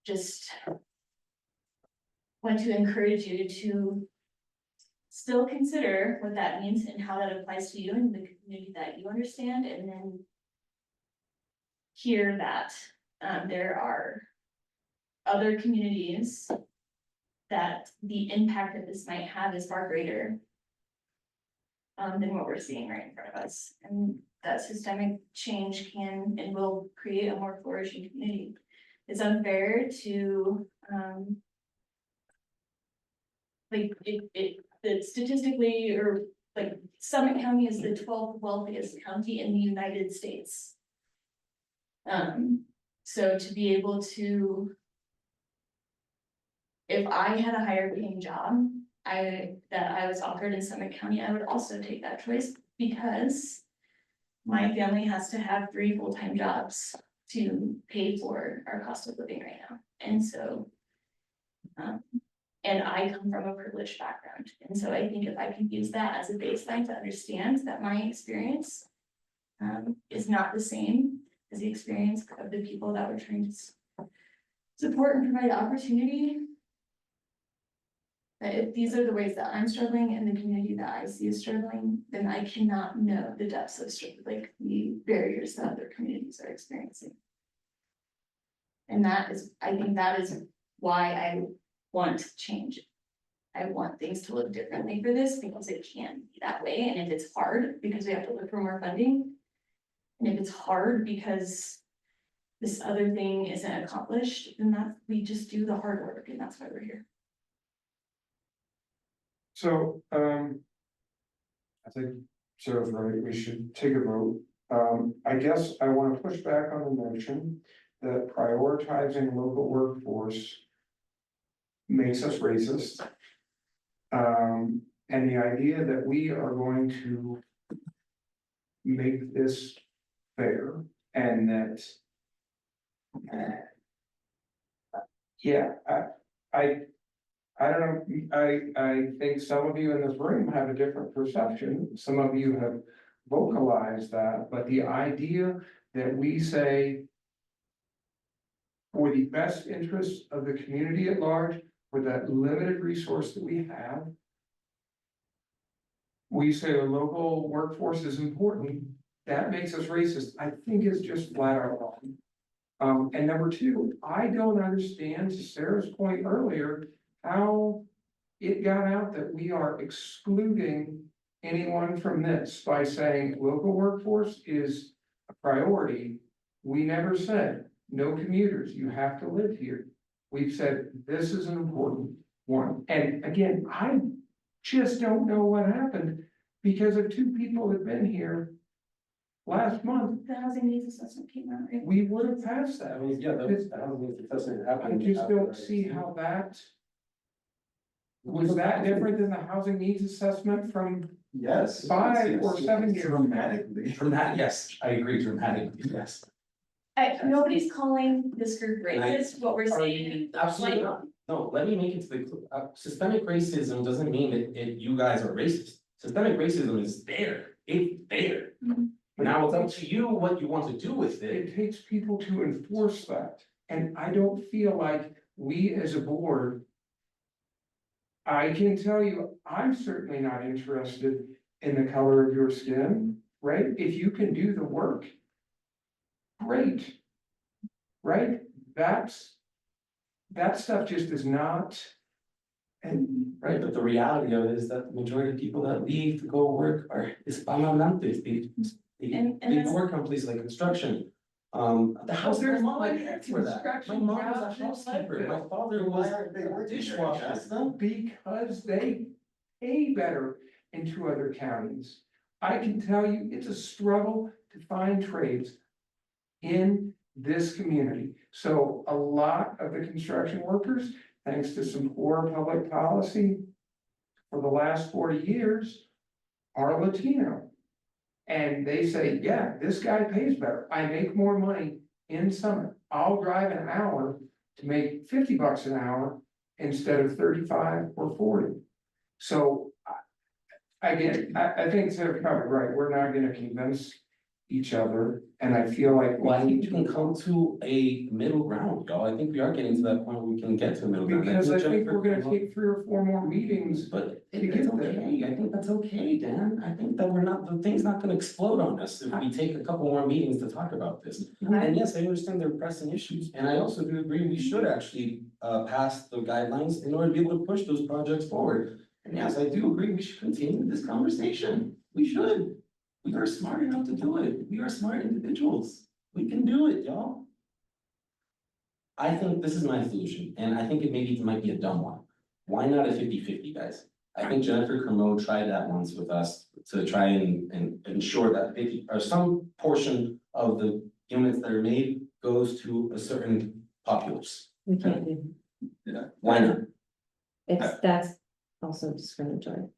just want to encourage you to still consider what that means and how that applies to you and the community that you understand, and then hear that there are other communities that the impact that this might have is far greater than what we're seeing right in front of us. And that systemic change can and will create a more flourishing community. It's unfair to that statistically, or like Summit County is the 12th wealthiest county in the United States. So to be able to, if I had a higher paying job, that I was offered in Summit County, I would also take that choice, because my family has to have 3 full-time jobs to pay for our cost of living right now. And so, and I come from a privileged background. And so I think if I can use that as a baseline to understand that my experience is not the same as the experience of the people that we're trying to support and provide opportunity, that if these are the ways that I'm struggling and the community that I see is struggling, then I cannot know the depths of like the barriers that other communities are experiencing. And that is, I think that is why I want change. I want things to look differently for this, because it can be that way. And if it's hard because we have to look for more funding, and if it's hard because this other thing isn't accomplished, then that we just do the hard work, and that's why we're here. So, I think Sarah's right, we should take a vote. I guess I want to push back on the notion that prioritizing local workforce makes us racist. And the idea that we are going to make this fair and that. Yeah, I don't know, I think some of you in this room have a different perception. Some of you have vocalized that, but the idea that we say for the best interests of the community at large, for that limited resource that we have, we say a local workforce is important, that makes us racist, I think is just flat out wrong. And number two, I don't understand, to Sarah's point earlier, how it got out that we are excluding anyone from this by saying local workforce is a priority. We never said no commuters, you have to live here. We've said this is an important one. And again, I just don't know what happened because of two people that have been here last month. The housing needs assessment came out, right? We would have passed that. I mean, yeah, that was successful. I just don't see how that. Was that different than the housing needs assessment from Yes. 5 or 7 years? Dramatically. Yes, I agree dramatically, yes. Nobody's calling this group racist, what we're saying. Absolutely not. No, let me make it to the, systemic racism doesn't mean that you guys are racist. Systemic racism is there, it's there. Mhm. Now it's up to you what you want to do with it. It takes people to enforce that, and I don't feel like we as a board. I can tell you, I'm certainly not interested in the color of your skin, right? If you can do the work. Great. Right? That stuff just is not. And Right, but the reality of it is that the majority of people that leave to go work are Hispanohablantes. And They that's- work on places like construction. The house, there's my mom like had for that. My construction mom was a jobs just like housekeeper, that. my father was a dishwasher. because they pay better in 2 other counties. I can tell you, it's a struggle to find trades in this community. So a lot of the construction workers, thanks to some poor public policy for the last 40 years, are Latino. And they say, yeah, this guy pays better. I make more money in summer. I'll drive an hour to make $50 an hour instead of 35 or 40. So again, I think Sarah covered, right? We're not gonna convince each other, and I feel like. Well, I think we can come to a middle ground, y'all. I think we are getting to that point where we can get to a middle ground. Because I think Jennifer we're gonna can- take 3 or 4 more meetings. But to it's get there. okay, I think that's okay, Dan, I think that the thing's not gonna explode on us if we take a couple more meetings to talk about this. And yes, I understand they're pressing issues, and I also do agree we should actually pass the guidelines in order to be able to push those projects forward. And yes, I do agree we should continue this conversation, we should. We are smart enough to do it, we are smart individuals, we can do it, y'all. I think this is my solution, and I think it maybe might be a dumb one. Why not a 50-50, guys? I think Jennifer Kermode tried that once with us to try and ensure that 50 or some portion of the units that are made goes to a certain populace. We can't do, Why not? that's also discriminatory.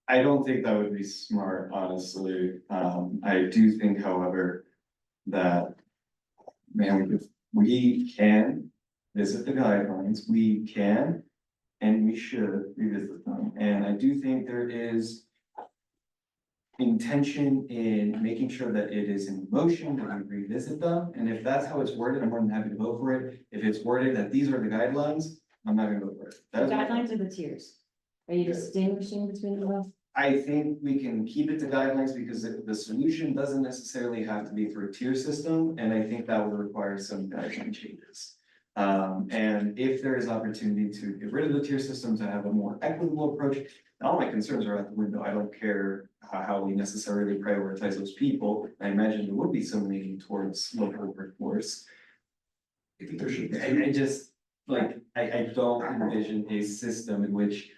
I don't think that would be smart, honestly. I do think, however, that, man, we can visit the guidelines, we can, and we should revisit them. And I do think there is intention in making sure that it is in motion, that we revisit them. And if that's how it's worded, I'm more than happy to vote for it. If it's worded that these are the guidelines, I'm not gonna vote for it. The That's my guidelines or the tiers? Are you distinguishing between the ones? I think we can keep it to guidelines because the solution doesn't necessarily have to be through a tier system, and I think that would require some guideline changes. And if there is opportunity to get rid of the tier system to have a more equitable approach, all my concerns are out the window. I don't care how we necessarily prioritize those people. I imagine there would be some leaning towards local workforce. I think there should be. I just, like, I don't envision a system in which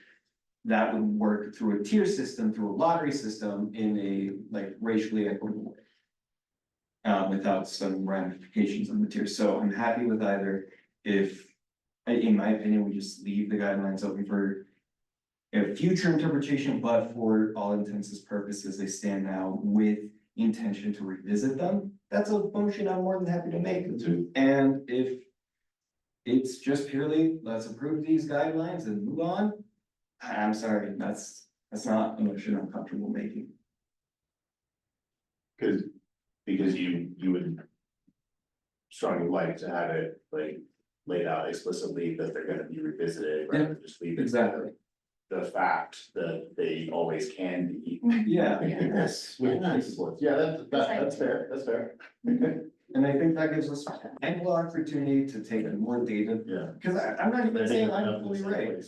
that would work through a tier system, through a lottery system in a like racially equitable way. Without some ramifications on the tier. So I'm happy with either. If in my opinion, we just leave the guidelines open for a future interpretation, but for all intents and purposes, they stand now with intention to revisit them. That's a motion I'm more than happy to make. And if it's just purely, let's approve these guidelines and move on, I'm sorry, that's not a motion I'm comfortable making. Because you would strongly like to have it like laid out explicitly that they're gonna be revisited, rather than just leave it to Exactly. the fact that they always can be. Yeah. Yes, that's fair, that's fair. And I think that gives us ample opportunity to take a more data, Yeah. because I'm not even saying I'm fully right.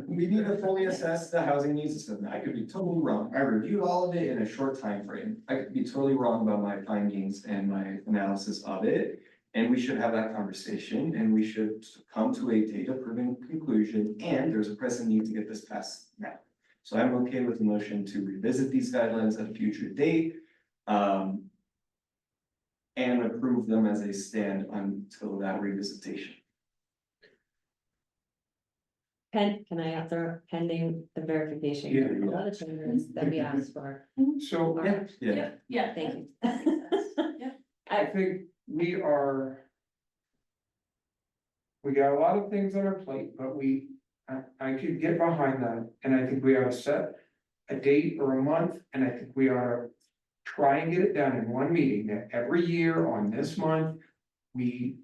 We need to fully assess the housing needs assessment. I could be totally wrong. I reviewed all of it in a short time frame. I could be totally wrong about my findings and my analysis of it. And we should have that conversation and we should come to a data-driven conclusion, and there's a pressing need to get this passed now. So I'm okay with the motion to revisit these guidelines at a future date. And approve them as they stand until that revisitation. Can I answer pending the verification? Yeah. of all the changes that we asked for? So Yeah. Thank you. I think we got a lot of things on our plate, but I could get behind that, and I think we ought to set a date or a month, and I think we ought to try and get it done in one meeting, that every year on this month, we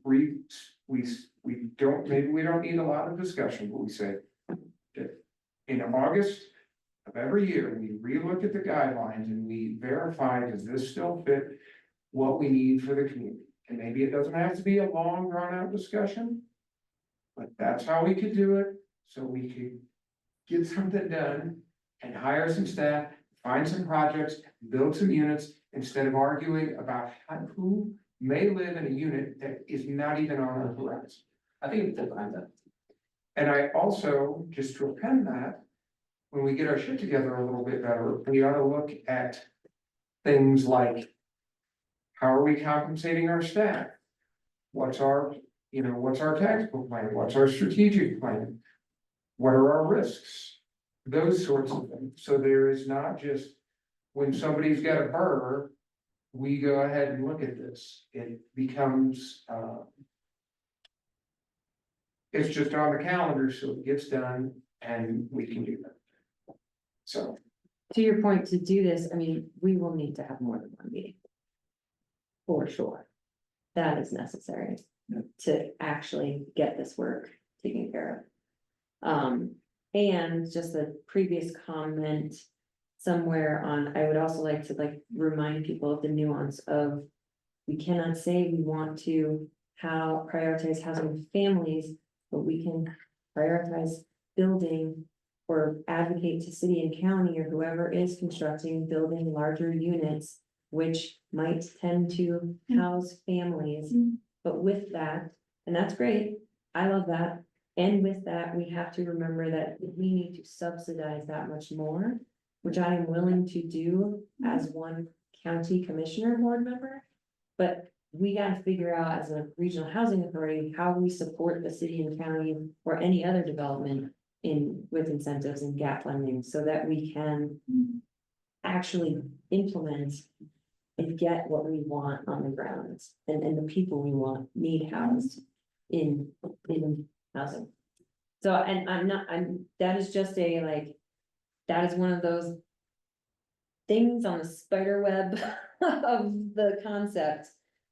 don't, maybe we don't need a lot of discussion, but we say that in August of every year, we relook at the guidelines and we verify, does this still fit what we need for the community? And maybe it doesn't have to be a long drawn out discussion, but that's how we could do it, so we could get something done and hire some staff, find some projects, build some units, instead of arguing about who may live in a unit that is not even on our horizon. I think it's behind that. And I also, just to append that, when we get our shit together a little bit better, we ought to look at things like, how are we compensating our staff? What's our tactical plan? What's our strategic plan? What are our risks? Those sorts of things. So there is not just, when somebody's got a burr, we go ahead and look at this. It becomes, it's just on the calendar, so it gets done and we can do that. So. To your point, to do this, I mean, we will need to have more than one meeting. For sure. That is necessary to actually get this work taken care of. And just the previous comment somewhere on, I would also like to remind people of the nuance of, we cannot say we want to prioritize housing families, but we can prioritize building or advocate to city and county or whoever is constructing, building larger units, which might tend to house families. But with that, and that's great, I love that. And with that, we have to remember that we need to subsidize that much more, which I am willing to do as one county commissioner board member. But we gotta figure out as a regional housing authority, how we support the city and county or any other development with incentives and gap funding, so that we can actually implement and get what we want on the ground, and the people we want need housed in housing. So, and that is just that is one of those things on the spider web of the concept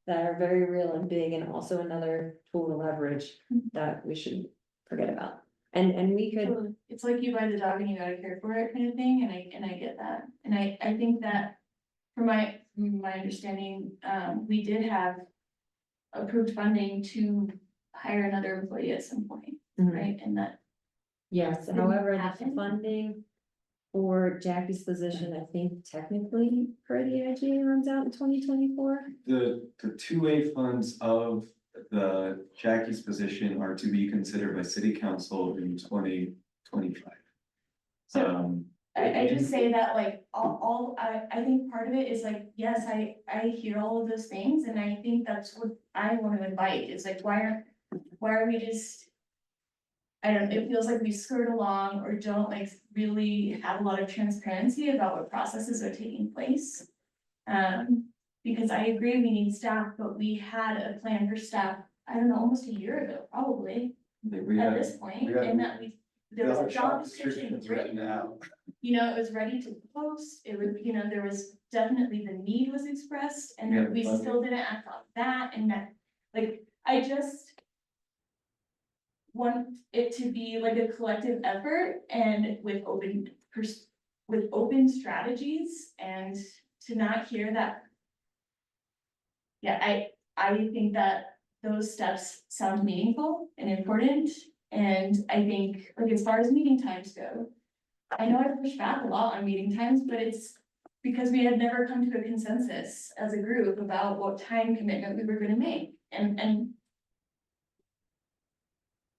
that are very real and big, and also another tool to leverage that we should forget about. And we could. It's like you buy the dog and you gotta care for it kind of thing, and I get that, and I think that from my understanding, we did have approved funding to hire another employee at some point, right? And that. Yes, however, the funding for Jackie's position, I think technically per the IGA runs out in 2024. The 2A funds of the Jackie's position are to be considered by city council in 2025. I just say that I think part of it is yes, I hear all of those things, and I think that's what I want to invite, is why why are we just? I don't know, it feels like we skirt along or don't like really have a lot of transparency about what processes are taking place. Because I agree we need staff, but we had a plan for staff, I don't know, almost a year ago, probably, We at had- this point, we had- and that there was a job description description written written. out. You know, it was ready to post, it was, you know, there was definitely the need was expressed, and Yeah, then we funding. still didn't act on that, and that, like, I just. Want it to be like a collective effort and with open strategies and to not hear that. Yeah, I think that those steps sound meaningful and important, and I think, like, as far as meeting times go. I know I push back a lot on meeting times, but it's because we had never come to a consensus as a group about what time commitment we were gonna make, and.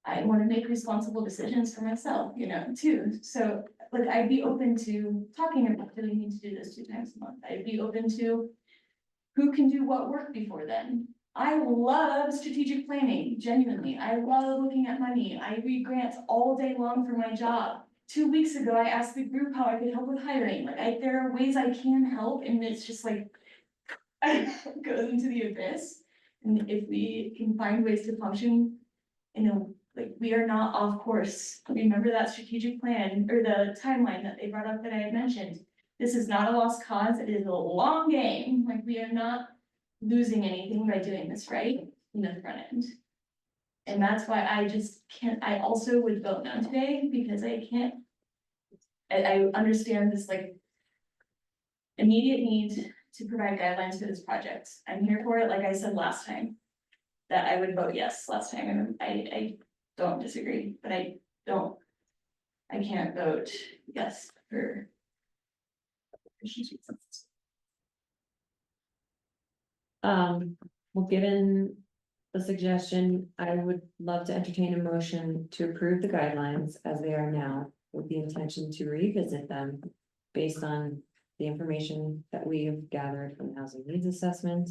I wanna make responsible decisions for myself, you know, too, so, like, I'd be open to talking about, do we need to do this 2 times a month, I'd be open to. Who can do what work before then? I love strategic planning, genuinely, I love looking at money, I read grants all day long for my job. 2 weeks ago, I asked the group how I could help with hiring, like, there are ways I can help, and it's just like. It goes into the abyss, and if we can find ways to function, you know, like, we are not off course. Remember that strategic plan or the timeline that they brought up that I had mentioned. This is not a lost cause, it is a long game, like, we are not losing anything by doing this right in the front end. And that's why I just can't, I also would vote no today, because I can't. I understand this, like. Immediate need to provide guidelines for this project, I'm here for it, like I said last time. That I would vote yes last time, and I don't disagree, but I can't vote yes for. Well, given the suggestion, I would love to entertain a motion to approve the guidelines as they are now, with the intention to revisit them based on the information that we have gathered from the housing needs assessment,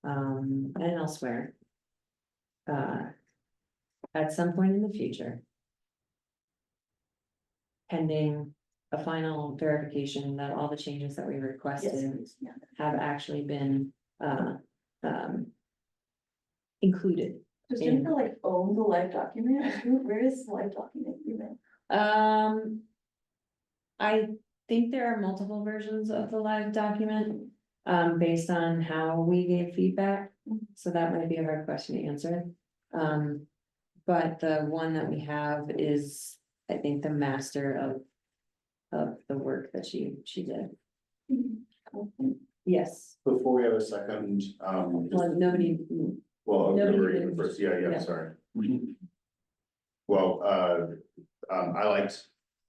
and elsewhere. At some point in the future. Pending a final verification that all the changes that we requested Yeah. have actually been, included. Does Jennifer like own the live document? Where is the live document even? I think there are multiple versions of the live document, based on how we gave feedback, so that might be a hard question to answer. But the one that we have is, I think, the master of the work that she did. Yes, Before we have a second, well, nobody, well, nobody Maria did. first, yeah, Yeah. sorry. Well, I liked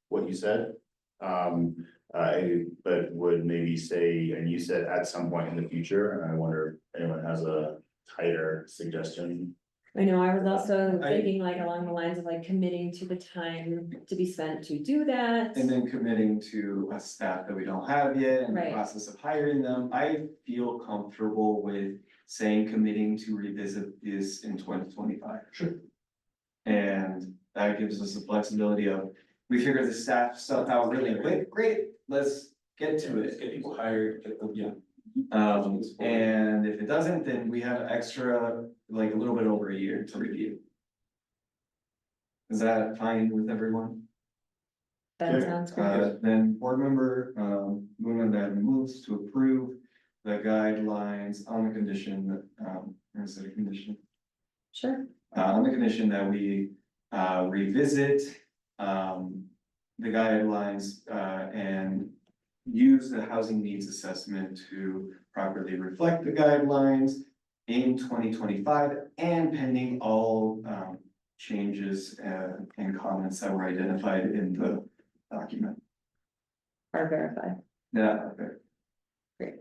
what you said. But would maybe say, and you said at some point in the future, and I wonder if anyone has a tighter suggestion. I know, I was also I- thinking like along the lines of like committing to the time to be spent to do that. And then committing to a staff that we don't have yet and the Right. process of hiring them. I feel comfortable with saying committing to revisit this in 2025. Sure. And that gives us the flexibility of, we figure the staff stuff out really quick, great, let's get to Let's it. get people hired, get them, yeah. And if it doesn't, then we have extra, like a little bit over a year to review. Is that fine with everyone? That Yeah. sounds great. Then board member, movement that moves to approve the guidelines on the condition that, or is it a condition? Sure. On the condition that we, revisit, the guidelines, and use the housing needs assessment to properly reflect the guidelines in 2025 and pending all, changes, and comments that were identified in the document. Are verified. Yeah, okay.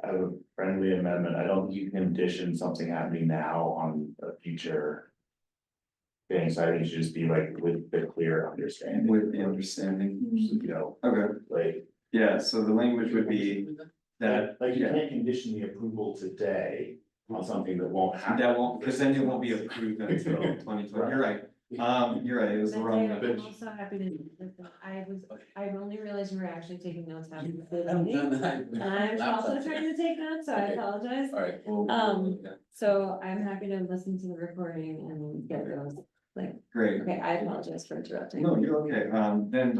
I have a friendly amendment. I don't think you can condition something happening now on a future thing, so I think it should just be like with the clear understanding. With the understanding. You know, Okay, like. yeah, so the language would be that, Like, you yeah. can't condition the approval today, on something that won't happen. That won't, because then it won't be approved until 2020. You're right. You're right, it was the wrong. I'm also happy to, listen, I only realized you were actually taking notes half of the I'm meeting. done that. And I'm also trying to take notes, so I Okay. apologize. All right. well, yeah. So I'm happy to listen to the recording and get those, like, Great. okay, I apologize for interrupting. No, you're okay. Then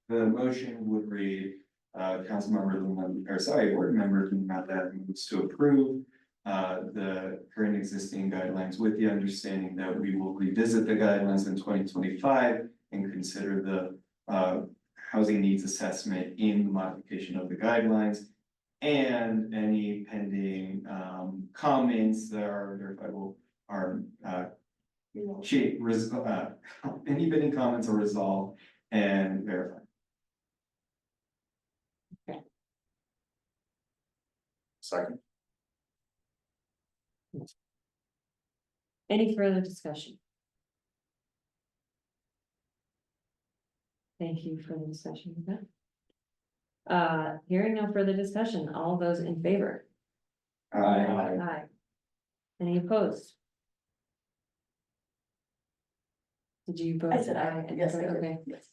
the motion would read, Councilmember Luna, or sorry, Board Member Luna, that moves to approve the current existing guidelines with the understanding that we will revisit the guidelines in 2025 and consider the housing needs assessment in the modification of the guidelines and any pending comments that are verifiable are any pending comments are resolved and verified. Second. Any further discussion? Thank you for the discussion with that. Hearing no further discussion, all those in favor? Aye. Any opposed? Did you vote? I said aye. Yes, I did. Okay, Yes.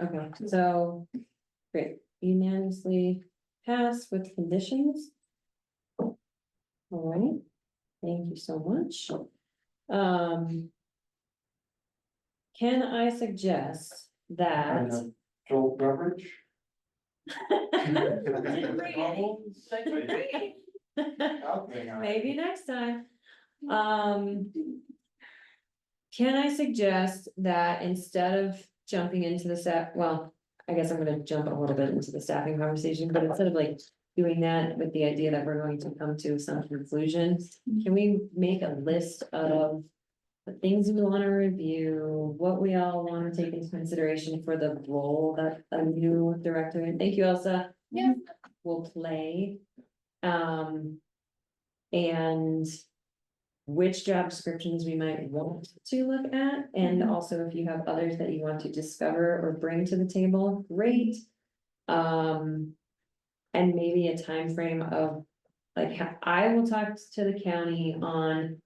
okay, so, great, unanimously passed with conditions. All right, thank you so much. Can I suggest that? Jolt beverage? Didn't bring any. Didn't bring any. Maybe next time. Can I suggest that instead of jumping into the well, I guess I'm gonna jump a little bit into the staffing conversation, but instead of like doing that with the idea that we're going to come to some conclusion, can we make a list of the things we want to review, what we all want to take into consideration for the role that a new director, and thank you, Elsa. Yeah. Will play. And which job descriptions we might want to look at, and also if you have others that you want to discover or bring to the table, great. And maybe a time frame of, like, I will talk to the county on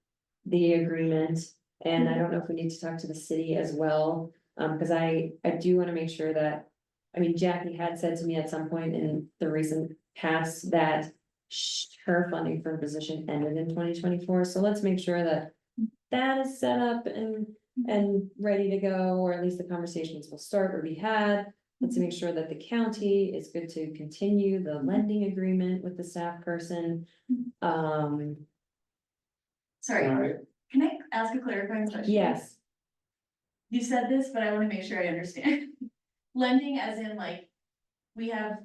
the agreement. And I don't know if we need to talk to the city as well, because I do want to make sure that, I mean, Jackie had said to me at some point in the recent past that her funding for a position ended in 2024, so let's make sure that that is set up and ready to go, or at least the conversations will start or be had. Let's make sure that the county is good to continue the lending agreement with the staff person. Sorry, can I ask a clarifying question? Yes, You said this, but I wanna make sure I understand. Lending as in like, we have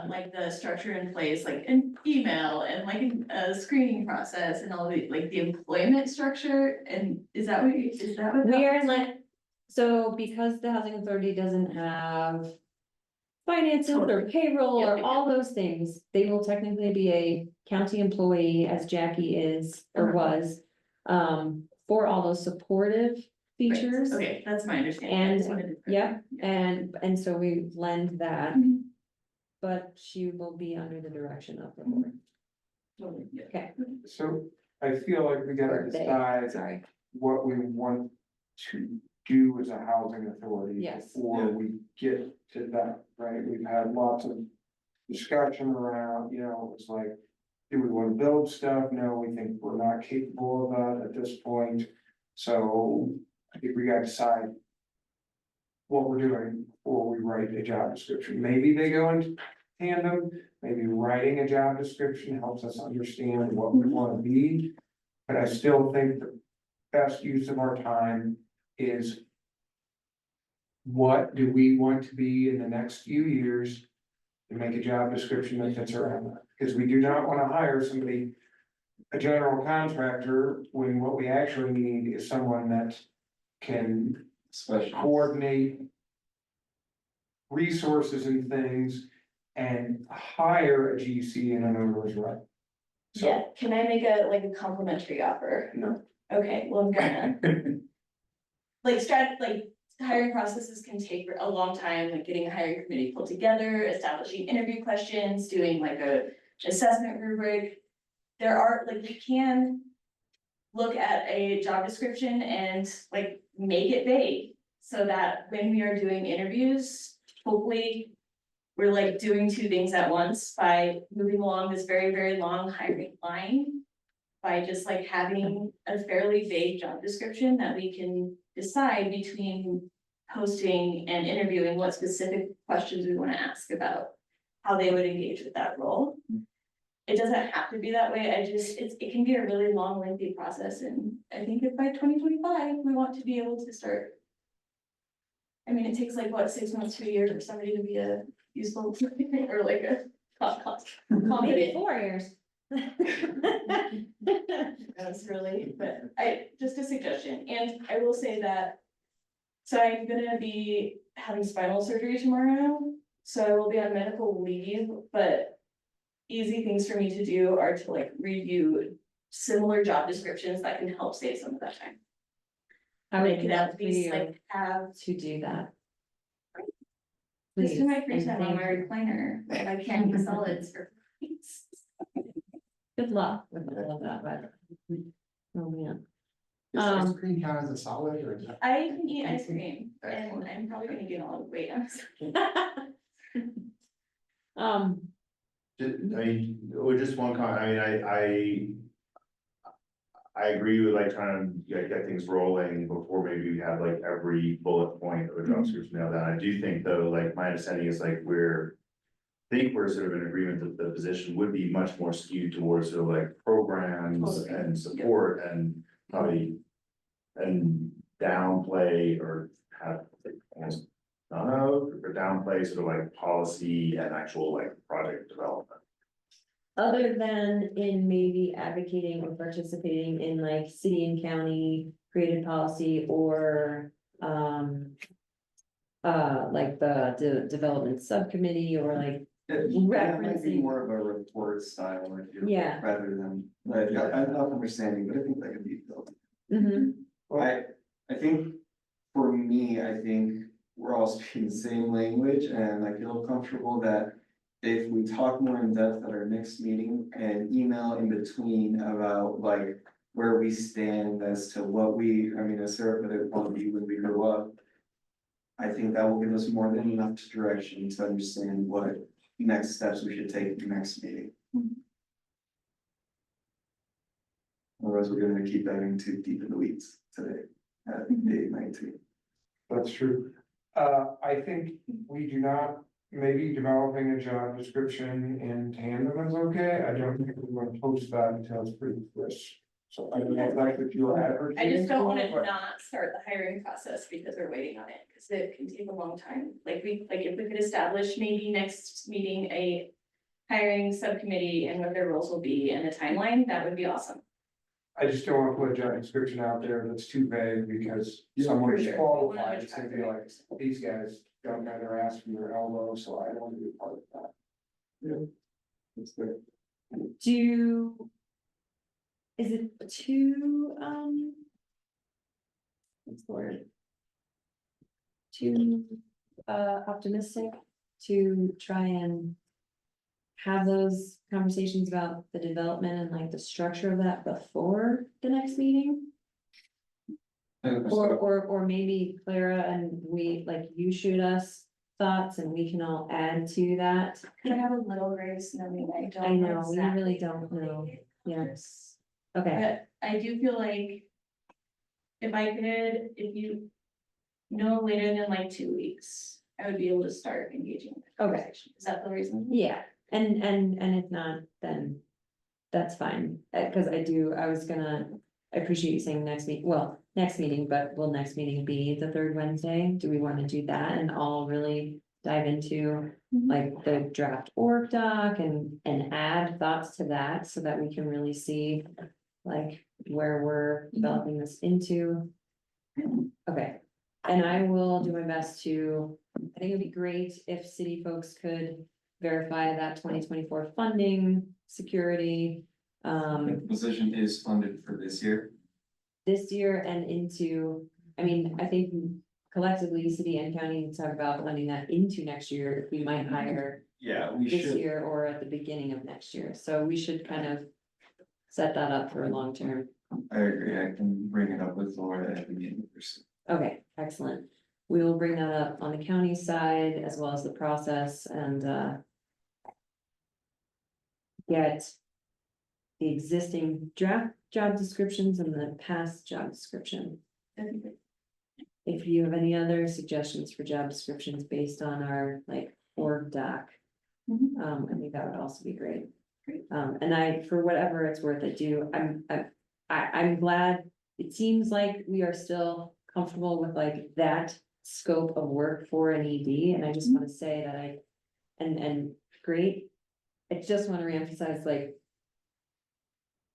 like the structure in place, like an email and like a screening process and all the, like the employment structure, and is that what we are so because the housing authority doesn't have finances or payroll or all those things, they will technically be a county employee, as Jackie is or was, for all those supportive features. Okay, that's my understanding. I just wanted to- Yeah, and so we lend that, but she will be under the direction of the board. Totally, yeah. Okay, So I feel like we gotta Or they, decide sorry, what we want to do as a housing authority. Yes. Before we get to that, right? We've had lots of discussion around, it's like, do we want to build stuff? No, we think we're not capable of that at this point. So I think we gotta decide what we're doing before we write a job description. Maybe they go in tandem, maybe writing a job description helps us understand what we want to be. But I still think the best use of our time is what do we want to be in the next few years to make a job description that fits around that? Because we do not want to hire somebody, a general contractor, when what we actually need is someone that can coordinate resources and things and hire a GC in an owner's right. So, Yeah, can I make a complimentary offer? no. Okay, well, I'm gonna. Like hiring processes can take a long time, like getting a hiring committee pulled together, establishing interview questions, doing like a assessment rubric. there are, like, we can look at a job description and like make it vague, so that when we are doing interviews, hopefully we're like doing two things at once by moving along this very, very long hiring line. By just like having a fairly vague job description that we can decide between posting and interviewing what specific questions we want to ask about how they would engage with that role. It doesn't have to be that way. It can be a really long, lengthy process, and I think if by 2025, we want to be able to start. I mean, it takes like, what, 6 months to a year for somebody to be a useful, or like a Maybe competent. 4 years. That's really, but just a suggestion, and I will say that. So I'm gonna be having spinal surgery tomorrow, so I will be on medical leave, but. Easy things for me to do are to like review similar job descriptions that can help save some of that time. I They would could love at for least you like have. to do that. Just in my Please, free and time on thank my you. recliner, if I can't eat solids for weeks. Good luck with all of that, but. Oh, man. Does ice cream count as a solid or? I can eat ice cream, and I'm probably gonna gain a lot of weight, honestly. I mean, or just one comment, I mean, I agree with like trying to get things rolling before maybe we have like every bullet point of a job description nailed down. I do think though, like my understanding is like we're sort of in agreement that the position would be much more skewed towards sort of like programs and support and probably and downplay or have like almost none of, or downplay sort of like policy and actual like project development. Other than in maybe advocating or participating in like city and county created policy or, like the development subcommittee or like That might be referencing. more of a report style, if you. Yeah. Rather than, like, I'm not understanding, but I think that could be built. Mhm. I think, for me, I think we're all speaking the same language, and I feel comfortable that if we talk more in depth at our next meeting and email in between about like where we stand as to what as Sarah put it, want to be when we grow up. I think that will give us more than enough direction to understand what next steps we should take in the next meeting. Otherwise, we're gonna keep diving too deep in the weeds today at 8:19. That's true. I think we do not, maybe developing a job description in tandem is okay. I don't think we want to post that until it's pretty fresh. So I don't know, like if you're advertising. I just don't for wanna it, but- not start the hiring process because we're waiting on it, cause it can take a long time. Like if we could establish maybe next meeting a hiring subcommittee and what their roles will be and a timeline, that would be awesome. I just don't want to put a job description out there that's too vague because Yeah, someone for is sure. qualified, it's gonna be like, these guys don't know their ass from their elbow, so I don't want to be a part of that. Yeah. That's good. Is it too, what's the word? Too, optimistic to try and have those conversations about the development and like the structure of that before the next meeting? Or maybe Clara and we, like, you shoot us thoughts and we can all add to that. I have a little grace, knowing I don't. I know, we exactly really don't know. Yes. Okay, But I do feel like if you no later than like 2 weeks, I would be able to start engaging. in the Okay. conversation. Is that the reason? yeah, and if not, then that's fine, cause I appreciate you saying next meeting, but will next meeting be the third Wednesday? Do we wanna do that and all really dive into like the draft org doc and add thoughts to that so that we can really see like where we're developing this into? Okay, and I will do my best to, I think it'd be great if city folks could verify that 2024 funding, security, The position is funded for this year. this year and into, I mean, I think collectively, city and county can talk about funding that into next year. We might hire Yeah, we this should. year or at the beginning of next year, so we should kind of set that up for a long term. I agree, I can bring it up with Laura at the meeting. Okay, excellent. We will bring that up on the county side as well as the process and get the existing draft job descriptions and the past job description. If you have any other suggestions for job descriptions based on our like org doc, I think that would also be great. And I, for whatever it's worth, I'm glad, it seems like we are still comfortable with like that scope of work for an ED, and I just wanna say that and great. I just wanna reemphasize, like,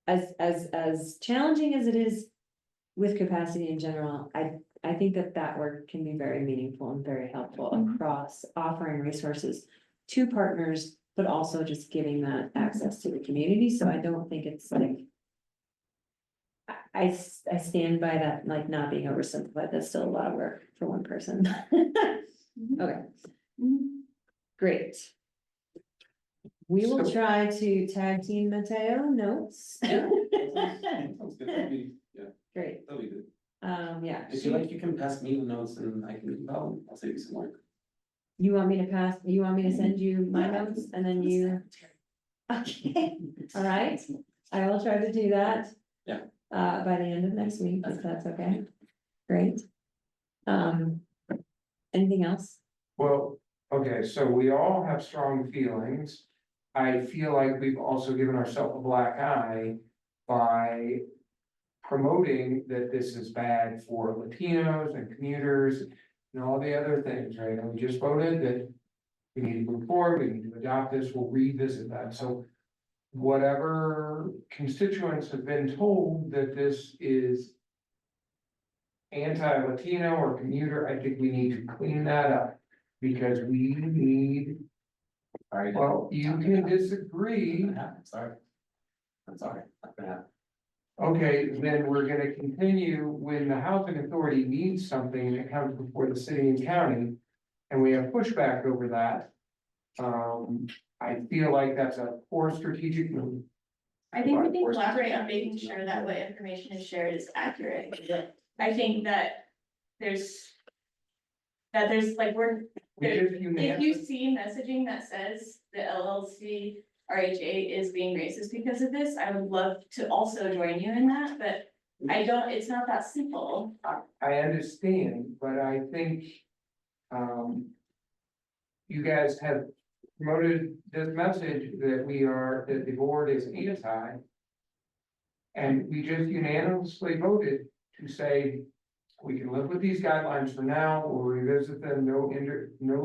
as challenging as it is with capacity in general, I think that work can be very meaningful and very helpful across offering resources to partners, but also just giving that access to the community, so I don't think it's like. I stand by that, like, not being oversimplified, that's still a lot of work for one person. Okay. Great. We will try to tag team Mateo notes. Sounds good. That'll be- Yeah, Great, that'll be good. yeah. If you like, you can pass me the notes and I can, I'll save you some work. You want me to send you my notes and then you? Okay, all right, I will try to do that. Yeah. By the end of next week, if that's okay. Great. Anything else? Well, okay, so we all have strong feelings. I feel like we've also given ourselves a black eye by promoting that this is bad for Latinos and commuters and all the other things, right? And we just voted that we need to move forward, we need to adopt this, we'll revisit that. So whatever constituents have been told that this is anti-Latino or commuter, I think we need to clean that up. Because we need, well, you can disagree. Sorry. I'm sorry. Not gonna happen. Okay, then we're gonna continue when the housing authority needs something and it comes before the city and county. And we have pushback over that. I feel like that's a poor strategic move. I think we can collaborate on making sure that what information is shared is accurate. I think that there's like, if you see messaging that says the LLC RHA is being racist because of this, I would love to also join you in that, but it's not that simple. I understand, but I think, you guys have promoted this message that that the board is anti. And we just unanimously voted to say, we can live with these guidelines for now, we'll revisit them no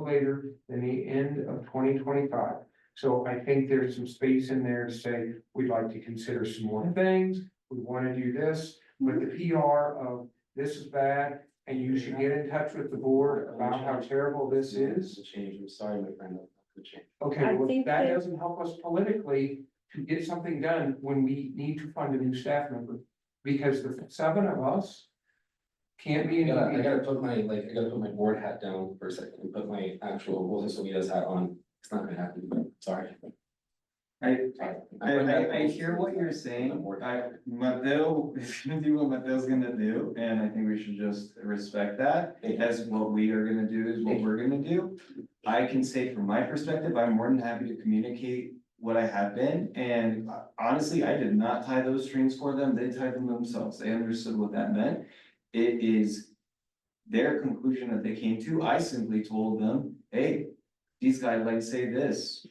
later than the end of 2025. So I think there's some space in there to say, we'd like to consider some more things, we want to do this, but the PR of this is bad, and you should get in touch with the board about how terrible this is. Change, I'm sorry, my friend, that's change. Okay, well, that doesn't help us politically to get something done when we need to fund a new staff member. Because the 7 of us can't be. I gotta put my board hat down for a second and put my actual Wilson Salinas hat on. It's not gonna happen, but sorry. I hear what you're saying. Mateo is gonna do what Mateo's gonna do, and I think we should just respect that. As what we are gonna do is what we're gonna do. I can say from my perspective, I'm more than happy to communicate what I have been, and honestly, I did not tie those strings for them. They tied them themselves. They understood what that meant. It is their conclusion that they came to. I simply told them, hey, these guidelines say this.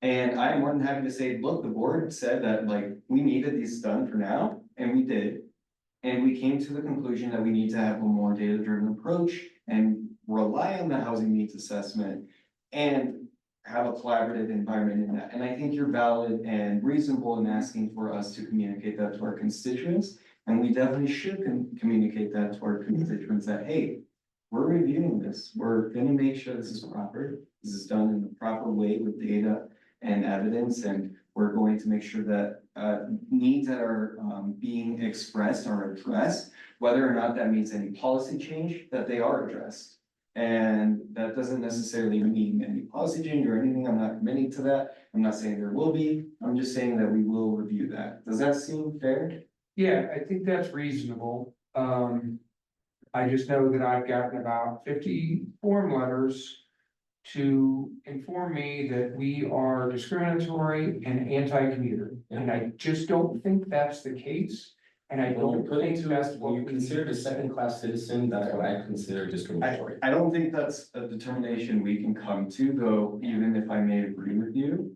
And I'm more than happy to say, look, the board said that like we needed these done for now, and we did. And we came to the conclusion that we need to have a more data-driven approach and rely on the housing needs assessment and have a collaborative environment in that. And I think you're valid and reasonable in asking for us to communicate that to our constituents. And we definitely should communicate that to our constituents that, hey, we're reviewing this. We're gonna make sure this is proper. This is done in the proper way with data and evidence, and we're going to make sure that needs that are being expressed are addressed, whether or not that means any policy change, that they are addressed. And that doesn't necessarily mean any policy change or anything. I'm not committing to that. I'm not saying there will be, I'm just saying that we will review that. Does that seem fair? Yeah, I think that's reasonable. I just know that I've gotten about 50 form letters to inform me that we are discriminatory and anti-commuter. And I just don't think that's the case. And I When you don't put think into, that's what when you we consider need a to say. second-class citizen, that's what I consider discriminatory. I don't think that's a determination we can come to, though, even if I may agree with you.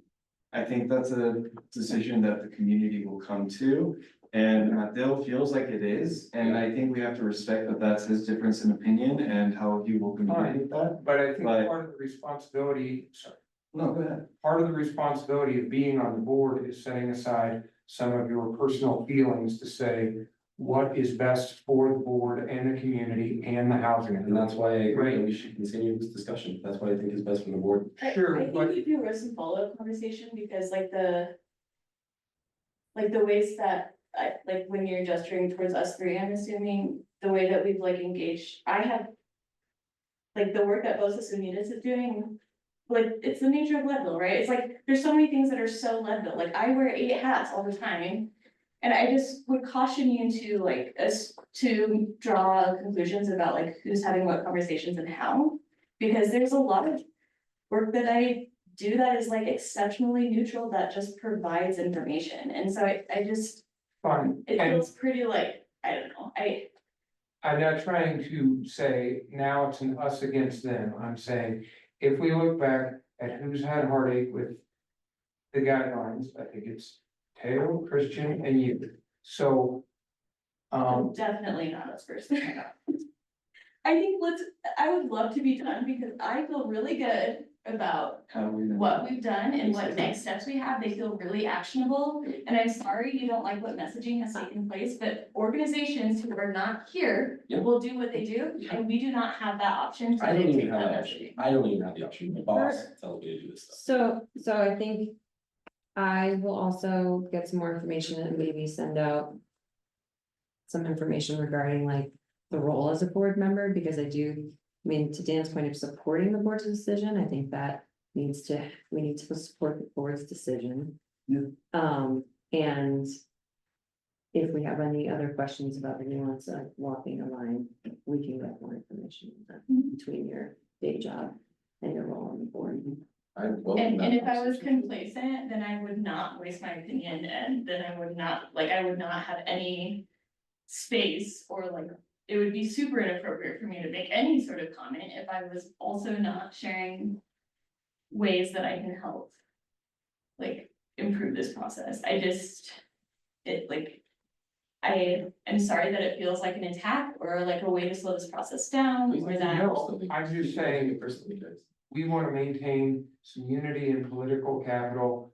I think that's a decision that the community will come to, and Mateo feels like it is, and I think we have to respect that that's his difference in opinion and how he will communicate that. But I think But- part of the responsibility, sorry, No, go ahead. part of the responsibility of being on the board is setting aside some of your personal feelings to say what is best for the board and the community and the housing. And that's why I agree that we should continue this discussion. That's what I think is best for the board. Sure, I think but- it'd be worth some follow-up conversation, because like the ways that, like when you're gesturing towards us three, I'm assuming the way that we've like engaged, I have. Like the work that Voces Unidas is doing, like, it's the nature of Leadville, right? It's like, there's so many things that are so Leadville, like I wear 8 hats all the time. And I just would caution you to like, to draw conclusions about like who's having what conversations and how. Because there's a lot of work that I do that is like exceptionally neutral, that just provides information. And so I just, Fine, it and feels pretty like, I don't know, I'm not trying to say now it's an us against them. I'm saying if we look back at who's had heartache with the guidelines, I think it's Teo, Christian, and you. So, definitely not us first. I think I would love to be done, because I feel really good about How do we know? what we've done and what next steps we have. They feel really actionable. And I'm sorry you don't like what messaging has taken place, but organizations who are not here Yeah. will do what they do, and we do not have that option. to I don't even dictate have that messaging. option. I don't even have the option. My boss tells me to do this stuff. So I think I will also get some more information and maybe send out some information regarding like the role as a board member, because I mean, to Dan's point of supporting the board's decision, I think that we need to support the board's decision. Yeah. And if we have any other questions about the nuance of walking a line, we can get more information on that between your day job and your role on the board. And if I was complacent, then I would not voice my opinion, and then I would not have any space, or like, it would be super inappropriate for me to make any sort of comment if I was also not sharing ways that I can help like improve this process. I am sorry that it feels like an attack or like a way to slow this process down, or that. no, I'm just saying, we want to maintain some unity and political capital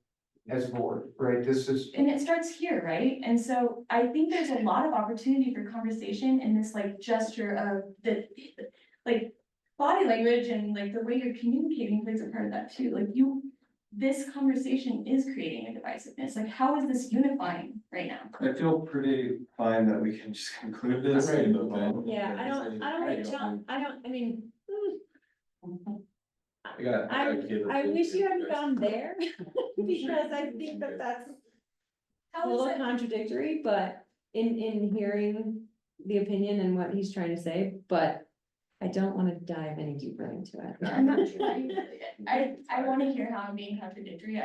as a board, right? This is, And it starts here, right? And so I think there's a lot of opportunity for conversation in this like gesture of like body language, and like the way you're communicating plays a part of that too. Like this conversation is creating a divisiveness. Like, how is this unifying right now? I feel pretty fine that we can just conclude this. I'm ready to move on. Yeah, I mean. I wish you hadn't gone there, because I think that that's a How little is it? contradictory, but in hearing the opinion and what he's trying to say, but I don't want to dive any deeper into it. I'm not trying. I want to hear how I'm being contradictory.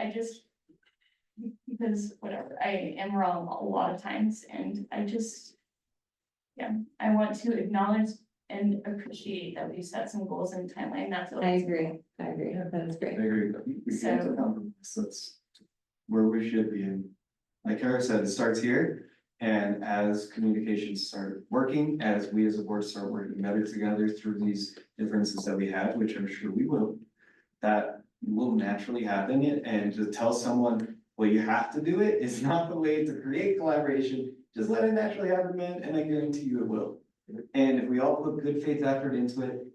Because whatever, I am wrong a lot of times, and I want to acknowledge and appreciate that we set some goals and timeline. That's. I agree, that is great. I agree. We So- get to compromise. That's where we should be. And like Kara said, it starts here. And as communications start working, as we as a board start working better together through these differences that we have, which I'm sure we will, that will naturally happen. And to tell someone, well, you have to do it, is not the way to create collaboration. Just let it naturally happen, man, and I guarantee you it will. And if we all put good faith effort into it,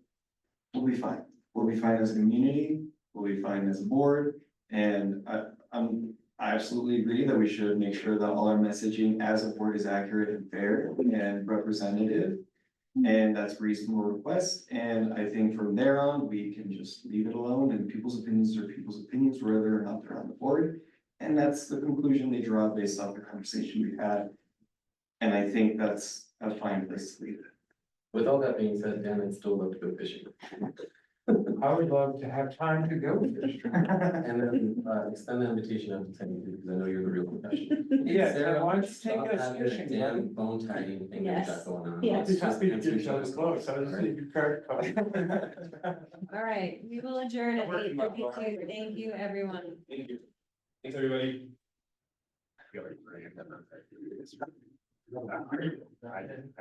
we'll be fine. We'll be fine as a community, we'll be fine as a board, and I absolutely agree that we should make sure that all our messaging as a board is accurate and fair and representative. And that's reasonable request, and I think from there on, we can just leave it alone, and people's opinions are people's opinions, whether or not they're on the board. And that's the conclusion they draw based off the conversation we had. And I think that's a fine place to leave it. With all that being said, Dan, I'd still love to go fishing. I would love to have time to go fishing. And then, extend the invitation out to Teddy, because I know you're the real professional. Yeah, Sarah, why don't you take stop us having that fishing, damn buddy? phone tagging thing that you got Yes. going on. Yes. Let's I'd be just happy to answer give each you other's those clothes. I questions, just right? need your credit card. All right, we will adjourn at Working my 8:52. Thank you, everyone. Thank you. Thanks, everybody. I didn't.